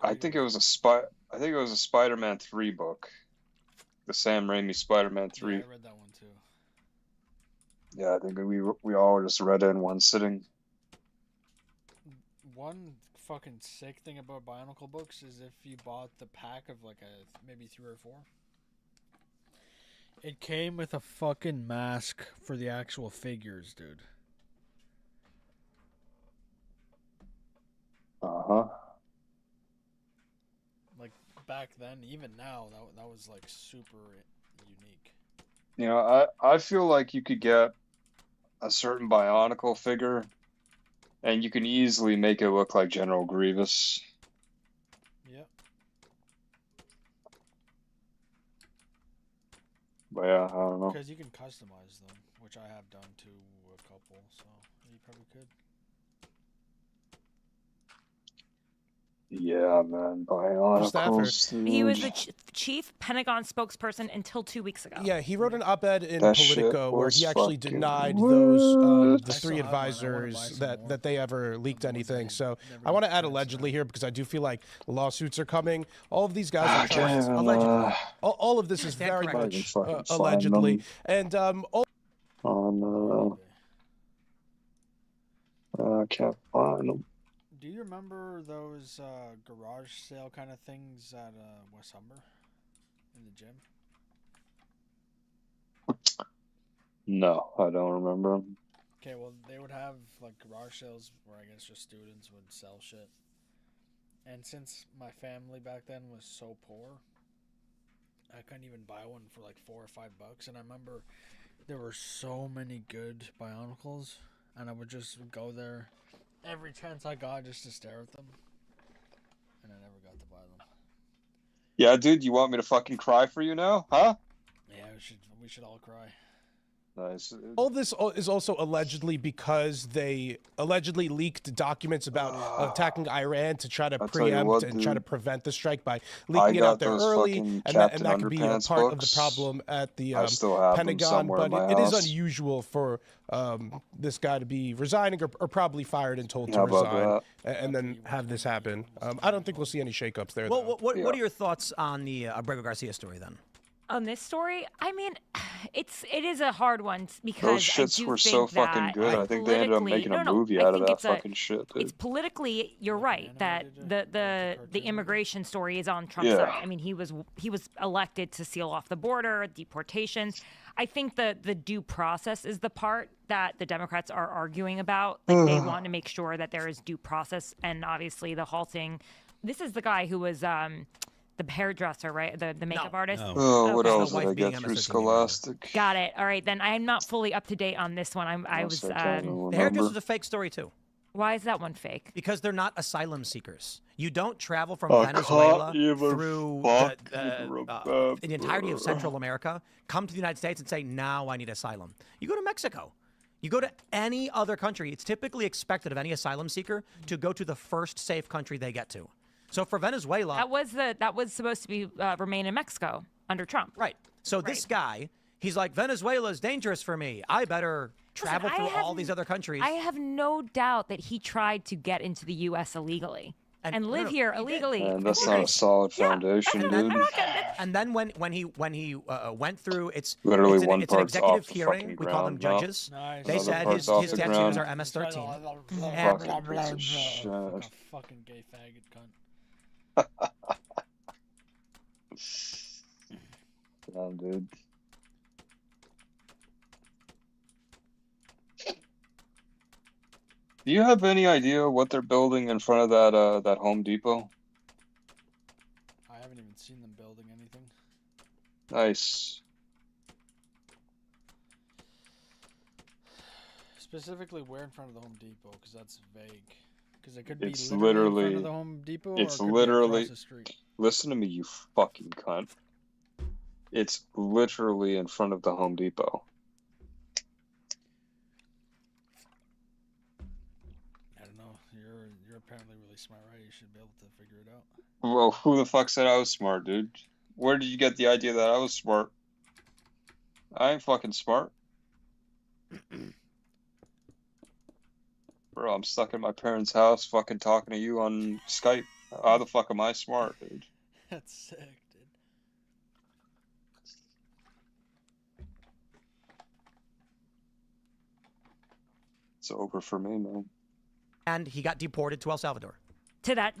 I think it was a Spider-Man 3 book. The Sam Raimi Spider-Man 3. Yeah, I read that one too. Yeah, I think we all just read it in one sitting. One fucking sick thing about Bionicle books is if you bought the pack of like maybe 3 or 4, it came with a fucking mask for the actual figures, dude. Uh-huh. Like back then, even now, that was like super unique. You know, I feel like you could get a certain Bionicle figure and you can easily make it look like General Grievous. Yep. But yeah, I don't know. Because you can customize them, which I have done to a couple, so you probably could. Yeah, man, Bionicles. He was the chief Pentagon spokesperson until 2 weeks ago. Yeah, he wrote an op-ed in That shit Politico where was he actually fucking denied what? those the I three still have one. I wanna buy advisors some that more. that they ever leaked anything. So never I want to got add the chance allegedly to. here because I do feel like lawsuits are coming. All of these guys are Okay, charged. well, All of this is Stand very corrected. much fucking find allegedly, them. and Oh no. I can't find them. Do you remember those garage sale kind of things at West Humber in the gym? No, I don't remember them. Okay, well, they would have like garage sales where I guess just students would sell shit. And since my family back then was so poor, I couldn't even buy one for like $4 or $5. And I remember there were so many good Bionicles, and I would just go there every chance I got just to stare at them. And I never got to buy them. Yeah, dude, you want me to fucking cry for you now? Huh? Yeah, we should all cry. Nice. all this is also allegedly because they allegedly leaked documents about attacking Iran to try to I'll tell you preempt what, and try to dude. prevent the strike by I leaking it got out there those early, fucking and Captain that could be a Underpants part of the books. problem at the I still have them Pentagon. somewhere in But my it is house. unusual for this guy to be resigning or probably fired and told to How about resign, and then have this happen. I don't think we'll see any shakeups there. Well, though. what are your thoughts on the Abrego Garcia story then? On this story, I mean, it is a hard one because Those shits I do were think so fucking that good. I think they ended up making a movie I out of think that it's fucking shit, It's dude. politically, you're right that the immigration story is on Trump's Yeah. side. I mean, he was elected to seal off the border, deportations. I think the due process is the part that the Democrats are arguing about. Like they want to make sure that there is due process, and obviously the halting. This is the guy who was the hairdresser, right? The makeup artist. Oh, what Okay. else did I get through Scholastic? Got it. All right, then I'm not fully up to date on this one. I was. I can't The remember. hairdresser's a fake story too. Why is that one fake? Because they're not asylum seekers. You don't travel from I Venezuela can't even through fucking the entirety of Central America, come to the United States and say, now I need asylum. You go to Mexico. You go to any other country. It's typically expected of any asylum seeker to go to the first safe country they get to. So for Venezuela, that was supposed to be remain in Mexico under Trump. Right. So this guy, he's like, Venezuela is dangerous for me. I better travel through all these other countries. I have no doubt that he tried to get into the U.S. illegally and live here illegally. Man, that's not a solid foundation, dude. And then when he went through, it's Literally it's an, one it's an part's executive off the hearing. fucking We call them ground, no? judges. Nice. They Another said part's his off the tattoos ground. are MS-13. Fucking piece of shit. Like a fucking gay faggot cunt. Damn, dude. Do you have any idea what they're building in front of that Home Depot? I haven't even seen them building anything. Nice. Specifically, where in front of the Home Depot? Because that's vague. Because it could It's be literally in front literally. of the Home Depot, or It's it could literally. be across the street. Listen to me, you fucking cunt. It's literally in front of the Home Depot. I don't know. You're apparently really smart, right? You should be able to figure it out. Well, who the fuck said I was smart, dude? Where did you get the idea that I was smart? I ain't fucking smart. Bro, I'm stuck in my parents' house fucking talking to you on Skype. How the fuck am I smart, dude? That's sick, dude. It's over for me, man. And he got deported to El Salvador. To that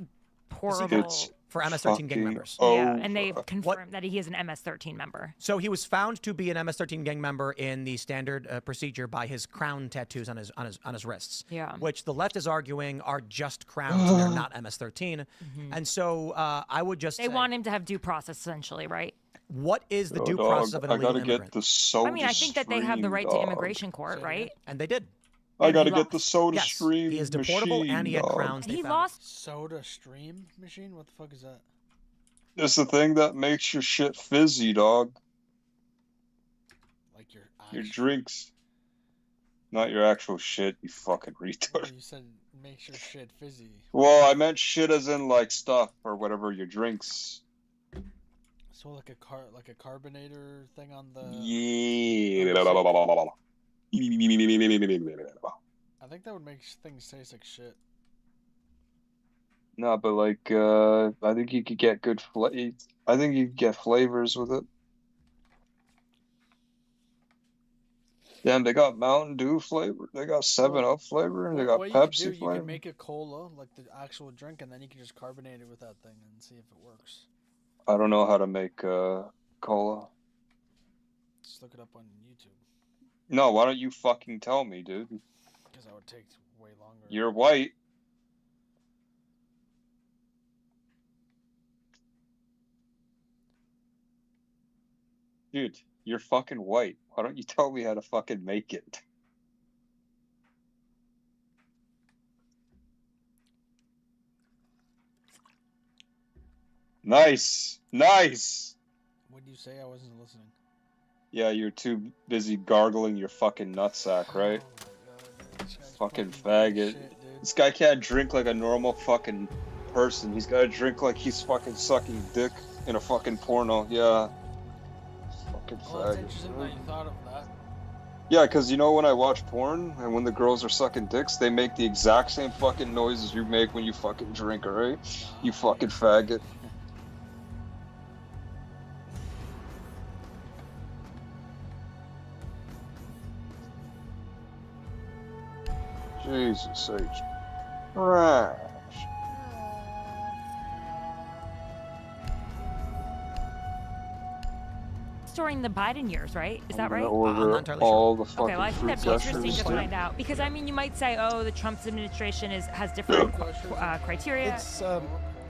horrible. It's for MS-13 gang fucking members. Yeah, and they've confirmed that he is an MS-13 member. So he was found to be an MS-13 gang member in the standard procedure by his crown tattoos on his wrists. Yeah. Which the left is arguing are just crowns and they're not MS-13. And so I would just They say, want him to have due process, essentially, right? what is the Yo, due dog, process of an I illegal gotta immigrant? get the soda I mean, I think that they have the right to stream, immigration court, right? And they did. I And gotta he get lost. the soda Yes, stream he is deportable machine, and he had dog. crowns. They He found lost. Soda stream machine? What the fuck is that? It's the thing that makes your shit fizzy, dog. Like your Your actual... drinks. Not your actual shit, you fucking retard. You said makes your shit fizzy. Well, I meant shit as in like stuff or whatever your drinks. So like a carbonator thing on the. Yeah. I think that would make things taste like shit. No, but like, I think you could get good I think you could get flavors with it. Damn, they got Mountain Dew flavor. They got 7-Up flavor. They got What you could Pepsi do, you flavor. can make a cola, like the actual drink, and then you can just carbonate it with that thing and see if it works. I don't know how to make cola. Just look it up on YouTube, No, why don't you fucking tell me, dude? because that would take way longer. You're white. Dude, you're fucking white. Why don't you tell me how to fucking make it? Nice. Nice. What did you say? I wasn't listening. Yeah, you're too busy gargling your fucking nutsack, right? Fucking faggot. This guy can't drink like a normal fucking person. He's gotta drink like he's fucking sucking dick in a fucking porno. Yeah. Fucking Oh, it's faggot. interesting that you thought of that. Yeah, because you know when I watch porn and when the girls are sucking dicks, they make the exact same fucking noises you make when you fucking drink, alright? You fucking faggot. Jesus H. Trash. During the Biden years, right? Is that I'm gonna right? order all the fucking Okay, well, I think that'd be fruit interesting to gushers. find out because I mean, you might say, oh, the Trump administration has different criteria. It's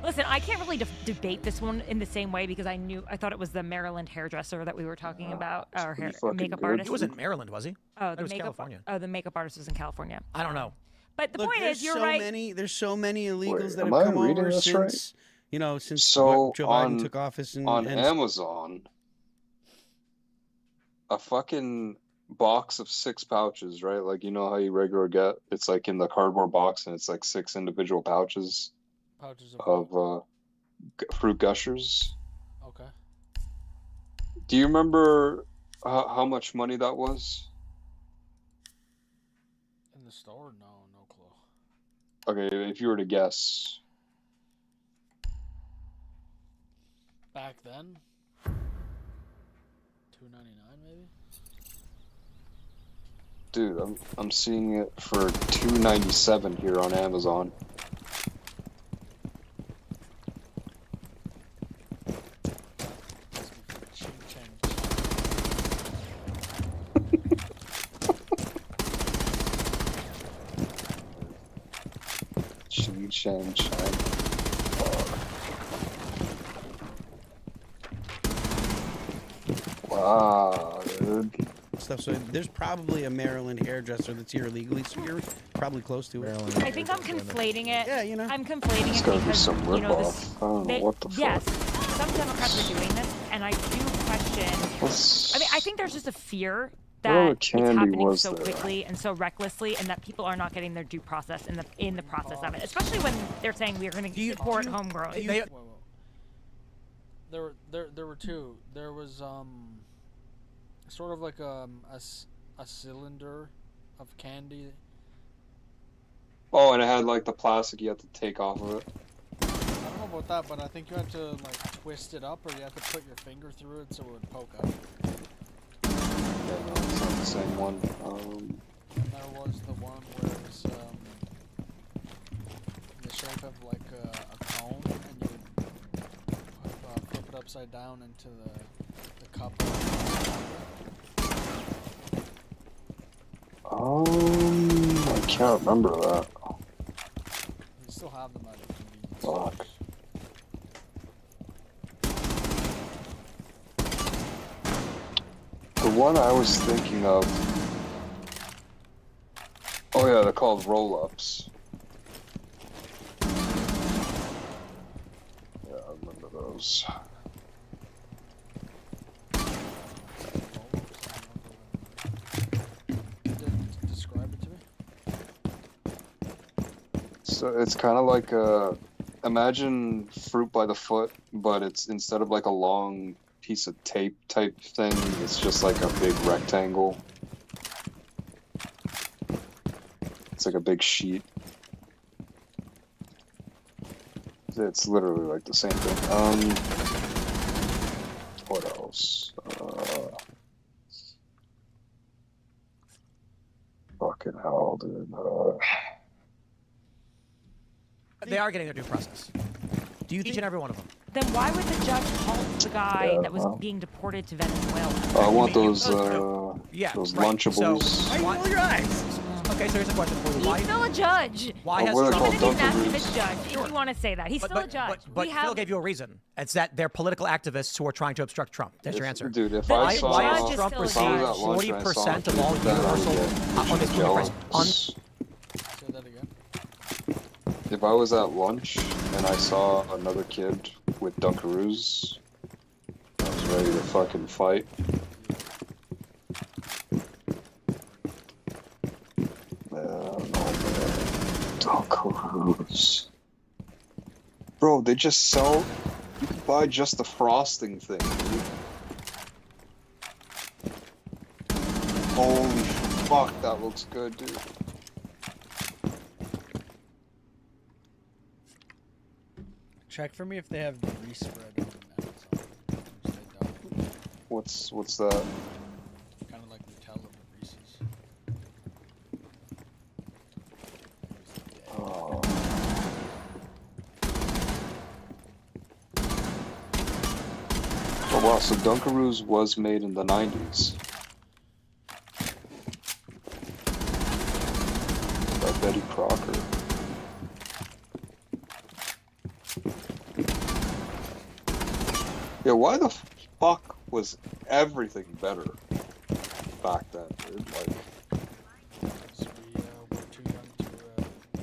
Listen, I can't really debate this one in the same way because I thought it was the Maryland hairdresser that we were talking about, or makeup artist. He was in Maryland, was he? Oh, It the was makeup. California. Oh, the makeup artist was in California. I don't know. But the Look, point there's is, you're so right. There's so many illegals Wait, that am have I come reading over this since right? since So Joe on Biden took office and Amazon, a fucking box of 6 pouches, right? Like you know how you regular get, it's like in the cardboard box, and it's like 6 individual pouches of fruit gushers. Okay. Do you remember how much money that was? In the store? No clue. Okay, if you were to guess. Back then? $2.99 maybe? Dude, I'm seeing it for $2.97 here on Amazon. Ching chang chang. Wow, dude. stuff. So there's probably a Maryland hairdresser that's here illegally. So you're probably close to it. I think I'm conflating it. Yeah, you know. I'm conflating It's it gotta be because some you know ripoff. I don't know what the fuck. yes, some Democrats are doing this, and I do question. What's- I mean, I think there's just a fear What other that it's candy happening was so there? quickly and so recklessly, and that people are not getting their due process in the process of it. Especially when they're saying we are going to support homegrown. There were two. There was sort of like a cylinder of candy. Oh, and it had like the plastic you had to take off of it. I don't know about that, but I think you had to like twist it up, or you had to put your finger through it so it would poke out. Yeah, no, it's not the same one. And there was the one where it was the shape of like a cone, and you would flip it upside down into the cup. I can't remember that. You still have them at your convenience store. Fuck. The one I was thinking of. Oh yeah, they're called roll-ups. Yeah, I remember those. Describe it to me. So it's kind of like imagine fruit by the foot, but it's instead of like a long piece of tape type thing, it's just like a big rectangle. It's like a big sheet. It's literally like the same thing. What else? Fucking hell, dude. They are getting their due process. Do you each and every one of them? Then why would the judge halt the guy Yeah, that was well. being deported to Venezuela? I want those Yeah, those right. Lunchables. So, why roll your eyes? Okay, so here's a question for you. Why? He's still a judge. Why has what are they Trump? called? Even an Dunkaroos? activist judge, if you want to say that. He's still a judge. But we Phil have gave you a reason. It's that they're political activists who are trying to obstruct Trump. That's your answer. Dude, if But I the saw, why judge has is Trump still a received judge. 40% of all universal universal unemployment? Say that again. If I was at lunch and I saw another kid with Dunkaroos, I was ready to fucking fight. Dunkaroos. Bro, they just sell. You can buy just the frosting thing, dude. Holy fuck, that looks good, dude. Check for me if they have the respread on Amazon. Which they don't. What's that? Kind of like Nutella, but Reese's. Wow, so Dunkaroos was made in the 90s. By Betty Crocker. Yeah, why the fuck was everything better back then, dude? Like, we're too young to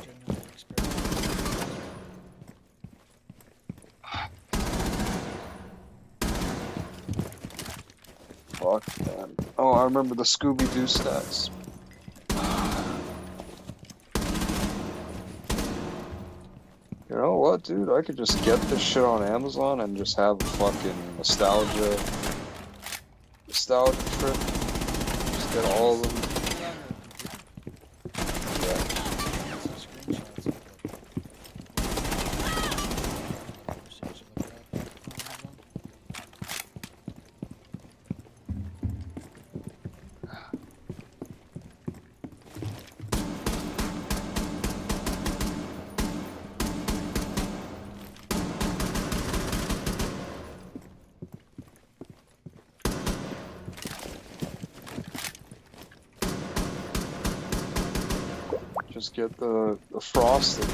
genuinely experience. fuck, man. Oh, I remember the Scooby-Doo stats. You know what, dude? I could just get this shit on Amazon and just have a fucking nostalgia trip. Just get all of them. Yeah. Just get the frosting.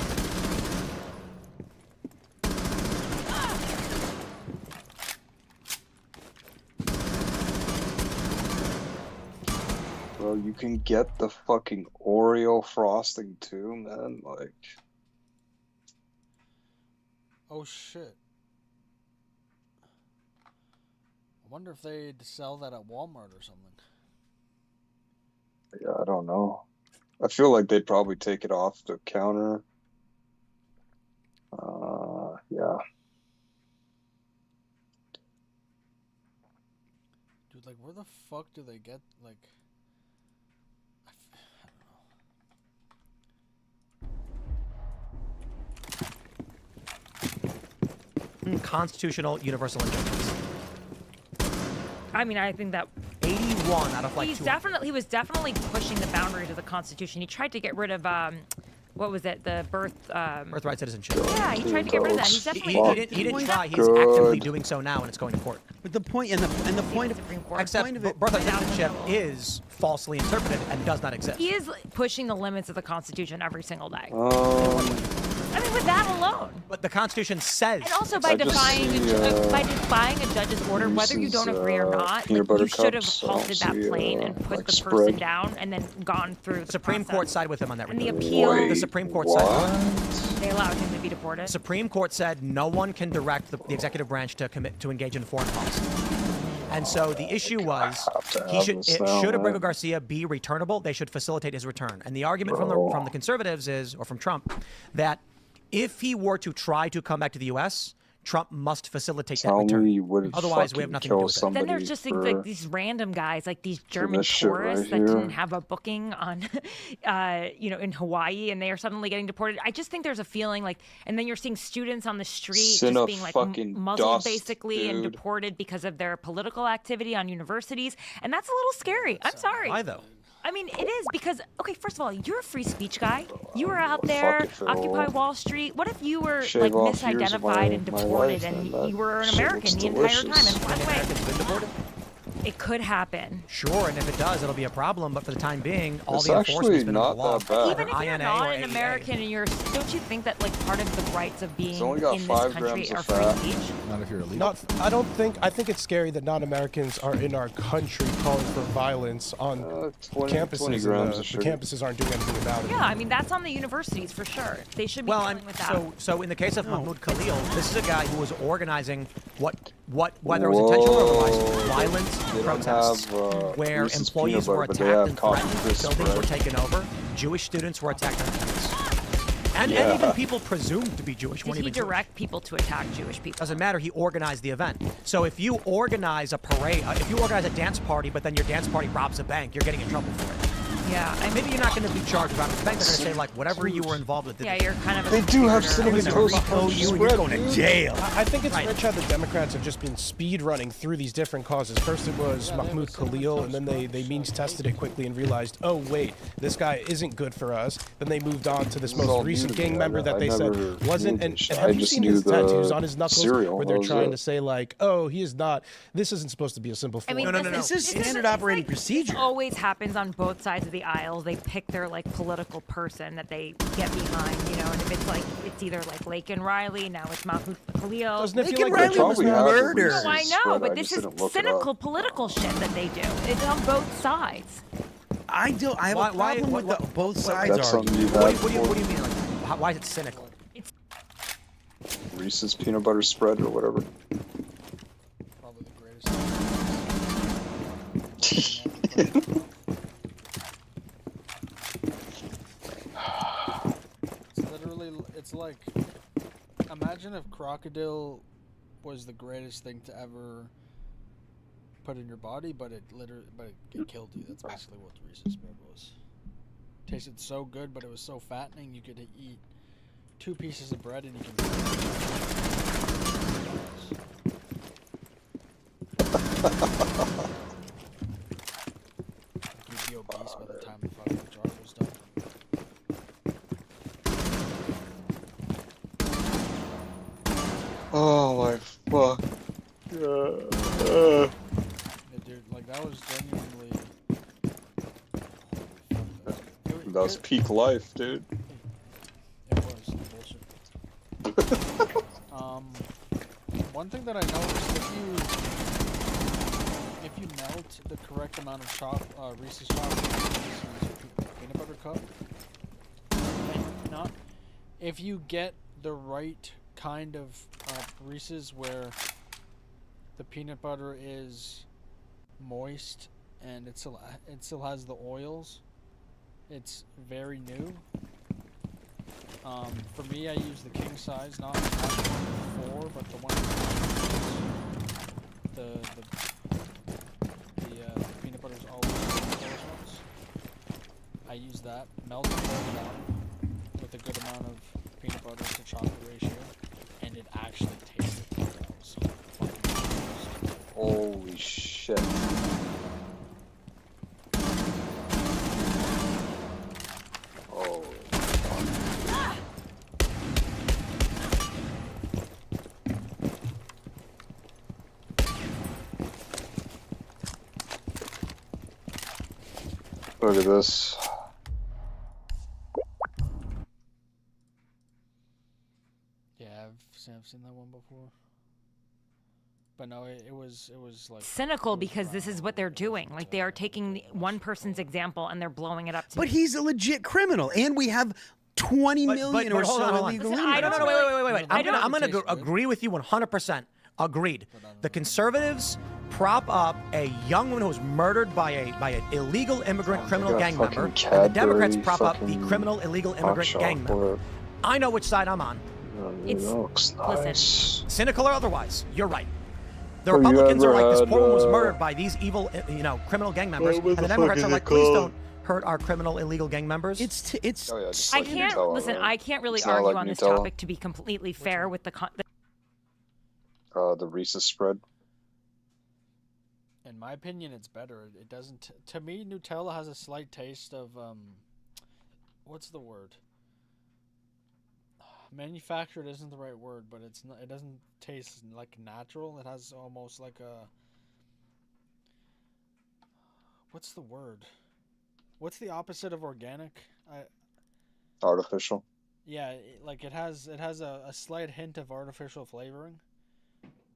Bro, you can get the fucking Oreo frosting too, man. Like, Oh shit. I wonder if they'd sell that at Walmart or something. yeah, I don't know. I feel like they'd probably take it off the counter. Yeah. Dude, like, where the fuck do they get, like... Constitutional universal injustice. I mean, I think that 81 out of like he 200. was definitely pushing the boundaries of the Constitution. He tried to get rid of what was it? The birthright citizenship. Yeah, he tried to get rid of that. He's definitely he didn't try. He's actively doing so now, and it's going to court. But the point and the point of except birthright citizenship is falsely interpreted and does not exist. He is pushing the limits of the Constitution every single day. I mean, with that alone. But the Constitution says. And also by defying a judge's order, whether you don't agree or not, like, you should have halted that plane and put the person down and then gone through the Supreme Court sided with him on that. And the appeal. The Supreme Court sided. They allowed him to be deported. The Supreme Court said no one can direct the executive branch to engage in foreign policy. And so the issue was, should Abrego Garcia be returnable? They should facilitate his return. And the argument from the conservatives is, or from Trump, that if he were to try to come back to the U.S., Trump must facilitate that return. Otherwise, we have nothing to do with it. Then there's just like these random guys, like these German tourists that didn't have a booking on, in Hawaii, and they are suddenly getting deported. I just think there's a feeling like, and then you're seeing students on the street just being like muzzled basically and deported because of their political activity on universities, and that's a little scary. I'm sorry. Why though? I mean, it is because, okay, first of all, you're a free speech guy. You were out there, Occupy Wall Street. What if you were, like, misidentified and deported and you were an American the entire time? And by the way, it could happen. Sure, and if it does, it'll be a problem. But for the time being, all the enforcement's been in the law. Even if you're not an American and you're, don't you think that like part of the rights of being in this country are free speech? Not if you're illegal. I think it's scary that non-Americans are in our country calling for violence on campuses. The campuses aren't doing anything about it. Yeah, I mean that's on the universities for sure. They should be dealing with that. So in the case of Mahmoud Khalil, this is a guy who was organizing whether it was intentional or otherwise, violence. Protests where employees were attacked and threatened, buildings were taken over, Jewish students were attacked on campus. And even people presumed to be Jewish weren't even direct people to attack Jewish people? Doesn't matter, he organized the event. So if you organize a parade, if you organize a dance party, but then your dance party robs a bank, you're getting in trouble for it. Yeah, I Maybe you're not going to be charged about it. The banks are going to say, like, whatever you were involved with. Yeah, you're kind of a They do have conspirator. cinnamon toast crunch you and spread, you're going to dude. jail. I think it's rich how the Democrats have just been speed running through these different causes. First it was Mahmoud Khalil, and then they means tested it quickly and realized, oh wait, this guy isn't good for us. Then they moved on to this This is all most new recent to me. gang I member that they never said wasn't. knew And this. have I you just seen knew his the tattoos on his knuckles cereal. where they're That was trying it. to say like, oh, he is not. This isn't supposed to be a simple form. I mean, This is standard operating procedure. This always happens on both sides of the aisle. They pick their like political person that they get behind, you know. And if it's like it's either like Laken Riley, now it's Mahmoud Khalil. Doesn't it feel Laken like Riley they're was probably have the murdered. Reese's No, I know, spread, but I this just is didn't look it cynical up. political shit that they do. It's on both sides. I have a problem with both sides That's argument. something you've What had do you before. mean? Like, why is it cynical? Reese's peanut butter spread or whatever. Probably the greatest. It's literally, it's like, imagine if crocodile was the greatest thing to ever put in your body, but it killed you. That's basically what the Reese's spread was. Tasted so good, but it was so fattening. You could eat 2 pieces of bread and you can. You'd be obese by the time the fucking jar was done. Oh my fuck. Yeah, dude, like that was genuinely. That was peak life, dude. It was bullshit. One thing that I noticed, if you melt the correct amount of Reese's chocolate in Reese's peanut butter cup, and if you get the right kind of Reese's where the peanut butter is moist and it still has the oils, it's very new. For me, I use the king size, not the 4, but the one the peanut butter's always those ones. I use that, melt it all down with a good amount of peanut butter to chocolate ratio, and it actually tasted good. It was fucking delicious. Holy shit. Oh. Look at this. Yeah, I've seen that one before. But no, it was like Cynical because this is what they're doing. Like they are taking one person's example and they're blowing it up to. But he's a legit criminal, and we have 20 million or hold so on, hold on. illegal Listen, immigrants. No, wait. I'm gonna taste agree with you 100%. Agreed. The conservatives prop up a young woman who was murdered by an illegal immigrant criminal gang member, and the Democrats prop up the criminal illegal immigrant gang member. I know which side I'm on. It's looks nice. Cynical or otherwise, you're right. The Have you Republicans are ever like, this poor woman was had, murdered by these evil, criminal gang members, what and the the fuck Democrats is are it like, please called? don't hurt our criminal illegal gang members. Oh, yeah, just I like can't Nutella, listen. right? I can't really It's not argue like on this Nutella. topic to be completely fair with the. The Reese's spread. in my opinion, it's better. It doesn't. To me, Nutella has a slight taste of what's the word? Manufactured isn't the right word, but it's not. It doesn't taste like natural. It has almost like a. What's the word? What's the opposite of organic? Artificial. Yeah, it has a slight hint of artificial flavoring,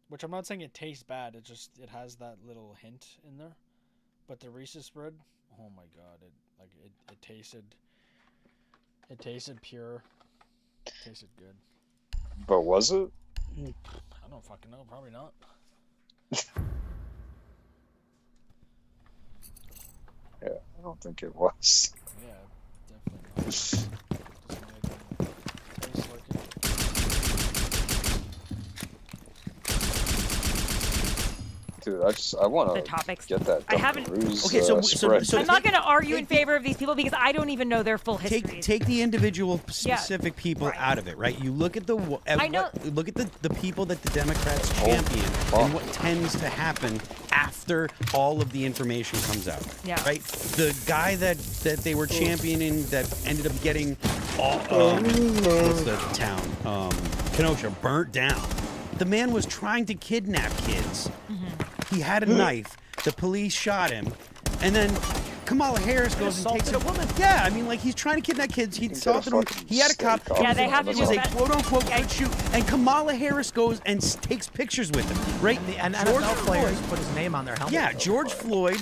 which I'm not saying it tastes bad. It has that little hint in there. But the Reese's spread, oh my god, it tasted pure. It tasted good. But was it? I don't fucking know. Probably not. Yeah, I don't think it was. Yeah, definitely not. Dude, I want the to topics. get that I haven't. Dunkaroos, Okay, so spread. I'm not going to argue in favor of these people because I don't even know their full history. Take the individual Yeah. specific people out of it, right? You look at I know- look at the people that the Democrats champion and what tends to happen after all of the information comes out. Yeah. Right? The guy that they were championing that ended up getting all, what's the town? Kenosha burnt down. The man was trying to kidnap kids. He had a knife. The police shot him, and then Kamala Harris goes and takes a woman. Yeah, I mean, like he's trying to kidnap kids. He assaulted him. He had a cop. Yeah, they have to It was do a that. quote unquote good shoot, and Kamala Harris goes and takes pictures with him. Right? And George NFL players Floyd- put his name on their helmet. Yeah, George Floyd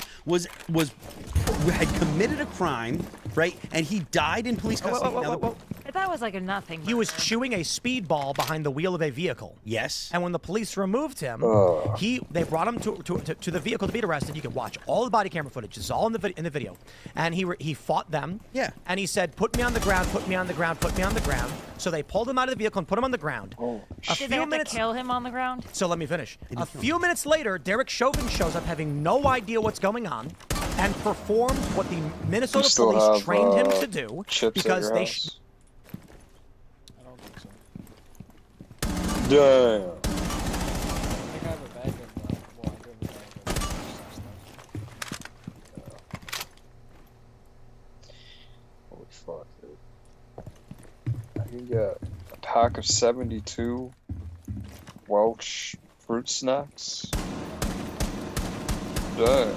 had committed a crime, right? And he died in police custody. Now the- That was like a nothing. He was chewing a speedball behind the wheel of a vehicle. Yes. And when the police removed him, they brought him to the vehicle to be arrested. You can watch all the body camera footage. It's all in the video. And he fought them. Yeah. And he said, "Put me on the ground. Put me on the ground. Put me on the ground." So they pulled him out of the vehicle and put him on the ground. Did they have to kill him on the ground? So let me finish. A few minutes later, Derek Chauvin shows up having no idea what's going on and performed what the Minnesota still police have, trained him to do chips at because your they. house? Damn. I think I have a bag of, well, I do have a bag of Holy fuck, dude. I can get a pack of 72 Welch fruit snacks. Damn.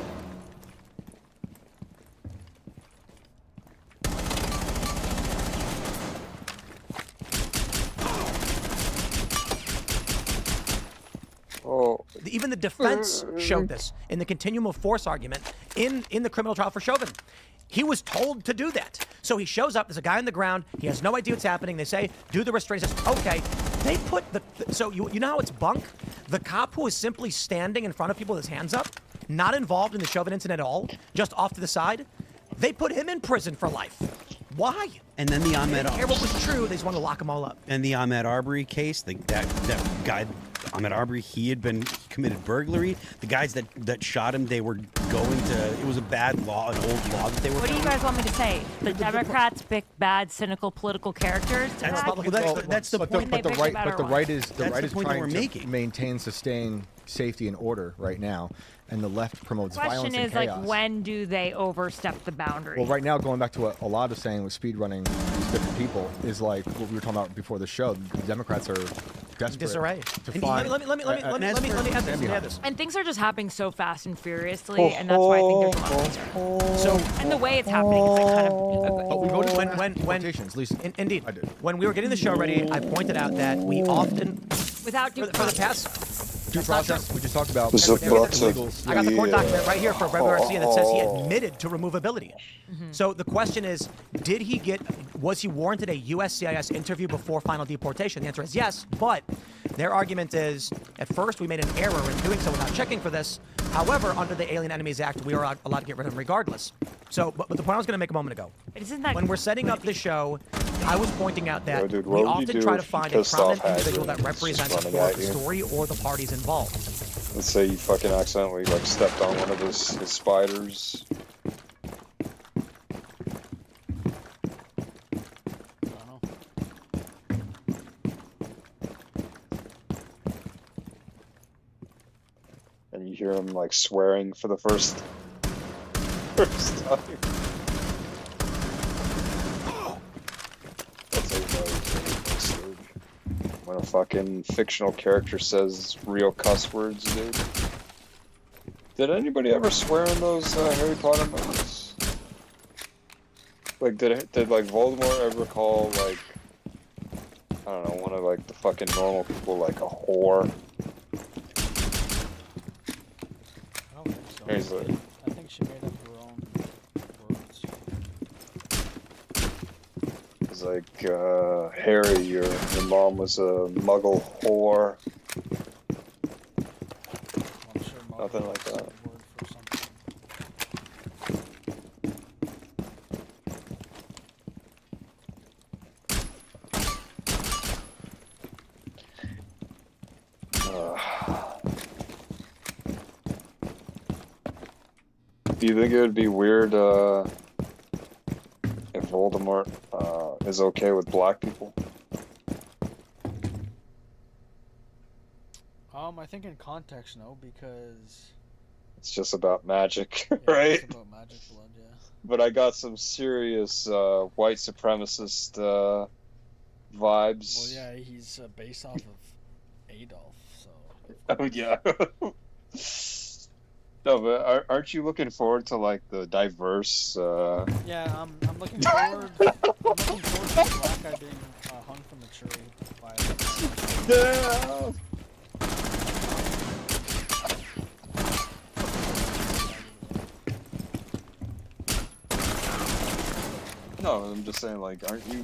Oh. Even the defense showed this in the continuum of force argument in the criminal trial for Chauvin. He was told to do that. So he shows up, there's a guy on the ground, he has no idea what's happening. They say, do the restraint. He says, okay. They put so you know how it's bunk? The cop who is simply standing in front of people with his hands up, not involved in the Chauvin incident at all, just off to the side, they put him in prison for life. Why? And then the They Ahmed didn't care what was true, they just wanted to lock them all up. and the Ahmed Arbery case, that guy, Ahmed Arbery, he had been committed burglary. The guys that shot him, they were going to. It was a bad law, an old law that they were. What do you guys want me to say? The Democrats pick bad, cynical political characters? To That's act? that's the But point. the right is That's the point that trying we're to making. maintain, sustain safety and order right now, and the left promotes The violence question and is, like, chaos. when do they overstep the boundary? Well, right now, going back to what Alad was saying with speed running these different people is like what we were talking about before the show. The Democrats are desperate Disarray. to And find. let me add this. And things are just happening so fast and furiously, and that's why I think there's a lot of concern. So, and the way it's happening is like kind of. But we voted when at least. Indeed. When we were getting the show ready, I pointed out that we often, Without due for the past. Due process, we just talked about. There's a everything box of- illegals. I got the court Yeah. document right here for Brett Garcia that says he admitted to removability. So the question is, was he warranted a USCIS interview before final deportation? The answer is yes, but their argument is, at first we made an error in doing so without checking for this. However, under the Alien Enemies Act, we are allowed to get rid of him regardless. So, but the point I was going to make a moment ago, Isn't that when we're setting up the show, I was pointing out that Yo, dude, we what would you often do try to if you find a pissed prominent off individual that Hagrid represents just running both at the you? story or the parties involved. Let's say you fucking accidentally like stepped on one of his spiders. And you hear him like swearing for the first time. That's how you know he's really mixed, dude. When a fucking fictional character says real cuss words, dude. Did anybody ever swear in those Harry Potter movies? Like, did like Voldemort ever call like, I don't know, one of like the fucking normal people like a whore? I don't think so. He's like, I think she made up her own words. it's like, Harry, your mom was a muggle whore. I'm sure Nothing like that. word for something. Do you think it would be weird if Voldemort is okay with black people? I think in context, no, because It's just about magic, yeah, right? it's about magic blood, yeah. But I got some serious white supremacist vibes. Well, yeah, he's based off of Adolf, so. Oh yeah. No, but aren't you looking forward to like the diverse? Yeah, I'm looking forward. I'm looking forward to the black guy being hung from the tree by. Yeah. No, I'm just saying, like, aren't you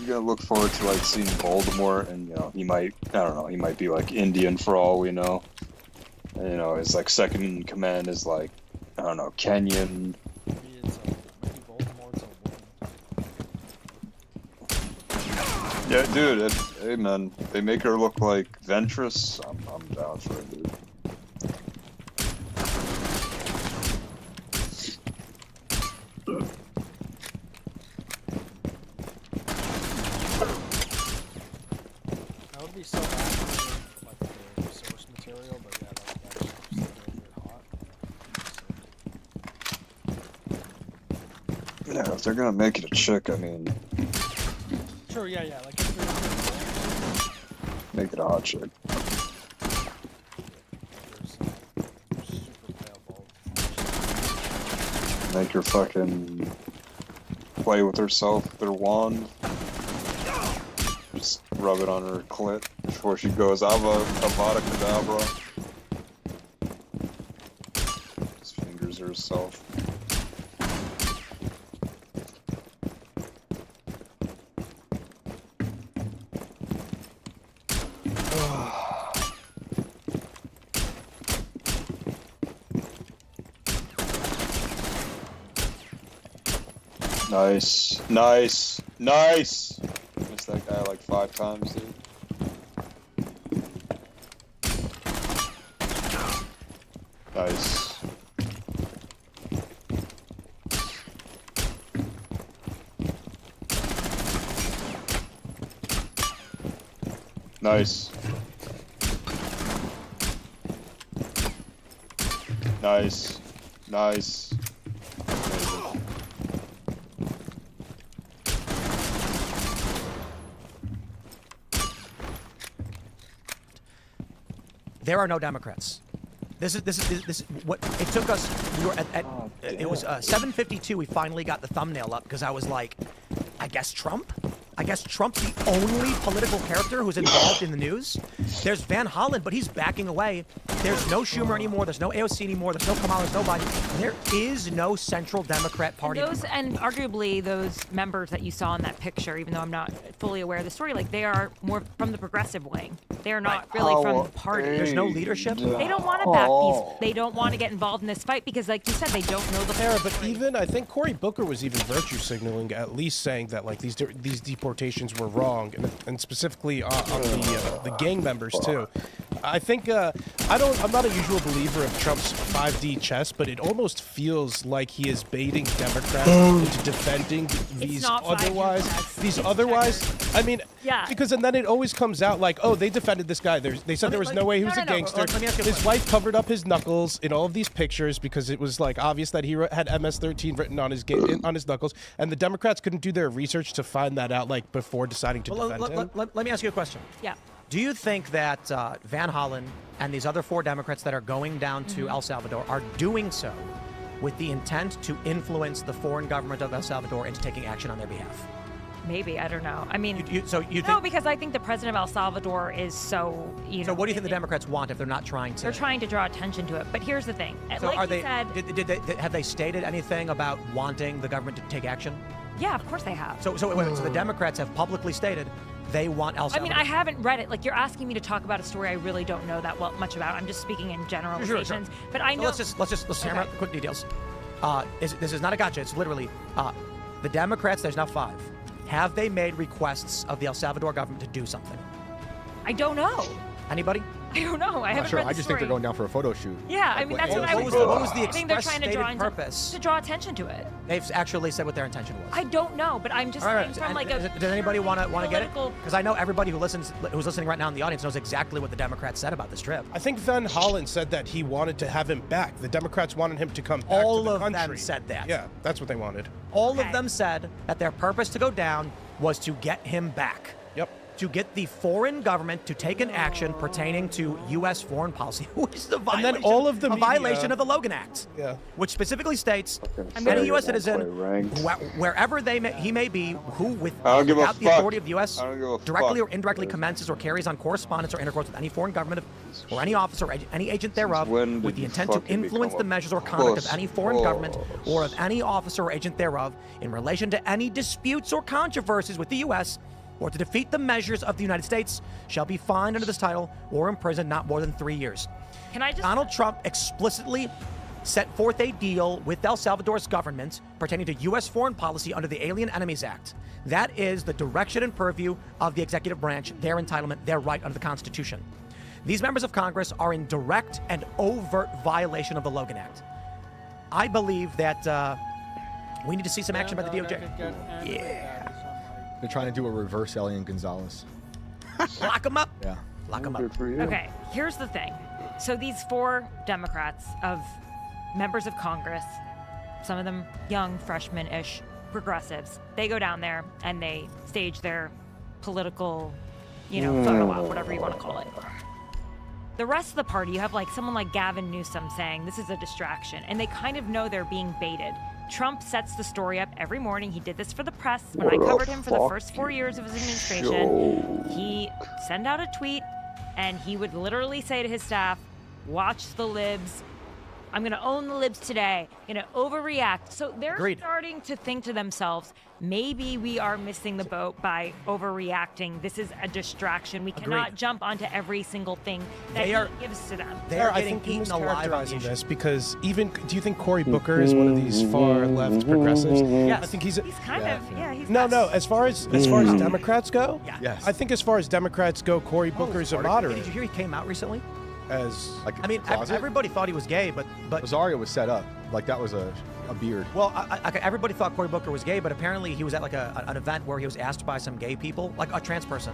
gonna look forward to like seeing Voldemort, and you know, he might, I don't know, he might be like Indian for all we know. And, you know, his like second in command is like, I don't know, Kenyan. Maybe Voldemort's a woman. Yeah, dude. Hey, man, they make her look like Ventress. I'm down for it, dude. That would be so bad for like the source material, but yeah, that's just really hot. Yeah, if they're gonna make it a chick, I mean, Sure, yeah, like if they're make it a hot chick. Make her fucking play with herself with her wand. Just rub it on her clit before she goes Avada Kedavra. Just fingers herself. Nice. Nice. Nice! Missed that guy like 5 times, dude. Nice. Nice. Nice. Nice. Amazing. There are no Democrats. This is what it took us. We were at it was 7:52. We finally got the thumbnail up because I was like, I guess Trump. I guess Trump's the only political character who's involved in the news. There's Van Hollen, but he's backing away. There's no Schumer anymore. There's no AOC anymore. There's no Kamala. There's nobody. There is no central Democrat Party. And arguably those members that you saw in that picture, even though I'm not fully aware of the story, like they are more from the progressive wing. They are not really from the party. There's no leadership. They don't want to back these. They don't want to get involved in this fight because, like you said, they don't know the. Sarah, but even I think Cory Booker was even virtue signaling, at least saying that like these deportations were wrong, and specifically on the gang members too. I think I'm not a usual believer of Trump's 5D chess, but it almost feels like he is baiting Democrats into defending these otherwise. I mean, yeah. Because and then it always comes out like, oh, they defended this guy. They said there was no way he was a gangster. His wife covered up his knuckles in all of these pictures because it was like obvious that he had MS-13 written on his knuckles, and the Democrats couldn't do their research to find that out like before deciding to defend him. Let me ask you a question. Yeah. Do you think that Van Hollen and these other 4 Democrats that are going down to El Salvador are doing so with the intent to influence the foreign government of El Salvador into taking action on their behalf? Maybe, I don't know. I mean, think, because I think the president of El Salvador is so, So what do you think the Democrats want if they're not trying to? They're trying to draw attention to it. But here's the thing. So like are you they? said, Have they stated anything about wanting the government to take action? Yeah, of course they have. So the Democrats have publicly stated they want El Salvador. I mean, I haven't read it. Like, you're asking me to talk about a story I really don't know that much about. I'm just speaking in generalizations. Sure. But I know. So let's hammer out the quick details. This is not a gotcha. It's literally the Democrats. There's now 5. Have they made requests of the El Salvador government to do something? I don't know. Anybody? I don't know. I I'm not haven't sure. read the I just think they're story. going down for a photo shoot. Yeah, I mean that's what I What was. was the I think they're express trying to draw stated purpose? to draw attention to it. They've actually said what their intention was. I don't know, but I'm just All right, saying from and like a. does anybody want to get it? political- Because I know everybody who's listening right now in the audience knows exactly what the Democrats said about this trip. I think Van Hollen said that he wanted to have him back. The Democrats wanted him to come back All to the of them country. said that. Yeah, that's what they wanted. All of them said that their purpose to go down was to get him back. Yep. To get the foreign government to take an action pertaining to U.S. foreign policy, which is a violation, And then all of the a media- violation of the Logan Act, Yeah. which specifically states sorry, any U.S. I won't citizen, play ranked. wherever he may be, who I don't give a without the fuck. authority of the U.S. I don't give a directly fuck. or indirectly commences or carries on correspondence or intercourse with any foreign government or any officer or any agent thereof when with did the you intent to fucking influence become the a measures or conduct of puss? any foreign government or of any officer or agent thereof in relation to any disputes or controversies with the U.S. or to defeat the measures of the United States shall be fined under this title or imprisoned not more than 3 years. Can I just? Donald Trump explicitly set forth a deal with El Salvador's government pertaining to U.S. foreign policy under the Alien Enemies Act. That is the direction and purview of the executive branch, their entitlement, their right under the Constitution. These members of Congress are in direct and overt violation of the Logan Act. I believe that we need to see some action by the DOJ. Yeah. They're trying to do a reverse Elian Gonzalez. Lock them up. Yeah. Lock them up. Okay, here's the thing. So these 4 Democrats of members of Congress, some of them young, freshman-ish progressives, they go down there and they stage their political, photo op, whatever you want to call it. The rest of the party, you have like someone like Gavin Newsom saying this is a distraction, and they kind of know they're being baited. Trump sets the story up every morning. He did this for the press when I covered him for the first 4 years of his administration. He sent out a tweet, and he would literally say to his staff, watch the libs. I'm going to own the libs today. I'm going to overreact. So they're starting to think to themselves, maybe we are missing the boat by overreacting. This is a distraction. We cannot jump onto every single thing that he gives to them. They are I getting think you're eaten alive on the mischaracterizing issue. this because do you think Cory Booker is one of these far left progressives? Yes. I think he's kind of, he's No, as far as Democrats go, Yes. I think as far as Democrats go, Cory Booker is a moderate. Did you hear he came out recently? As I mean, everybody thought he was gay, but Rosario was set up like that was a beard. Well, everybody thought Cory Booker was gay, but apparently he was at like an event where he was asked by some gay people, like a trans person,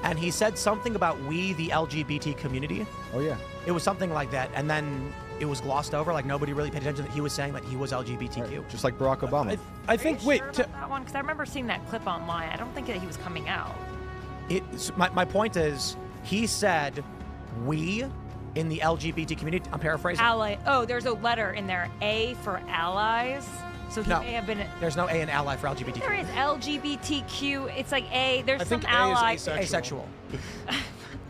and he said something about we, the LGBT community. Oh yeah. It was something like that, and then it was glossed over. Like nobody really paid attention that he was saying that he was LGBTQ. Right. Just like Barack Obama. I think. Sure about that one, because I remember seeing that clip online. I don't think that he was coming out. My point is, he said, we in the LGBT community. I'm paraphrasing. Ally. Oh, there's a letter in there. A for allies. So he may have been. There's no A in ally for LGBTQ. There is LGBTQ. It's like A. There's I some think ally. A is asexual.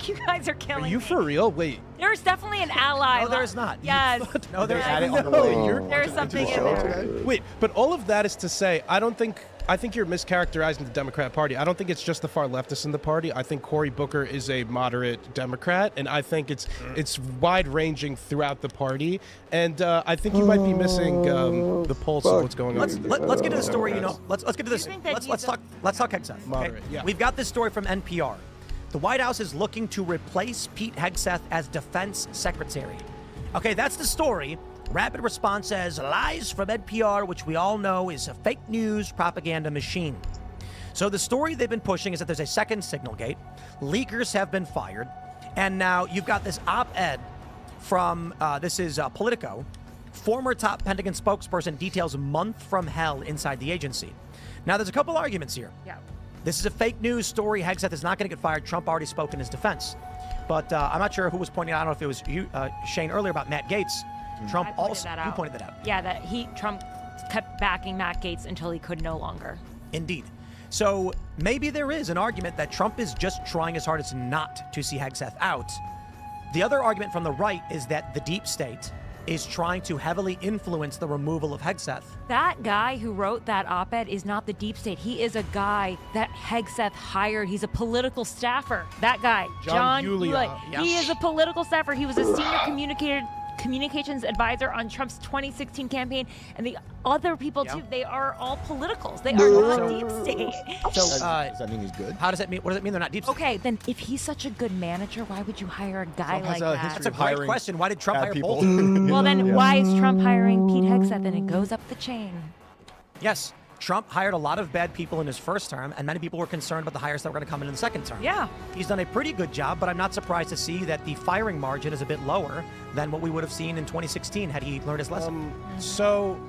You guys are killing Are you me. for real? Wait. There's definitely an ally. No, there's not. Yes. No, there's There's something in there. Wait, but all of that is to say, I think you're mischaracterizing the Democrat Party. I don't think it's just the far leftists in the party. I think Cory Booker is a moderate Democrat, and I think it's wide-ranging throughout the party. And I think you might be missing the pulse of what's going on. Let's get to the story. Let's get to this. Let's talk Hegseth. Okay? Moderate, yeah. We've got this story from NPR. The White House is looking to replace Pete Hegseth as defense secretary. Okay, that's the story. Rapid Response says lies from NPR, which we all know is a fake news propaganda machine. So the story they've been pushing is that there's a second Signalgate. Leakers have been fired. And now you've got this op-ed from, this is Politico. Former top Pentagon spokesperson details month from hell inside the agency. Now there's a couple arguments here. Yeah. This is a fake news story. Hegseth is not going to get fired. Trump already spoke in his defense. But I'm not sure who was pointing out. I don't know if it was you, Shane, earlier about Matt Gaetz. Trump also, you pointed that out. Yeah, that Trump kept backing Matt Gaetz until he could no longer. Indeed. So maybe there is an argument that Trump is just trying his hardest not to see Hegseth out. The other argument from the right is that the deep state is trying to heavily influence the removal of Hegseth. That guy who wrote that op-ed is not the deep state. He is a guy that Hegseth hired. He's a political staffer. That guy, John Ulick. Yeah. He is a political staffer. He was a senior communications advisor on Trump's 2016 campaign, and the other people too. They are all politicals. They are not deep state. So, does that mean he's good? How does that mean? What does it mean they're not deep state? Okay, then if he's such a good manager, why would you hire a guy Trump like has a that? history That's a of great hiring question. Why did Trump bad hire people. both? Well, then why is Trump hiring Pete Hegseth? And it goes up the chain. Yes, Trump hired a lot of bad people in his first term, and many people were concerned about the hires that were going to come in the second term. Yeah. He's done a pretty good job, but I'm not surprised to see that the firing margin is a bit lower than what we would have seen in 2016 had he learned his lesson. So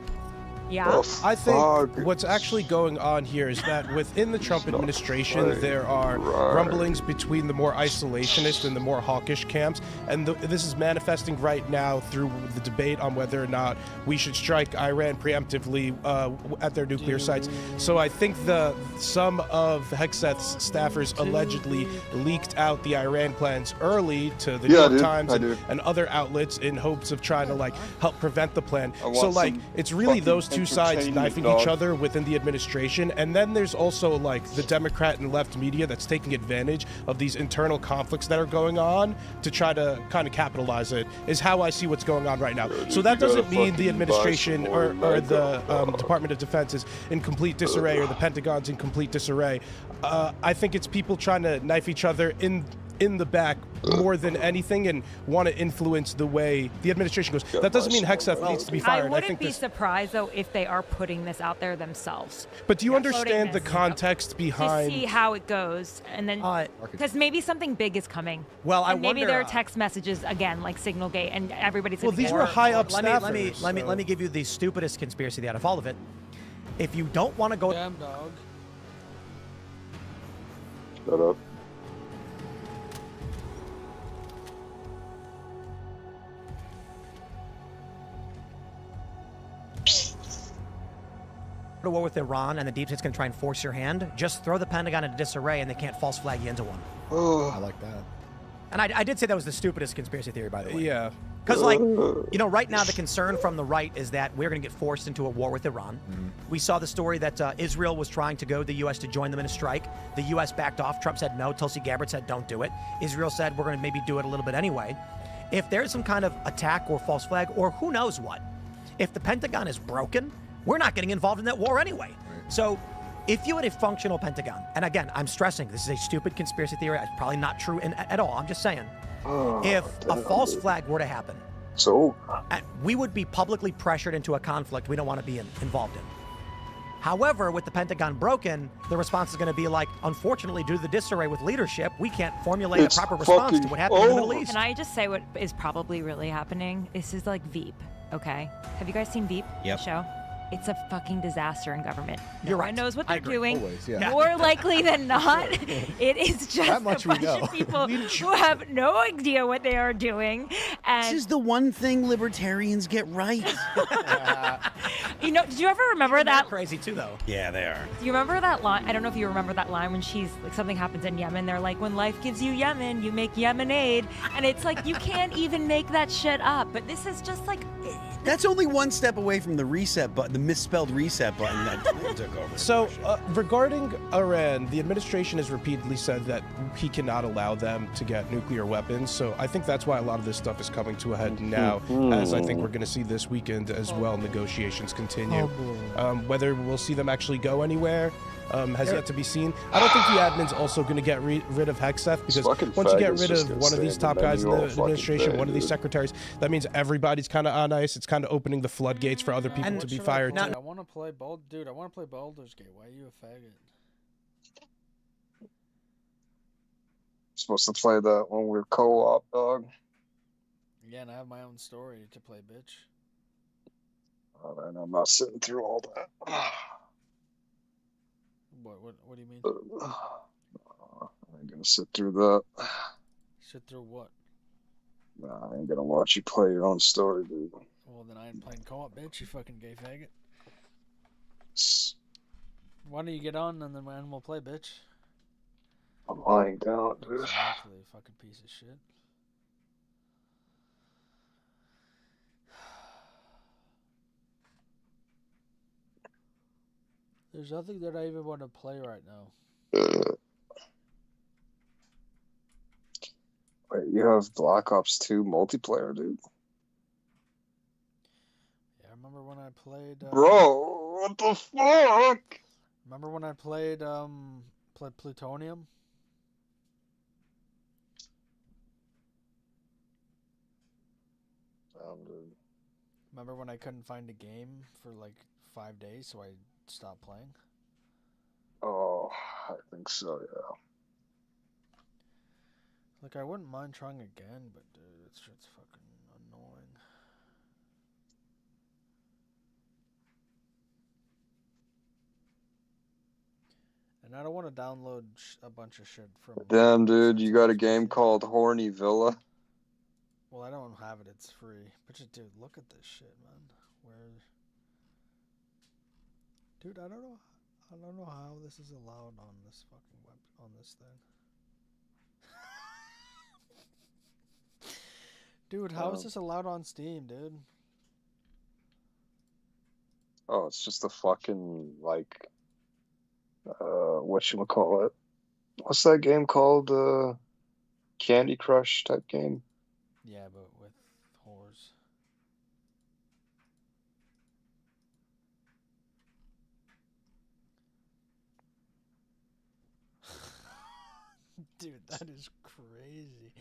Yeah. I think what's actually going on here is that within the Trump administration, there are rumblings between the more isolationist and the more hawkish camps, and this is manifesting right now through the debate on whether or not we should strike Iran preemptively at their nuclear sites. So I think some of Hegseth's staffers allegedly leaked out the Iran plans early to the New York Times and other outlets in hopes of trying to help prevent the plan. So it's really those two sides knifing each other within the administration, and then there's also the Democrat and left media that's taking advantage of these internal conflicts that are going on to try to kind of capitalize it, is how I see what's going on right now. So that doesn't mean the administration or the Department of Defense is in complete disarray or the Pentagon's in complete disarray. I think it's people trying to knife each other in the back more than anything and want to influence the way the administration goes. That doesn't mean Hegseth needs to be fired. I wouldn't be surprised, though, if they are putting this out there themselves. But do you understand the context behind... To see how it goes, and then... Because maybe something big is coming. Well, I maybe wonder, there are text messages, again, like Signalgate, and everybody's Well, these were high-up staffers. Let me give you the stupidest conspiracy out of all of it. If you don't want to go... Damn dog. Shut up. to war with Iran and the deep state's going to try and force your hand, just throw the Pentagon into disarray and they can't false flag you into one. Oh, I like that. And I did say that was the stupidest conspiracy theory, by the way. Yeah. Because, right now the concern from the right is that we're going to get forced into a war with Iran. We saw the story that Israel was trying to go to the U.S. to join them in a strike. The U.S. backed off. Trump said no. Tulsi Gabbard said don't do it. Israel said we're going to maybe do it a little bit anyway. If there's some kind of attack or false flag or who knows what, if the Pentagon is broken, we're not getting involved in that war anyway. Right. So if you had a functional Pentagon, and again, I'm stressing, this is a stupid conspiracy theory. It's probably not true at all. I'm just saying. If a false flag were to happen, we would be publicly pressured into a conflict we don't want to be involved in. However, with the Pentagon broken, the response is going to be unfortunately, due to the disarray with leadership, we can't formulate a proper response to what happened in the Middle East. Can I just say what is probably really happening? This is like Veep, okay? Have you guys seen Veep, the show? It's a fucking disaster in government. You're right. No one knows what they're doing. Always, yeah. More likely than not, it is just a bunch of people who have no idea what they are doing. And this is the one thing libertarians get right. did you ever remember that? Crazy too, though. Yeah, they are. Do you remember that line? I don't know if you remember that line when something happens in Yemen. They're like, when life gives you Yemen, you make Yemenade. And it's like, you can't even make that shit up. But this is just like... That's only one step away from the reset button, the misspelled reset button that took over. So, regarding Iran, the administration has repeatedly said that he cannot allow them to get nuclear weapons. So I think that's why a lot of this stuff is coming to a head now, as I think we're going to see this weekend as well, negotiations continue. Whether we'll see them actually go anywhere has yet to be seen. I don't think the admin's also going to get rid of Hegseth, because once you get rid of one of these top guys in the administration, one of these secretaries, that means everybody's kind of on ice. It's kind of opening the floodgates for other people to be fired too. I want to play Dude, I want to play Baldur's Gate. Why are you a faggot? Supposed to play that when we're co-op, dog. Yeah, and I have my own story to play, bitch. All right, I'm not sitting through all that. What do you mean? I ain't gonna sit through that. Sit through what? Nah, I ain't gonna watch you play your own story, dude. Well, then I ain't playing co-op, bitch. You fucking gay faggot. Why don't you get on and then we'll play, bitch? I'm lying down, dude. Exactly, fucking piece of shit. There's nothing that I even want to play right now. Wait, you have Black Ops 2 multiplayer, dude? remember when I played. Bro, what the fuck? Remember when I played Plutonium? Dude. Remember when I couldn't find a game for like 5 days, so I stopped playing? Oh, I think so, yeah. Like, I wouldn't mind trying again, but dude, it's just fucking annoying. And I don't want to download a bunch of shit from... Damn, dude, you got a game called Horny Villa? Well, I don't have it. It's free. But just, dude, look at this shit, man. Where... Dude, I don't know how this is allowed on this fucking on this thing. Dude, how is this allowed on Steam, dude? Oh, it's just a fucking, like, whatchamacallit? What's that game called? Candy Crush type game? Yeah, but with whores. Dude, that is crazy.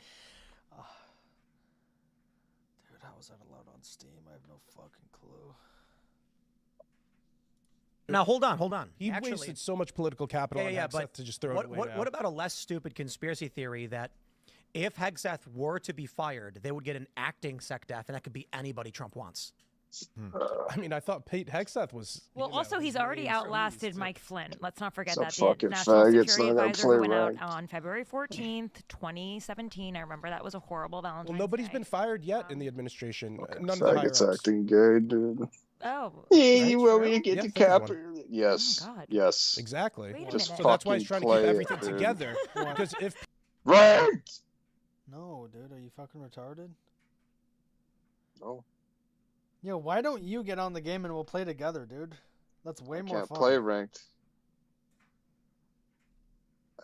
Dude, how is that allowed on Steam? I have no fucking clue. Now hold on. He wasted so much political capital on Hexeth but to just throw it away now. What about a less stupid conspiracy theory that if Hexeth were to be fired, they would get an acting sec def, and that could be anybody Trump wants? I mean, I thought Pete Hexeth was. Well, also, he's already outlasted Mike Flynn. Let's not forget Some that. The fucking National faggot's Security not gonna Advisor play who went out ranked. on February 14th, 2017. I remember that was a horrible Valentine's Well, nobody's Day. been fired yet in the administration. None of the Faggot's higher-ups. acting gay, dude. Oh. Yeah, right? you want me to True? get Yeah, the Flynn is cap? one. Yes. Oh, God. Yes. Exactly. Wait a Just minute. So that's why he's fucking trying to keep play it, everything dude. together. Because if Ranked! No, dude, are you fucking retarded? No. Yo, why don't you get on the game and we'll play together, dude? That's way I more can't fun. play ranked.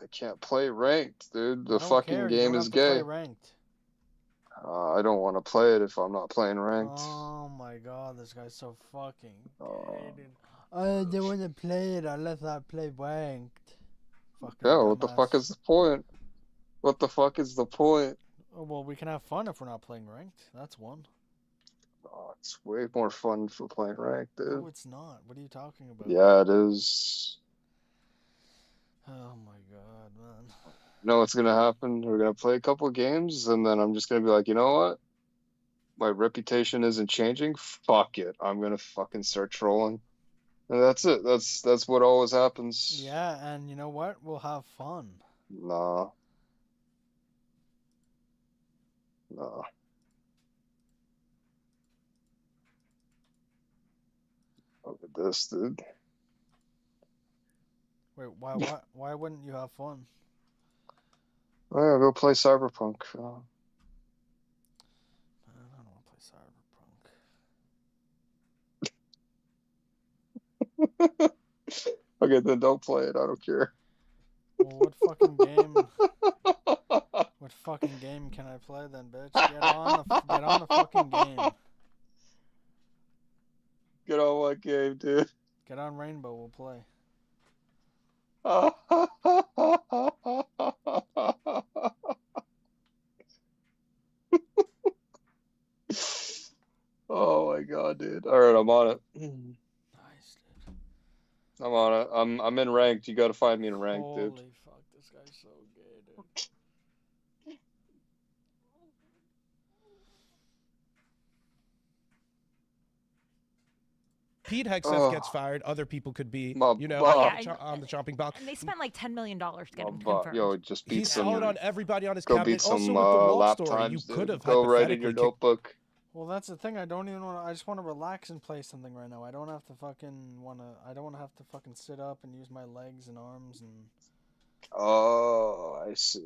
I can't play ranked, dude. The I don't fucking care. You game don't is have to play gay. ranked. I don't want to play it if I'm not playing ranked. Oh my god, this guy's so fucking gay, dude. Oh. I don't want to play it unless I play ranked. Fucking Yeah, what the dumbass. fuck is the point? What the fuck is the point? Oh, well, we can have fun if we're not playing ranked. That's one. Oh, it's way more fun for playing ranked, dude. No, it's not. What are you talking about? Yeah, it is. Oh my god, man. You know what's gonna happen? We're gonna play a couple of games, and then I'm just gonna be like, you know what? My reputation isn't changing. Fuck it. I'm gonna fucking start trolling. And that's it. That's what always happens. Yeah, and you know what? We'll have fun. Nah. Nah. Look at this, dude. Wait, why wouldn't you have fun? Oh, yeah, go play Cyberpunk. I don't want to play Cyberpunk. Okay, then don't play it. I don't care. Well, what fucking game? What fucking game can I play then, bitch? Get on the fucking game. Get on what game, dude? Get on Rainbow. We'll play. Oh my god, dude. Alright, I'm on it. Nice, dude. I'm on it. I'm in ranked. You gotta find me in ranked, Holy dude. fuck, this guy's so gay, dude. Pete Hexeth gets fired, other people could be, My you know, butt. on the chopping block. And they spent like $10 million to get him But, confirmed. yo, just beat He's some. solid on everybody on his Go cabinet. beat some Also with the wall lap story, times, you could dude. have Go write in your hypothetically notebook. Well, that's the thing. I don't even want to. I just want to relax and play something right now. I don't have to fucking want to. I don't want to have to fucking sit up and use my legs and arms and. Oh, I see.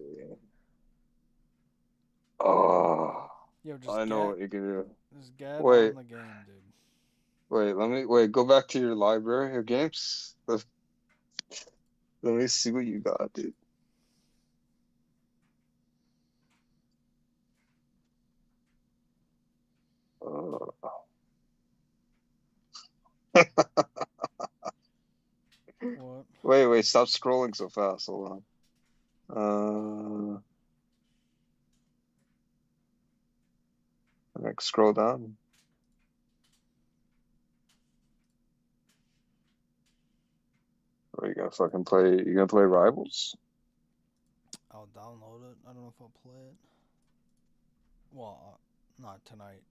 Oh, Yo, just I know get, what you can do. Just get Wait. on the game, dude. Wait. Go back to your library, your games. Let me see what you got, dude. What? Wait, stop scrolling so fast. Hold on. Like scroll down. Are you gonna fucking play? You gonna play Rivals? I'll download it. I don't know if I'll play it. Well, not tonight,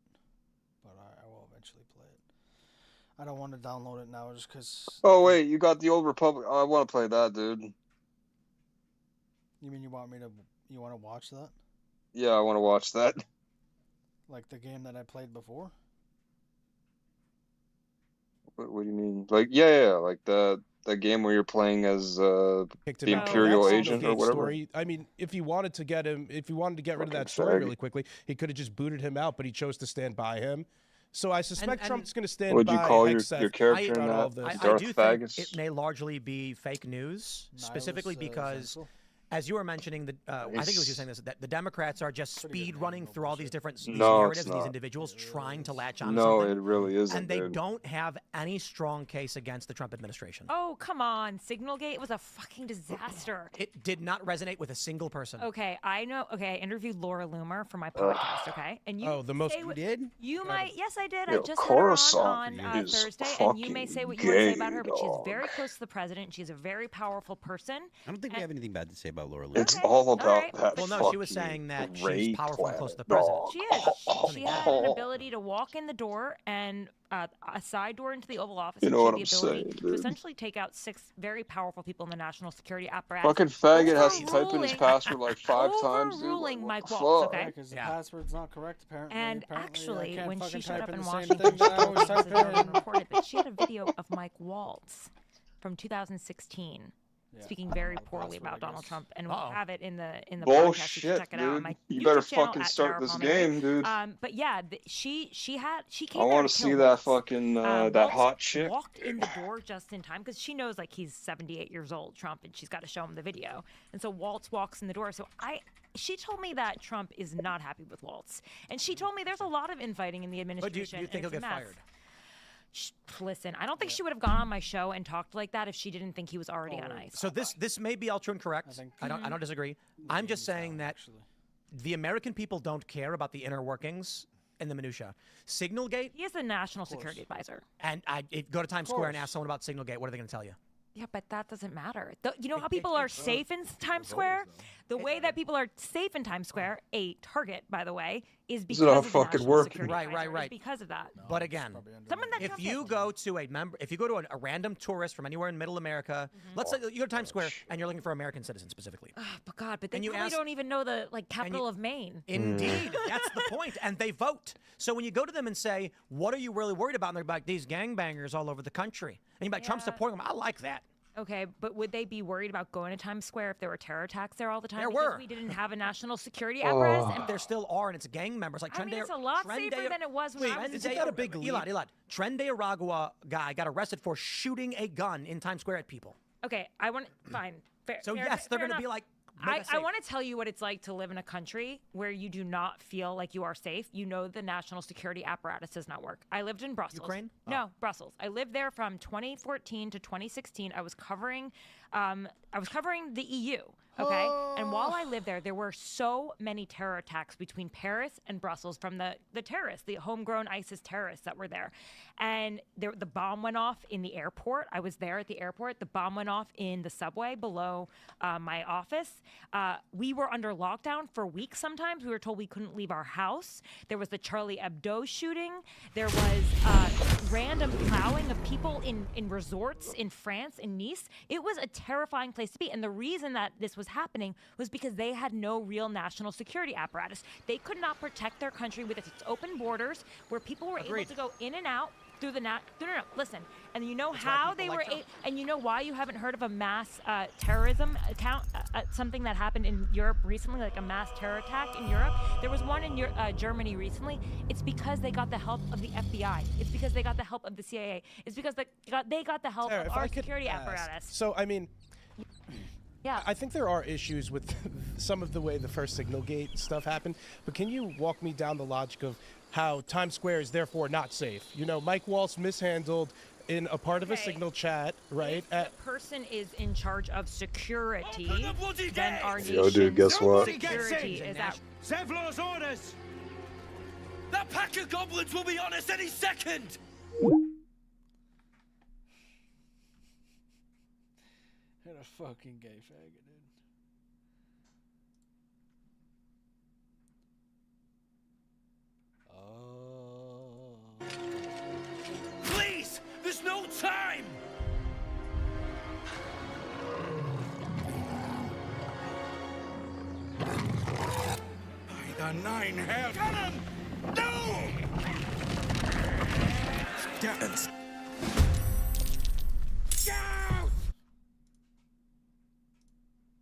but I will eventually play it. I don't want to download it now just because. Oh wait, you got the Old Republic. Oh, I want to play that, dude. You mean you want to watch that? Yeah, I want to watch that. Like the game that I played before? What do you mean? Like yeah, like the game where you're playing as the Imperial agent or whatever. Story. I mean, if you wanted to get him, if you wanted to get rid of that Fucking story fag. really quickly, he could have just booted him out, but he chose to stand by him. So I suspect And- Trump's going to stand Would by you call your Hexeth character in throughout all that? of this. I Darth do think Fagus? it may largely be fake news, specifically because, as you were mentioning, I think it was you saying this, that the Democrats are just speed running through all these different these No, narratives it's of these not. individuals trying to latch on to No, something. it really isn't, And they dude. don't have any strong case against the Trump administration. Oh, come on. Signalgate was a fucking disaster. It did not resonate with a single person. Okay, I know. Okay, I interviewed Laura Loomer for my podcast, okay? And you the most say you what- did? You might. Yes, I did. I Yo, just had her Coruscant on is Thursday, and you may say what you want to say about her, but she's fucking gay, very close to the president. She's a very powerful person. I don't think we have anything bad to say about Laura Loomer. It's all about right. that. Well, no, she was fucking saying that gray she's powerful and close to the planet president. dog. She is. She had an ability to walk in the door and a side door into the Oval Office. You and know she what had I'm the ability saying, to dude. essentially take out 6 very powerful people in the national security apparatus. Fucking faggot has to type in his Overruling- password like 5 times. Dude. Overruling Like, Mike what the Waltz, fuck? okay? Because the password's not correct, apparently. And Apparently, actually, I can't when she fucking showed type up in the same Washington, thing that I always this type is known in. and reported that she had a video of Mike Waltz from 2016 speaking very poorly about Donald Trump, and we'll have it in the podcast. You can Bullshit, check it out on dude. my You YouTube better channel fucking at start Tara this Palmieri. game, dude. But yeah, she came I there want to to kill see that Waltz. fucking that Waltz hot chick. walked in the door just in time because she knows like he's 78 years old, Trump, and she's got to show him the video. And so Waltz walks in the door. So she told me that Trump is not happy with Waltz, and she told me there's a lot of infighting in the But administration. do you think he'll and it's get a mess. fired? Listen, I don't think she would have gone on my show and talked like that if she didn't think he was already on ice. So this may be all true and correct. I don't disagree. I'm just saying that the American people don't care about the inner workings and the minutia. Signalgate. He is the national security advisor. And go to Times Square and ask someone about Signalgate. What are they going to tell you? Yeah, but that doesn't matter. You know how people are safe in Times Square? The way that people are safe in Times Square, a target, by the way, is because not of the fucking national working. security Right, advisor. right. It's because of that. But again, Someone that if Trump you is. go to a random tourist from anywhere in Middle America, let's say you go to Times Square and you're looking for American citizens specifically. But God, but they And you probably ask- don't even know the capital of Maine. Indeed, that's the point, and they vote. So when you go to them and say, "What are you really worried about?" and they're like, "These gangbangers all over the country," and you're like, "Trump supporting them." I like that. Okay, but would they be worried about going to Times Square if there were terror attacks there all the time? There because were. we didn't have a national security apparatus. And There still are, and it's gang members like I mean, it's a lot safer than it was when I was isn't that a big leap? Elad, Trent de Aragua guy got arrested for shooting a gun in Times Square at people. Okay, I want fine. Fair, So fair- yes, they're fair going to be enough. like, make us I safe. want to tell you what it's like to live in a country where you do not feel like you are safe. You know the national security apparatus does not work. I lived in Brussels. Ukraine? No, Brussels. I lived there from 2014 to 2016. I was covering the EU. Okay, and while I lived there, there were so many terror attacks between Paris and Brussels from the terrorists, the homegrown ISIS terrorists that were there. And the bomb went off in the airport. I was there at the airport. The bomb went off in the subway below my office. We were under lockdown for weeks sometimes. We were told we couldn't leave our house. There was the Charlie Hebdo shooting. There was random plowing of people in resorts in France, in Nice. It was a terrifying place to be. And the reason that this was happening was because they had no real national security apparatus. They could not protect their country with its open borders where people were able to go in and out through the no, listen. And you know how they were and you know why you haven't heard of a mass terrorism account, something that happened in Europe recently, like a mass terror attack in Europe. There was one in Germany recently. It's because they got the help of the FBI. It's because they got the help of the CIA. It's because they got the help Sarah, of if our I could security ask, apparatus. So, I mean, yeah. I think there are issues with some of the way the first Signalgate stuff happened, but can you walk me down the logic of how Times Square is therefore not safe? You know, Mike Waltz mishandled in a part of a Okay. signal chat, right? The person is in charge of security. Then our Yo, dude, guess what? security is at Zevlor's orders! That pack of goblins will be on us any second! What a fucking gay faggot, dude. Please! There's no time! By the nine hells! Get him!